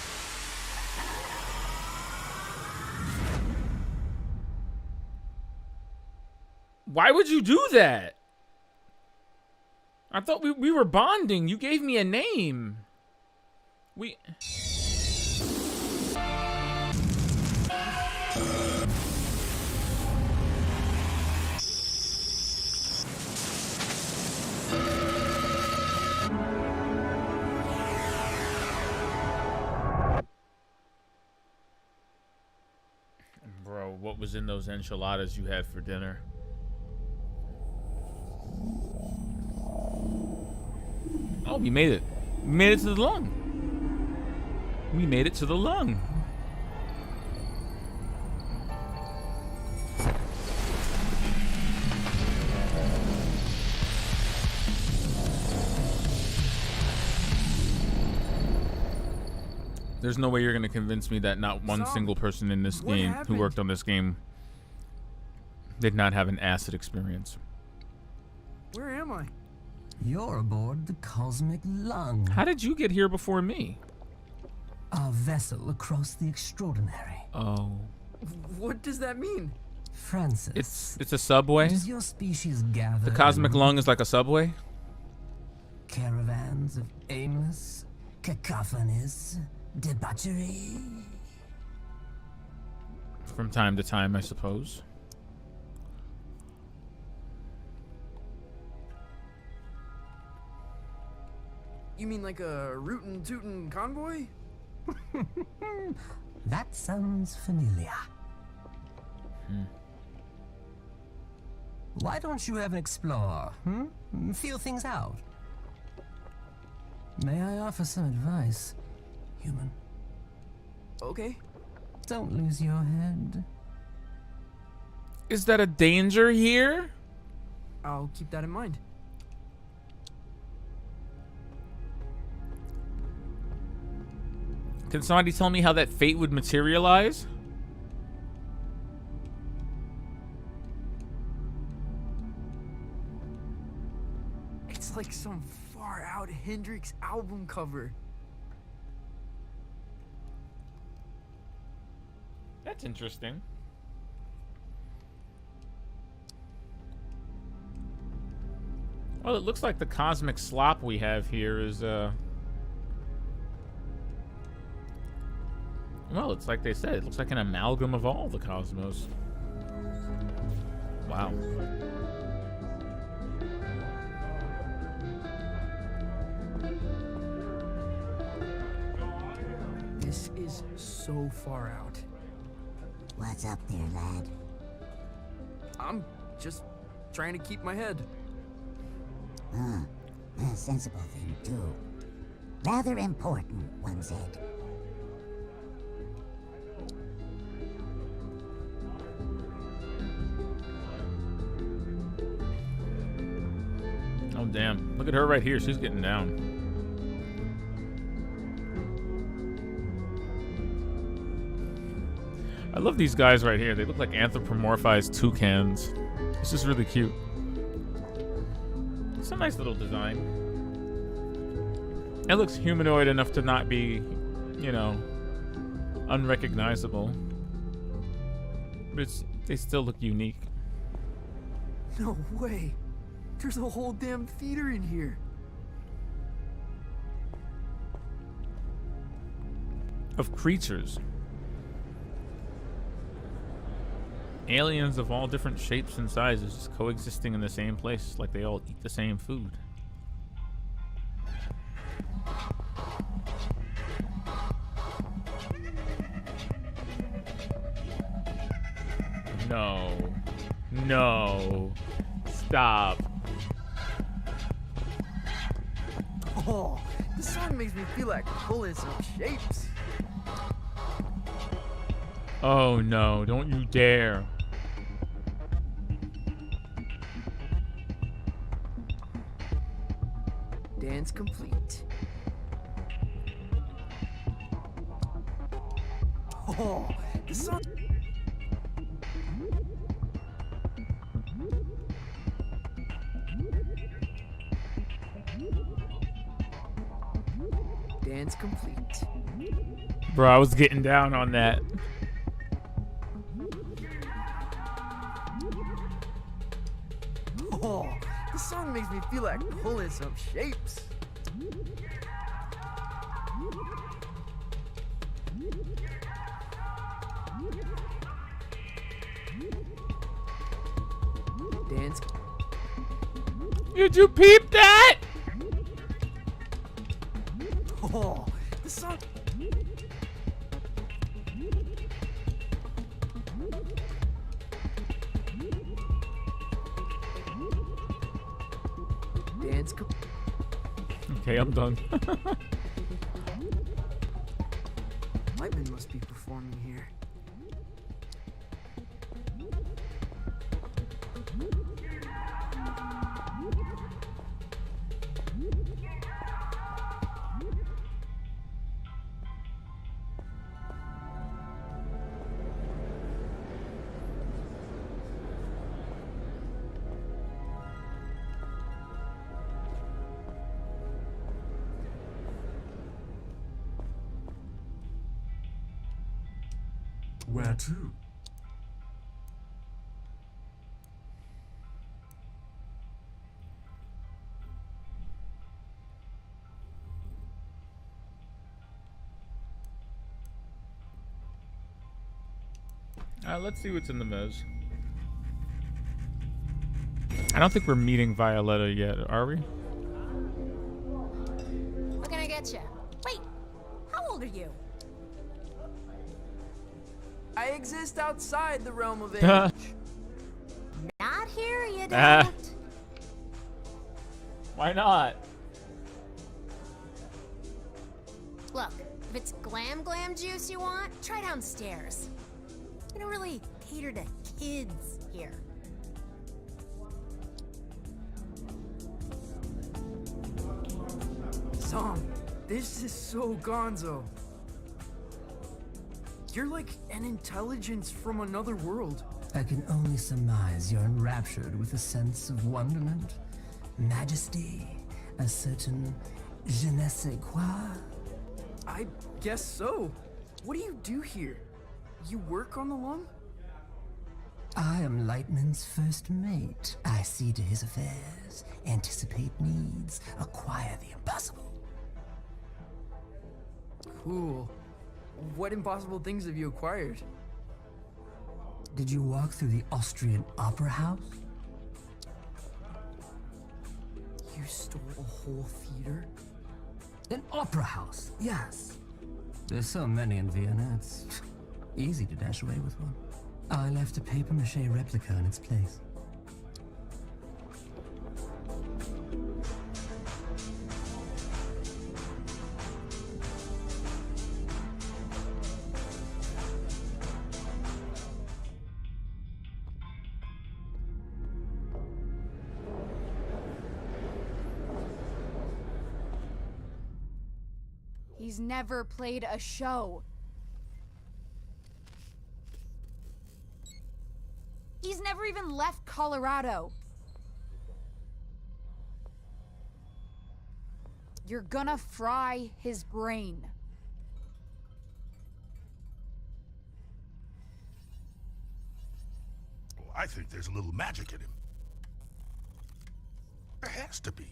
[SPEAKER 1] Why would you do that? I thought we were bonding. You gave me a name. We... Bro, what was in those enchiladas you had for dinner? Oh, we made it. We made it to the lung. We made it to the lung. There's no way you're gonna convince me that not one single person in this game who worked on this game did not have an acid experience.
[SPEAKER 4] Where am I?
[SPEAKER 16] You're aboard the Cosmic Lung.
[SPEAKER 1] How did you get here before me?
[SPEAKER 16] Our vessel across the extraordinary.
[SPEAKER 1] Oh.
[SPEAKER 4] What does that mean?
[SPEAKER 16] Francis.
[SPEAKER 1] It's a subway?
[SPEAKER 16] Does your species gather
[SPEAKER 1] The Cosmic Lung is like a subway?
[SPEAKER 16] caravans of aimless cacophonies, debauchery?
[SPEAKER 1] From time to time, I suppose.
[SPEAKER 4] You mean like a rootin' tootin' convoy?
[SPEAKER 16] That sounds familiar. Why don't you have an explore? Feel things out. May I offer some advice, human?
[SPEAKER 4] Okay.
[SPEAKER 16] Don't lose your head.
[SPEAKER 1] Is that a danger here?
[SPEAKER 4] I'll keep that in mind.
[SPEAKER 1] Can somebody tell me how that fate would materialize?
[SPEAKER 4] It's like some far out Hendrix album cover.
[SPEAKER 1] That's interesting. Well, it looks like the cosmic slop we have here is, well, it's like they said, it looks like an amalgam of all the cosmos. Wow.
[SPEAKER 4] This is so far out.
[SPEAKER 18] What's up there, lad?
[SPEAKER 4] I'm just trying to keep my head.
[SPEAKER 18] A sensible thing, too. Rather important, one said.
[SPEAKER 1] Oh, damn. Look at her right here. She's getting down. I love these guys right here. They look like anthropomorphized toucans. This is really cute. It's a nice little design. It looks humanoid enough to not be, you know, unrecognizable. But they still look unique.
[SPEAKER 4] No way. There's a whole damn theater in here.
[SPEAKER 1] Of creatures. Aliens of all different shapes and sizes just coexisting in the same place like they all eat the same food. No. No. Stop.
[SPEAKER 4] Oh, the This song makes me feel like pulling some shapes.
[SPEAKER 1] Oh no, don't you dare.
[SPEAKER 4] Dance complete. Oh, this song. Dance complete.
[SPEAKER 1] Bro, I was getting down on that.
[SPEAKER 4] Oh, this song makes me feel like pulling some shapes. Dance.
[SPEAKER 1] Did you peep that?
[SPEAKER 4] Oh, this song. Dance.
[SPEAKER 1] Okay, I'm done.
[SPEAKER 4] Lightman must be performing here.
[SPEAKER 11] Where to?
[SPEAKER 1] Let's see what's in the mez. I don't think we're meeting Violetta yet, are we?
[SPEAKER 5] What can I get you? Wait, how old are you?
[SPEAKER 4] I exist outside the realm of age.
[SPEAKER 5] Not here, you don't.
[SPEAKER 1] Why not?
[SPEAKER 5] Look, if it's glam juice you want, try downstairs. We don't really cater to kids here.
[SPEAKER 4] Tom, this is so gonzo. You're like an intelligence from another world.
[SPEAKER 16] I can only surmise you're enraptured with a sense of wonderment, majesty, a certain je ne sais quoi.
[SPEAKER 4] I guess so. What do you do here? You work on the lung?
[SPEAKER 16] I am Lightman's first mate. I see to his affairs, anticipate needs, acquire the impossible.
[SPEAKER 4] Cool. What impossible things have you acquired?
[SPEAKER 16] Did you walk through the Austrian Opera House?
[SPEAKER 4] You stole a whole theater?
[SPEAKER 16] An opera house, yes. There's so many in Vienna, it's easy to dash away with one. I left a papier-mâché replica in its place.
[SPEAKER 3] He's never played a show. He's never even left Colorado. You're gonna fry his brain.
[SPEAKER 11] Well, I think there's a little magic in him. There has to be.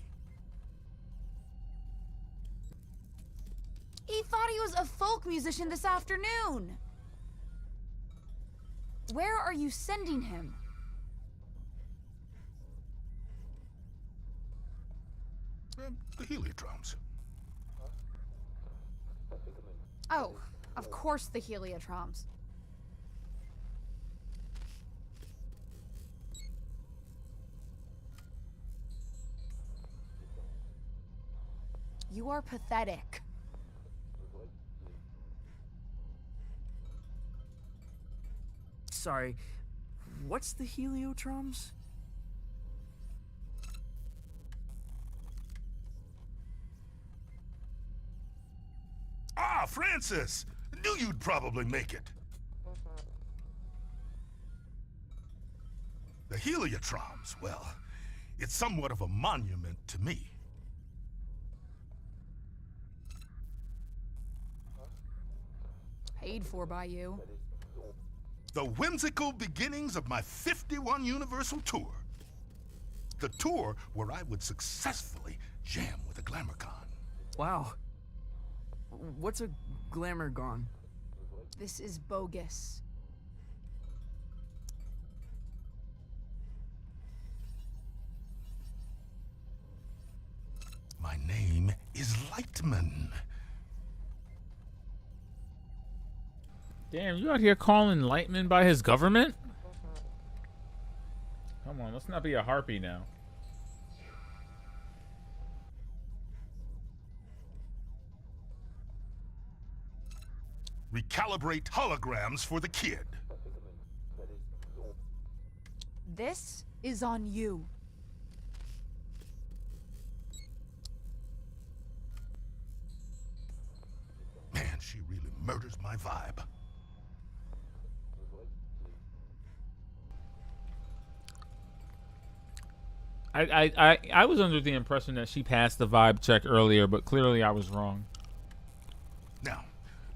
[SPEAKER 3] He thought he was a folk musician this afternoon. Where are you sending him?
[SPEAKER 11] The heliodromes.
[SPEAKER 3] Oh, of course the heliotroms. You are pathetic.
[SPEAKER 4] Sorry, what's the heliotroms?
[SPEAKER 11] Ah, Francis! Knew you'd probably make it. The heliotroms, well, it's somewhat of a monument to me.
[SPEAKER 3] Paid for by you.
[SPEAKER 11] The whimsical beginnings of my 51 Universal Tour. The tour where I would successfully jam with a GlamourCon.
[SPEAKER 4] Wow. What's a GlamourCon?
[SPEAKER 3] This is bogus.
[SPEAKER 11] My name is Lightman.
[SPEAKER 1] Damn, you out here calling Lightman by his government? Come on, let's not be a harpy now.
[SPEAKER 11] Recalibrate holograms for the kid.
[SPEAKER 3] This is on you.
[SPEAKER 11] Man, she really murders my vibe.
[SPEAKER 1] I was under the impression that she passed the vibe check earlier, but clearly I was wrong.
[SPEAKER 11] Now,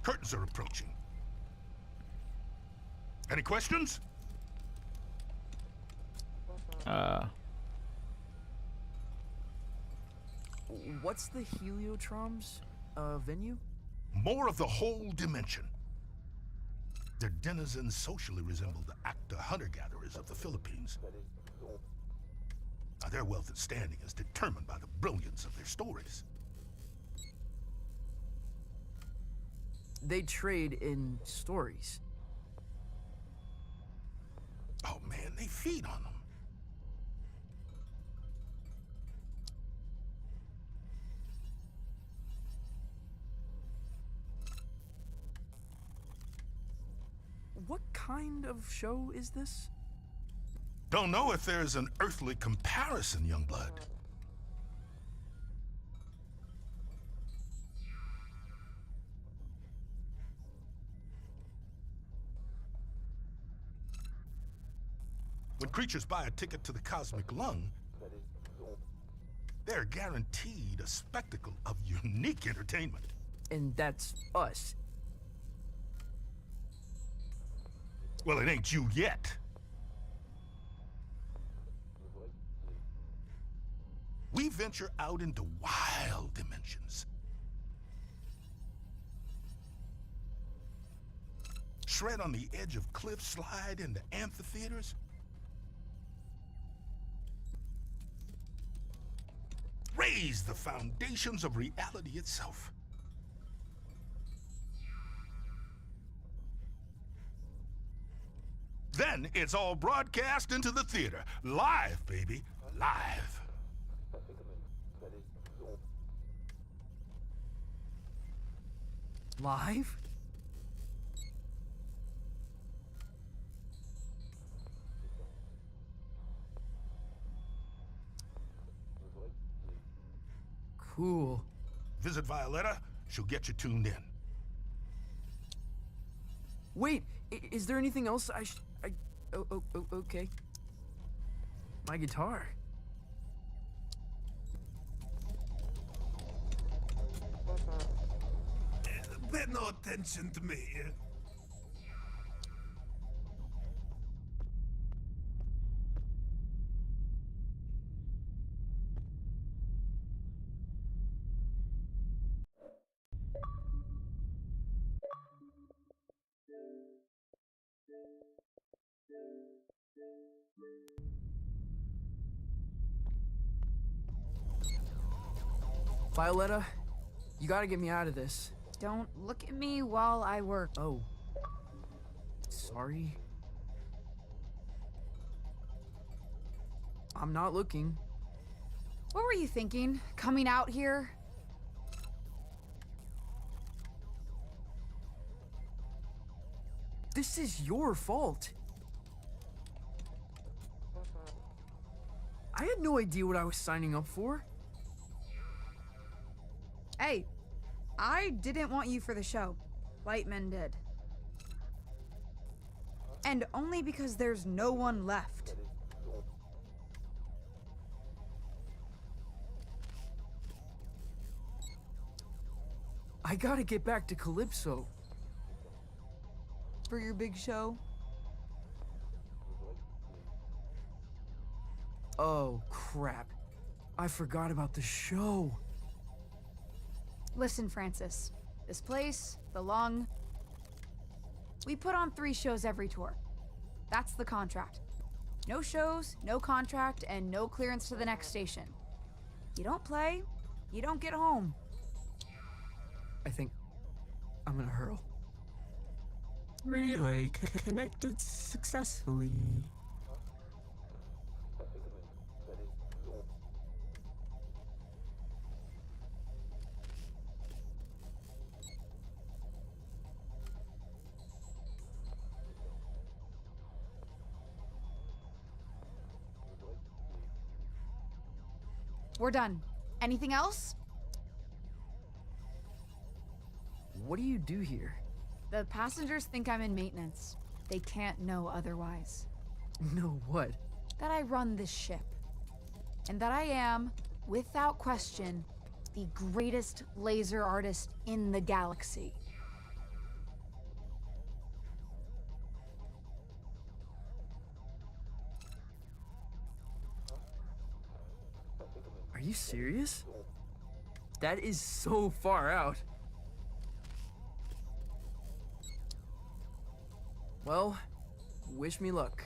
[SPEAKER 11] curtains are approaching. Any questions?
[SPEAKER 4] What's the heliotroms venue?
[SPEAKER 11] More of the whole dimension. Their denizens socially resemble the actor hunter-gatherers of the Philippines. Now, their wealth and standing is determined by the brilliance of their stories.
[SPEAKER 4] They trade in stories.
[SPEAKER 11] Oh man, they feed on them.
[SPEAKER 4] What kind of show is this?
[SPEAKER 11] Don't know if there's an earthly comparison, Youngblood. When creatures buy a ticket to the cosmic lung, they're guaranteed a spectacle of unique entertainment.
[SPEAKER 4] And that's us.
[SPEAKER 11] Well, it ain't you yet. We venture out into wild dimensions. Shred on the edge of cliffs, slide into amphitheaters. Raise the foundations of reality itself. Then it's all broadcast into the theater. Live, baby. Live.
[SPEAKER 4] Live? Cool.
[SPEAKER 11] Visit Violetta. She'll get you tuned in.
[SPEAKER 4] Wait, is there anything else okay. My guitar.
[SPEAKER 19] Pay no attention to me.
[SPEAKER 4] Violetta, you gotta get me out of this.
[SPEAKER 3] Don't look at me while I work.
[SPEAKER 4] Oh. Sorry. I'm not looking.
[SPEAKER 3] What were you thinking? Coming out here?
[SPEAKER 4] This is your fault. I had no idea what I was signing up for.
[SPEAKER 3] Hey, I didn't want you for the show. Lightman did. And only because there's no one left.
[SPEAKER 4] I gotta get back to Calypso.
[SPEAKER 3] For your big show?
[SPEAKER 4] Oh, crap. I forgot about the show.
[SPEAKER 3] Listen, Francis. This place, the Lung. We put on 3 shows every tour. That's the contract. No shows, no contract, and no clearance to the next station. You don't play, you don't get home.
[SPEAKER 4] I think I'm gonna hurl.
[SPEAKER 8] Relay connected successfully.
[SPEAKER 3] We're done. Anything else?
[SPEAKER 4] What do you do here?
[SPEAKER 3] The passengers think I'm in maintenance. They can't know otherwise.
[SPEAKER 4] No, what?
[SPEAKER 3] That I run this ship. And that I am, without question, the greatest laser artist in the galaxy.
[SPEAKER 4] Are you serious? That is so far out. Well, wish me luck.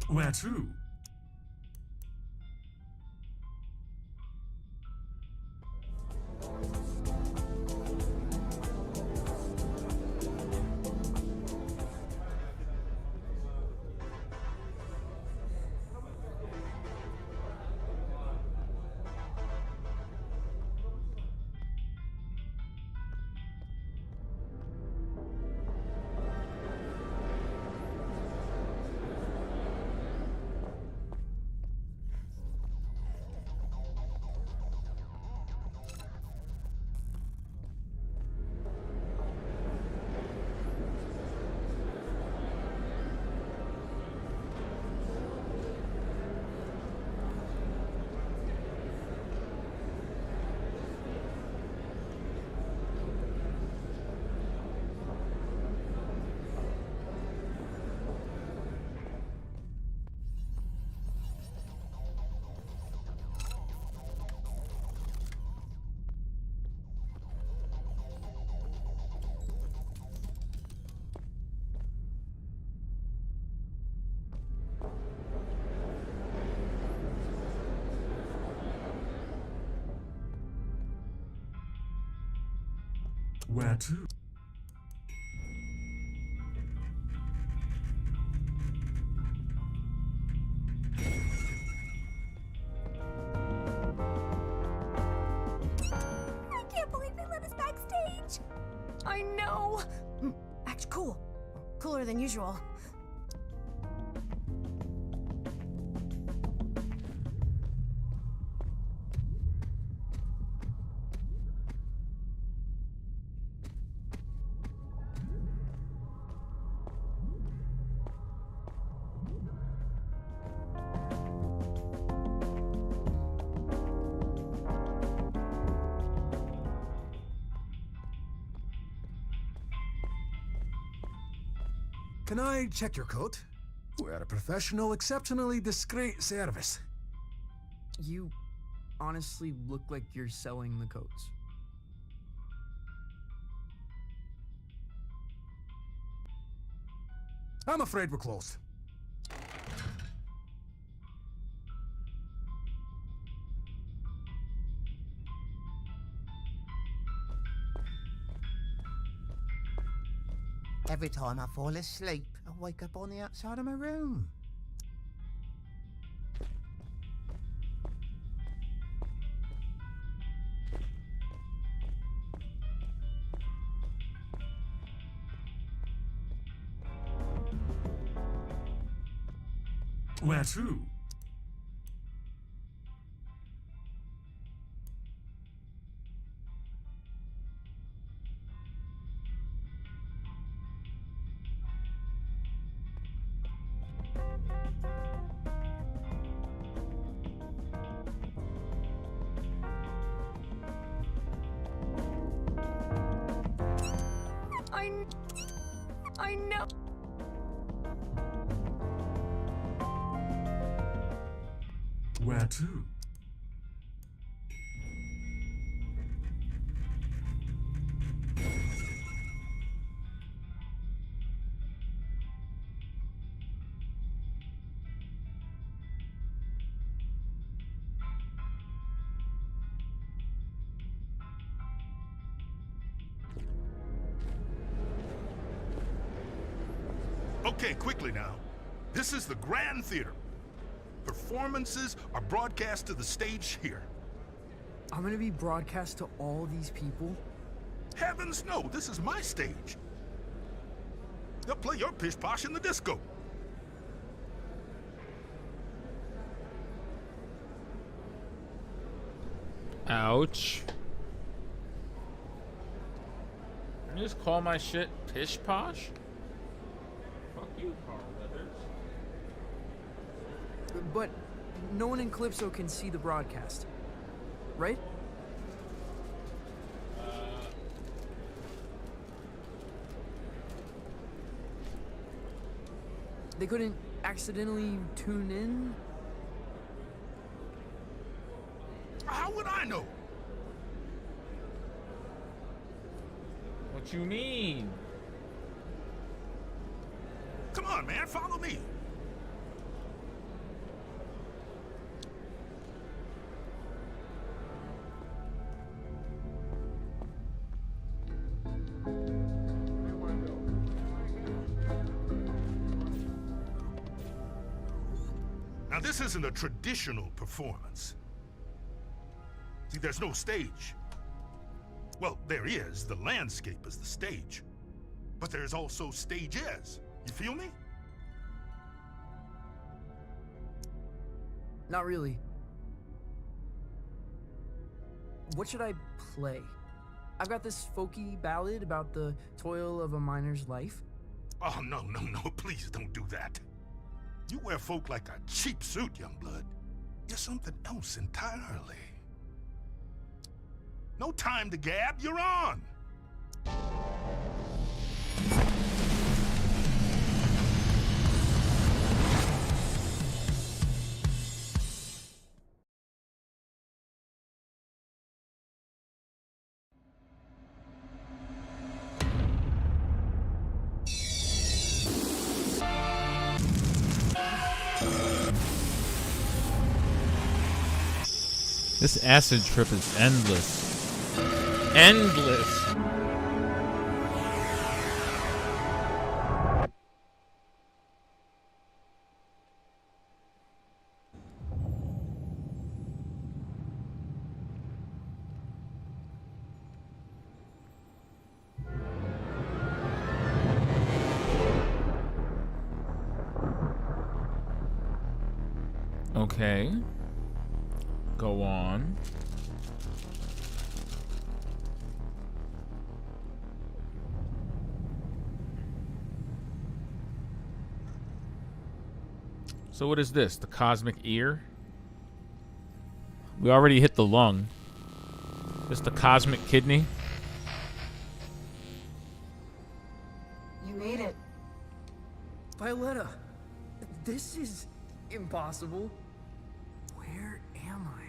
[SPEAKER 19] Where to? Where to?
[SPEAKER 5] I can't believe they let us backstage. I know. Act cool. Cooler than usual.
[SPEAKER 19] Can I check your coat?
[SPEAKER 20] We're a professional, exceptionally discreet service.
[SPEAKER 4] You honestly look like you're selling the coats.
[SPEAKER 20] I'm afraid we're closed.
[SPEAKER 6] Every time I fall asleep, I wake up on the outside of my room.
[SPEAKER 19] Where to?
[SPEAKER 5] I know.
[SPEAKER 19] Where to?
[SPEAKER 11] Okay, quickly now. This is the Grand Theater. Performances are broadcast to the stage here.
[SPEAKER 4] I'm gonna be broadcast to all these people?
[SPEAKER 11] Heavens no, this is my stage. They'll play your pish posh in the disco.
[SPEAKER 1] Ouch. Can you just call my shit pish posh? Fuck you, Carl Weathers.
[SPEAKER 4] But no one in Calypso can see the broadcast, right? They couldn't accidentally tune in?
[SPEAKER 11] How would I know?
[SPEAKER 1] What you mean?
[SPEAKER 11] Come on, man, follow me. Now, this isn't a traditional performance. See, there's no stage. Well, there is. The landscape is the stage. But there's also stages. You feel me?
[SPEAKER 4] Not really. What should I play? I've got this folky ballad about the toil of a miner's life.
[SPEAKER 11] Oh, no, please don't do that. You wear folk like a cheap suit, Youngblood. You're something else entirely. No time to gab, you're on!
[SPEAKER 1] This acid trip is endless. Endless! Okay. Go on. So what is this? The cosmic ear? We already hit the lung. This the cosmic kidney?
[SPEAKER 5] You made it.
[SPEAKER 4] Violetta, This is impossible. Where am I?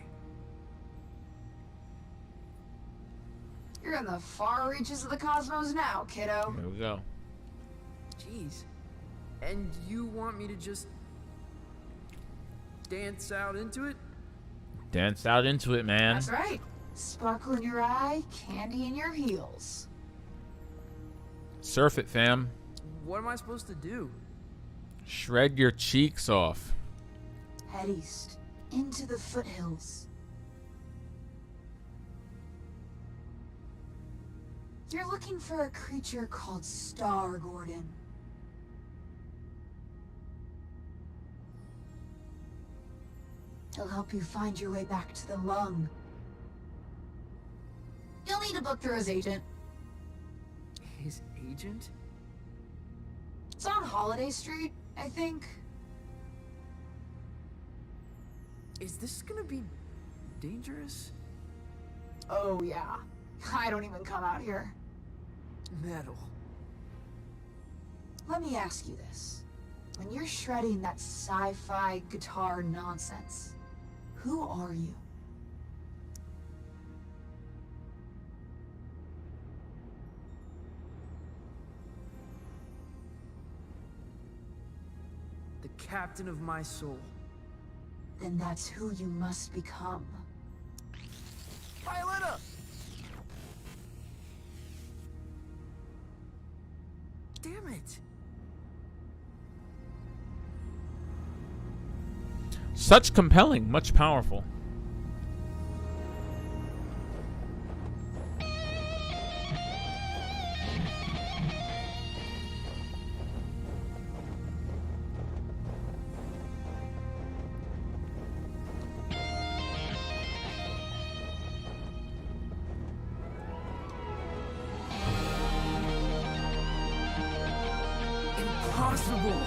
[SPEAKER 3] You're in the far reaches of the cosmos now, kiddo.
[SPEAKER 1] There we go.
[SPEAKER 4] Jeez. And you want me to just dance out into it?
[SPEAKER 1] Dance out into it, man.
[SPEAKER 3] That's right. Sparkle in your eye, candy in your heels.
[SPEAKER 1] Surf it, fam.
[SPEAKER 4] What am I supposed to do?
[SPEAKER 1] Shred your cheeks off.
[SPEAKER 3] Head east, into the foothills. You're looking for a creature called Star, Gordon. He'll help you find your way back to the lung. You'll need to book through his agent.
[SPEAKER 4] His agent?
[SPEAKER 3] It's on Holiday Street, I think.
[SPEAKER 4] Is this gonna be dangerous?
[SPEAKER 3] Oh yeah. I don't even come out here.
[SPEAKER 4] Metal.
[SPEAKER 3] Let me ask you this. When you're shredding that sci-fi guitar nonsense, who are you?
[SPEAKER 4] The captain of my soul.
[SPEAKER 3] Then that's who you must become.
[SPEAKER 4] Violetta! Damn it!
[SPEAKER 1] Such compelling, much powerful.
[SPEAKER 4] Impossible!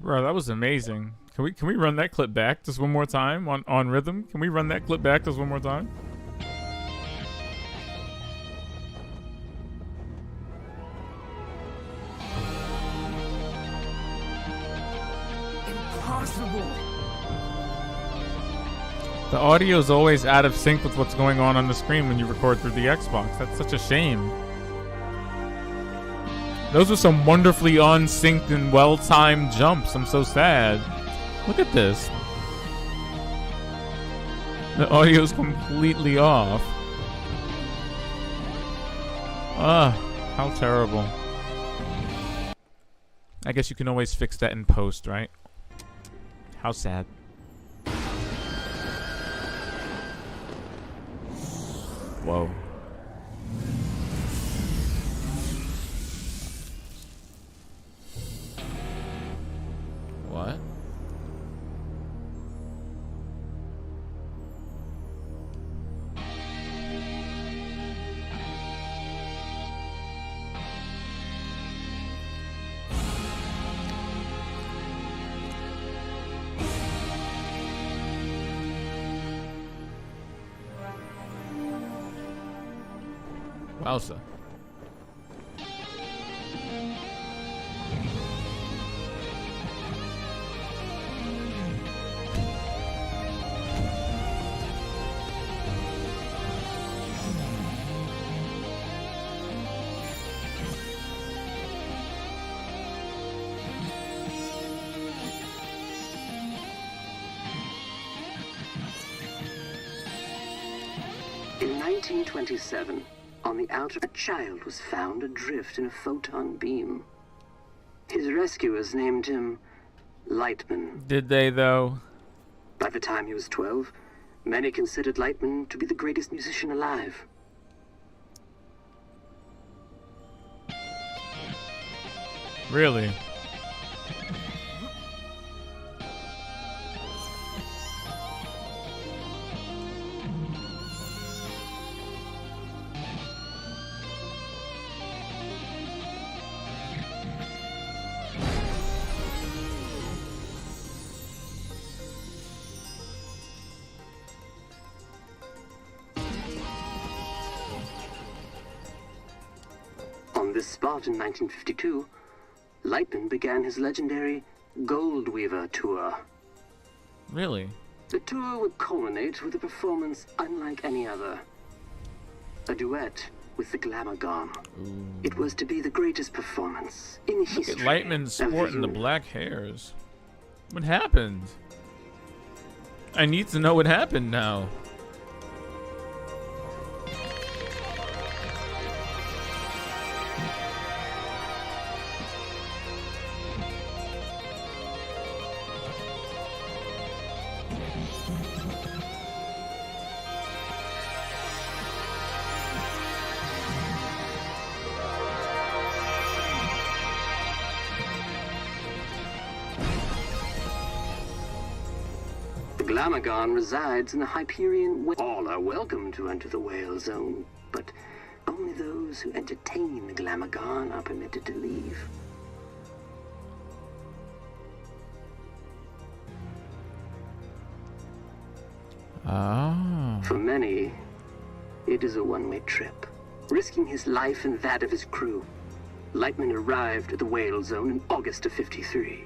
[SPEAKER 1] Bro, that was amazing. Can we run that clip back just one more time on rhythm? Can we run that clip back just one more time?
[SPEAKER 4] Impossible!
[SPEAKER 1] The audio is always out of sync with what's going on the screen when you record through the Xbox. That's such a shame. Those were some wonderfully unsynced and well-timed jumps. I'm so sad. Look at this. The audio's completely off. How terrible. I guess you can always fix that in post, right? How sad. Whoa. What? Wowza.
[SPEAKER 21] In 1927, On the outer, a child was found adrift in a photon beam. His rescuers named him Lightman.
[SPEAKER 1] Did they, though?
[SPEAKER 21] By the time he was 12, many considered Lightman to be the greatest musician alive.
[SPEAKER 1] Really?
[SPEAKER 21] On this spot in 1952, Lightman began his legendary Gold Weaver tour.
[SPEAKER 1] Really?
[SPEAKER 21] The tour would culminate with a performance unlike any other. A duet with the Glamour Gone. It was to be the greatest performance in
[SPEAKER 1] Look
[SPEAKER 21] history.
[SPEAKER 1] at Lightman
[SPEAKER 21] of
[SPEAKER 1] sporting the
[SPEAKER 21] human-
[SPEAKER 1] black hairs. What happened? I need to know what happened now.
[SPEAKER 21] The Glamagon resides in the Hyperion. All are welcome to enter the whale zone, but only those who entertain the Glamagon are permitted to leave.
[SPEAKER 1] Ah.
[SPEAKER 21] For many, it is a one-way trip. Risking his life and that of his crew, Lightman arrived at the whale zone in August of '53.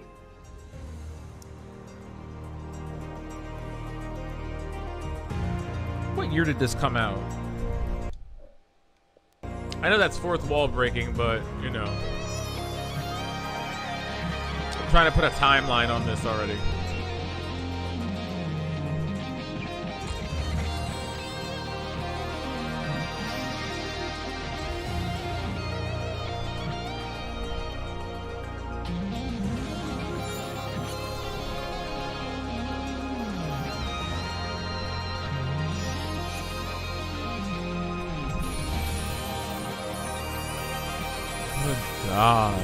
[SPEAKER 1] What year did this come out? I know that's fourth wall breaking, but, you know. I'm trying to put a timeline on this already. Good God.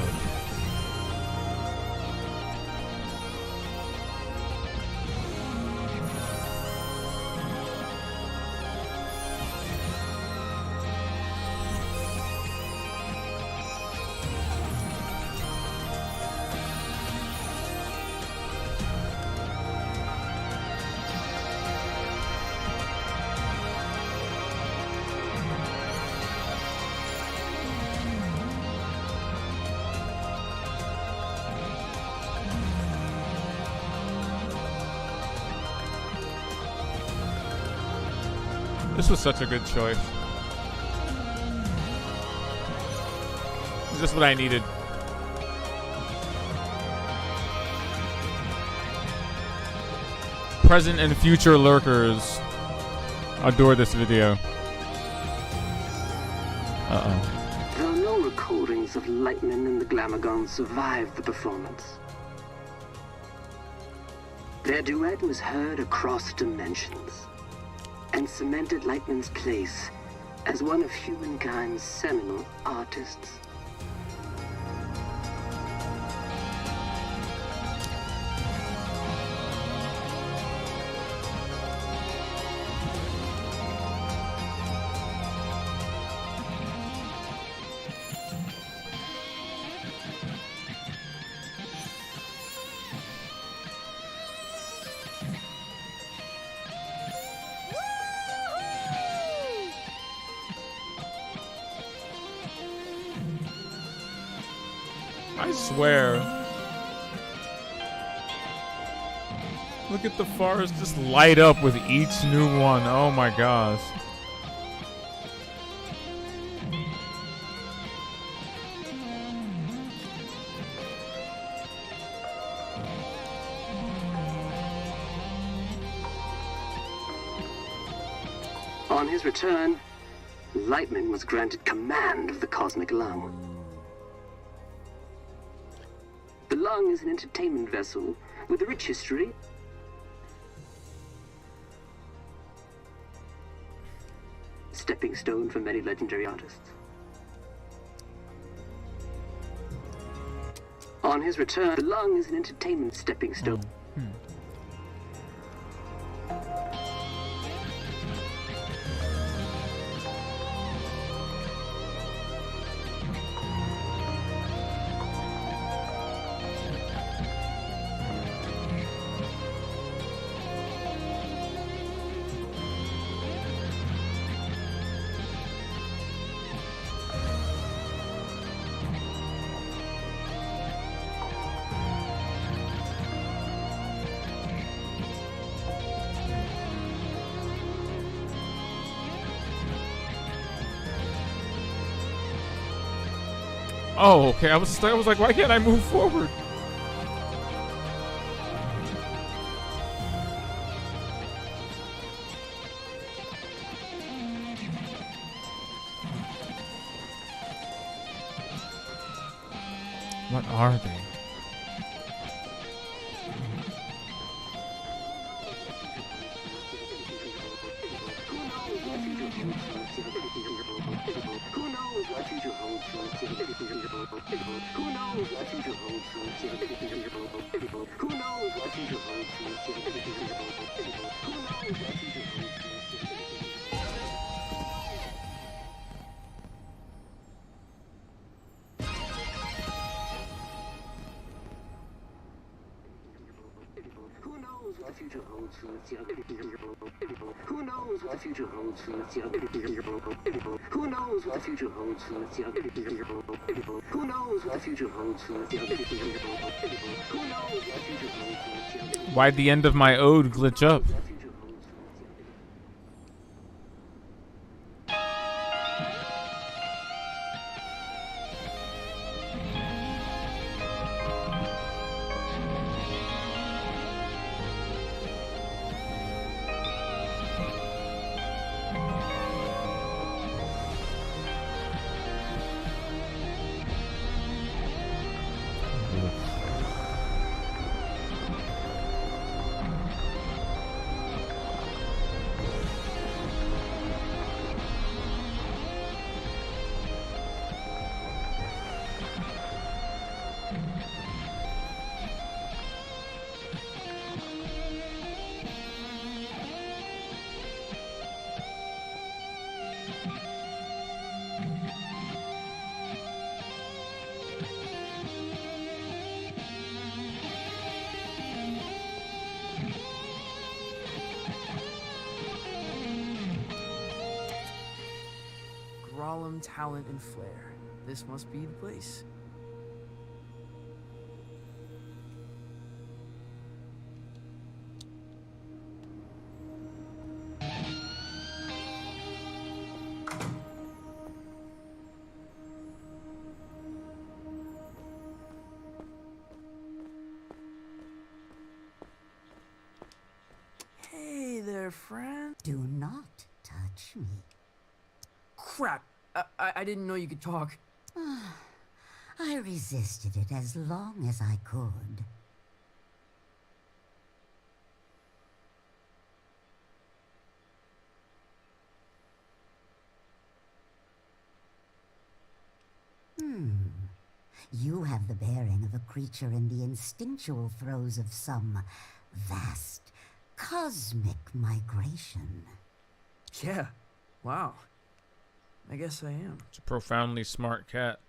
[SPEAKER 1] This was such a good choice. It's just what I needed. Present and future lurkers adore this video. Uh-oh.
[SPEAKER 21] Though no recordings of Lightman and the Glamagon survived the performance, their duet was heard across dimensions and cemented Lightman's place as one of humankind's seminal artists.
[SPEAKER 1] I swear. Look at the forest just light up with each new one. Oh my gosh.
[SPEAKER 21] On his return, Lightman was granted command of the cosmic lung. The lung is an entertainment vessel with a rich history. Stepping stone for many legendary artists. On his return, the lung is an entertainment stepping stone.
[SPEAKER 1] Oh, okay. I was like, why can't I move forward? What are they?
[SPEAKER 21] Who knows what the future holds for the young people? Who knows what the future holds for the young people? Who knows what the future holds for the young people? Who knows what the future holds for the young people?
[SPEAKER 1] Why'd the end of my ode glitch up?
[SPEAKER 4] Talent and flair. This must be the place. Hey there, friend.
[SPEAKER 18] Do not touch me.
[SPEAKER 4] Crap. I didn't know you could talk.
[SPEAKER 18] I resisted it as long as I could. You have the bearing of a creature in the instinctual throes of some vast cosmic migration.
[SPEAKER 4] Yeah. Wow. I guess I am.
[SPEAKER 1] It's a profoundly smart cat.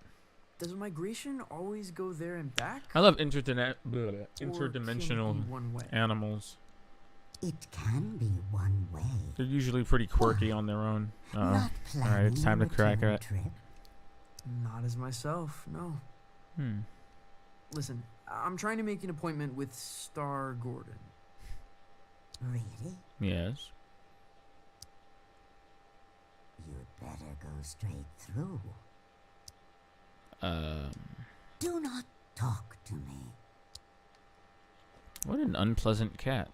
[SPEAKER 4] Does migration always go there and back?
[SPEAKER 1] I love interdimensional animals.
[SPEAKER 18] It can be one way.
[SPEAKER 1] They're usually pretty quirky on their own. Alright, it's time to crack it.
[SPEAKER 4] Not as myself, no. Listen, I'm trying to make an appointment with Star Gordon.
[SPEAKER 18] Really?
[SPEAKER 1] Yes.
[SPEAKER 18] You'd better go straight through. Do not talk to me.
[SPEAKER 1] What an unpleasant cat.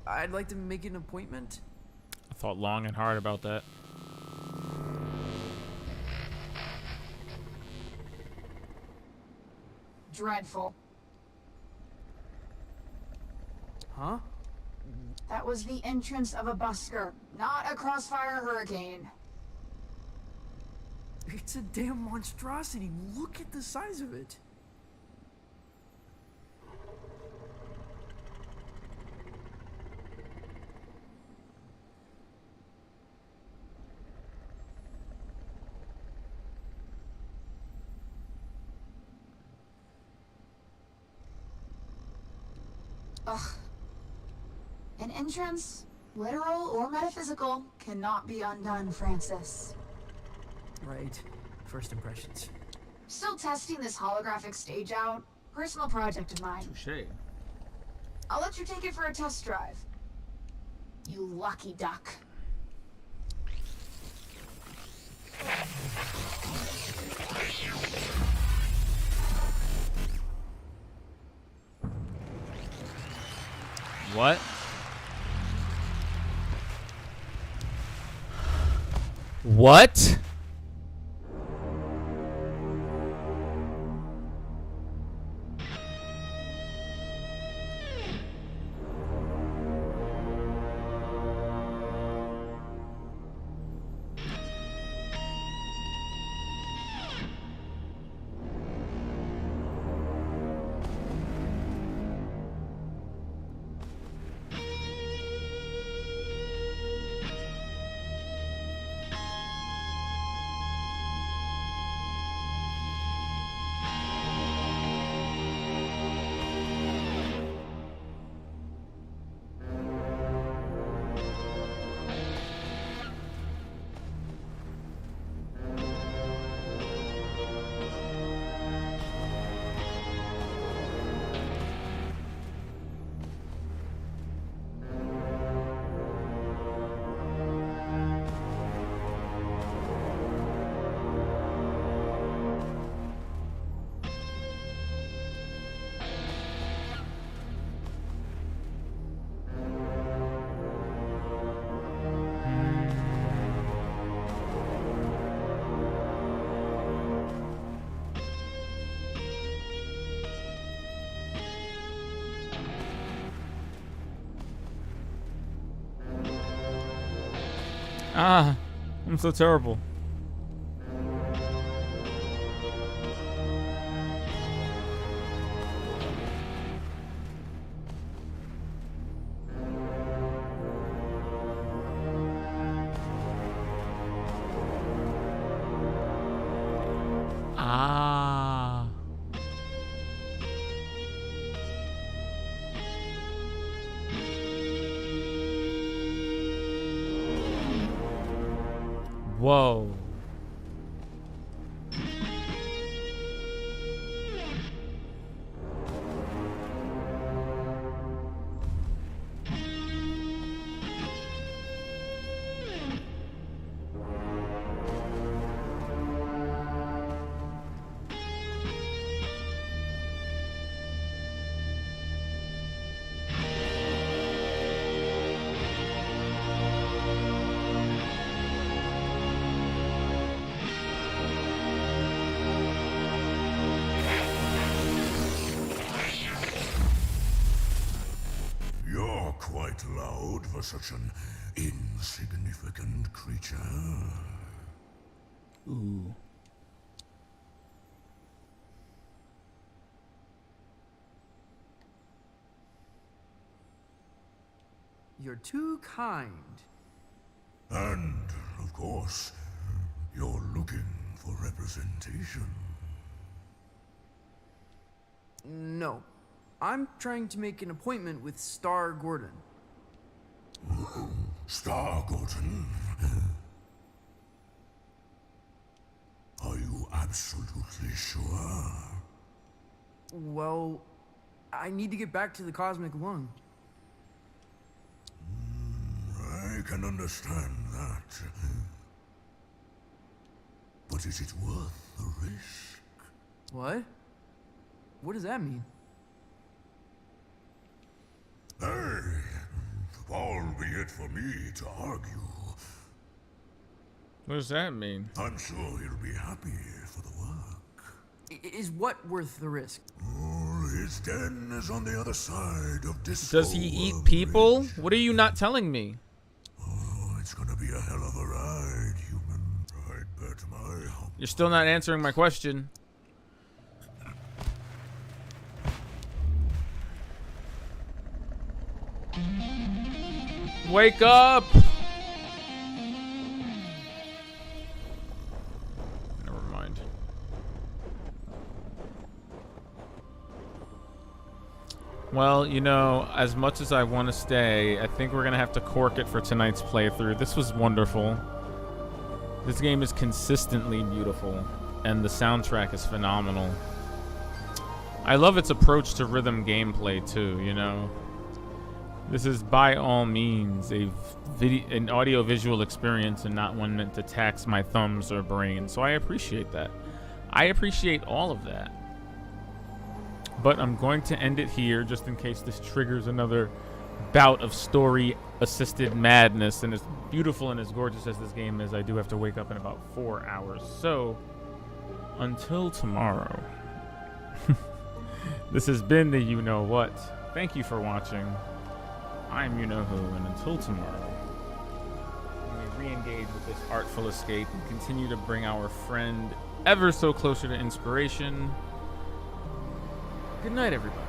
[SPEAKER 4] I'd like to make an appointment.
[SPEAKER 1] I thought long and hard about that.
[SPEAKER 3] Dreadful.
[SPEAKER 4] Huh?
[SPEAKER 3] That was the entrance of a busker, not a crossfire hurricane.
[SPEAKER 4] It's a damn monstrosity. Look at the size of it.
[SPEAKER 3] Ugh. An entrance, literal or metaphysical, cannot be undone, Francis.
[SPEAKER 4] Right. First impressions.
[SPEAKER 3] Still testing this holographic stage out. Personal project of mine.
[SPEAKER 1] Touché.
[SPEAKER 3] I'll let you take it for a test drive. You lucky duck.
[SPEAKER 1] What? What? Ah, I'm so terrible. Ah. Whoa.
[SPEAKER 11] You're quite loud for such an insignificant creature.
[SPEAKER 1] Ooh.
[SPEAKER 4] You're too kind.
[SPEAKER 11] And, of course, you're looking for representation.
[SPEAKER 4] No. I'm trying to make an appointment with Star Gordon.
[SPEAKER 11] Star Gordon? Are you absolutely sure?
[SPEAKER 4] Well, I need to get back to the Cosmic Lung.
[SPEAKER 11] I can understand that. But is it worth the risk?
[SPEAKER 4] What? What does that mean?
[SPEAKER 11] Hey, far be it for me to argue.
[SPEAKER 1] What does that mean?
[SPEAKER 11] I'm sure he'll be happy for the work.
[SPEAKER 4] Is what worth the risk?
[SPEAKER 11] Oh, his den is on the other side of this.
[SPEAKER 1] Does he eat people? What are you not telling me?
[SPEAKER 11] Oh, it's gonna be a hell of a ride, human. I'd bet my hump.
[SPEAKER 1] You're still not answering my question. Wake up! Never mind. Well, you know, as much as I want to stay, I think we're going to have to cork it for tonight's playthrough. This was wonderful. This game is consistently beautiful, and the soundtrack is phenomenal. I love its approach to rhythm gameplay, too, you know. This is by all means an audio-visual experience and not one meant to tax my thumbs or brain, so I appreciate that. I appreciate all of that. But I'm going to end it here just in case this triggers another bout of story-assisted madness. And as beautiful and as gorgeous as this game is, I do have to wake up in about 4 hours. So, until tomorrow, this has been the You Know What. Thank you for watching. I'm You Know Who, and until tomorrow, we may re-engage with this artful escape and continue to bring our friend ever so closer to inspiration. Good night, everybody.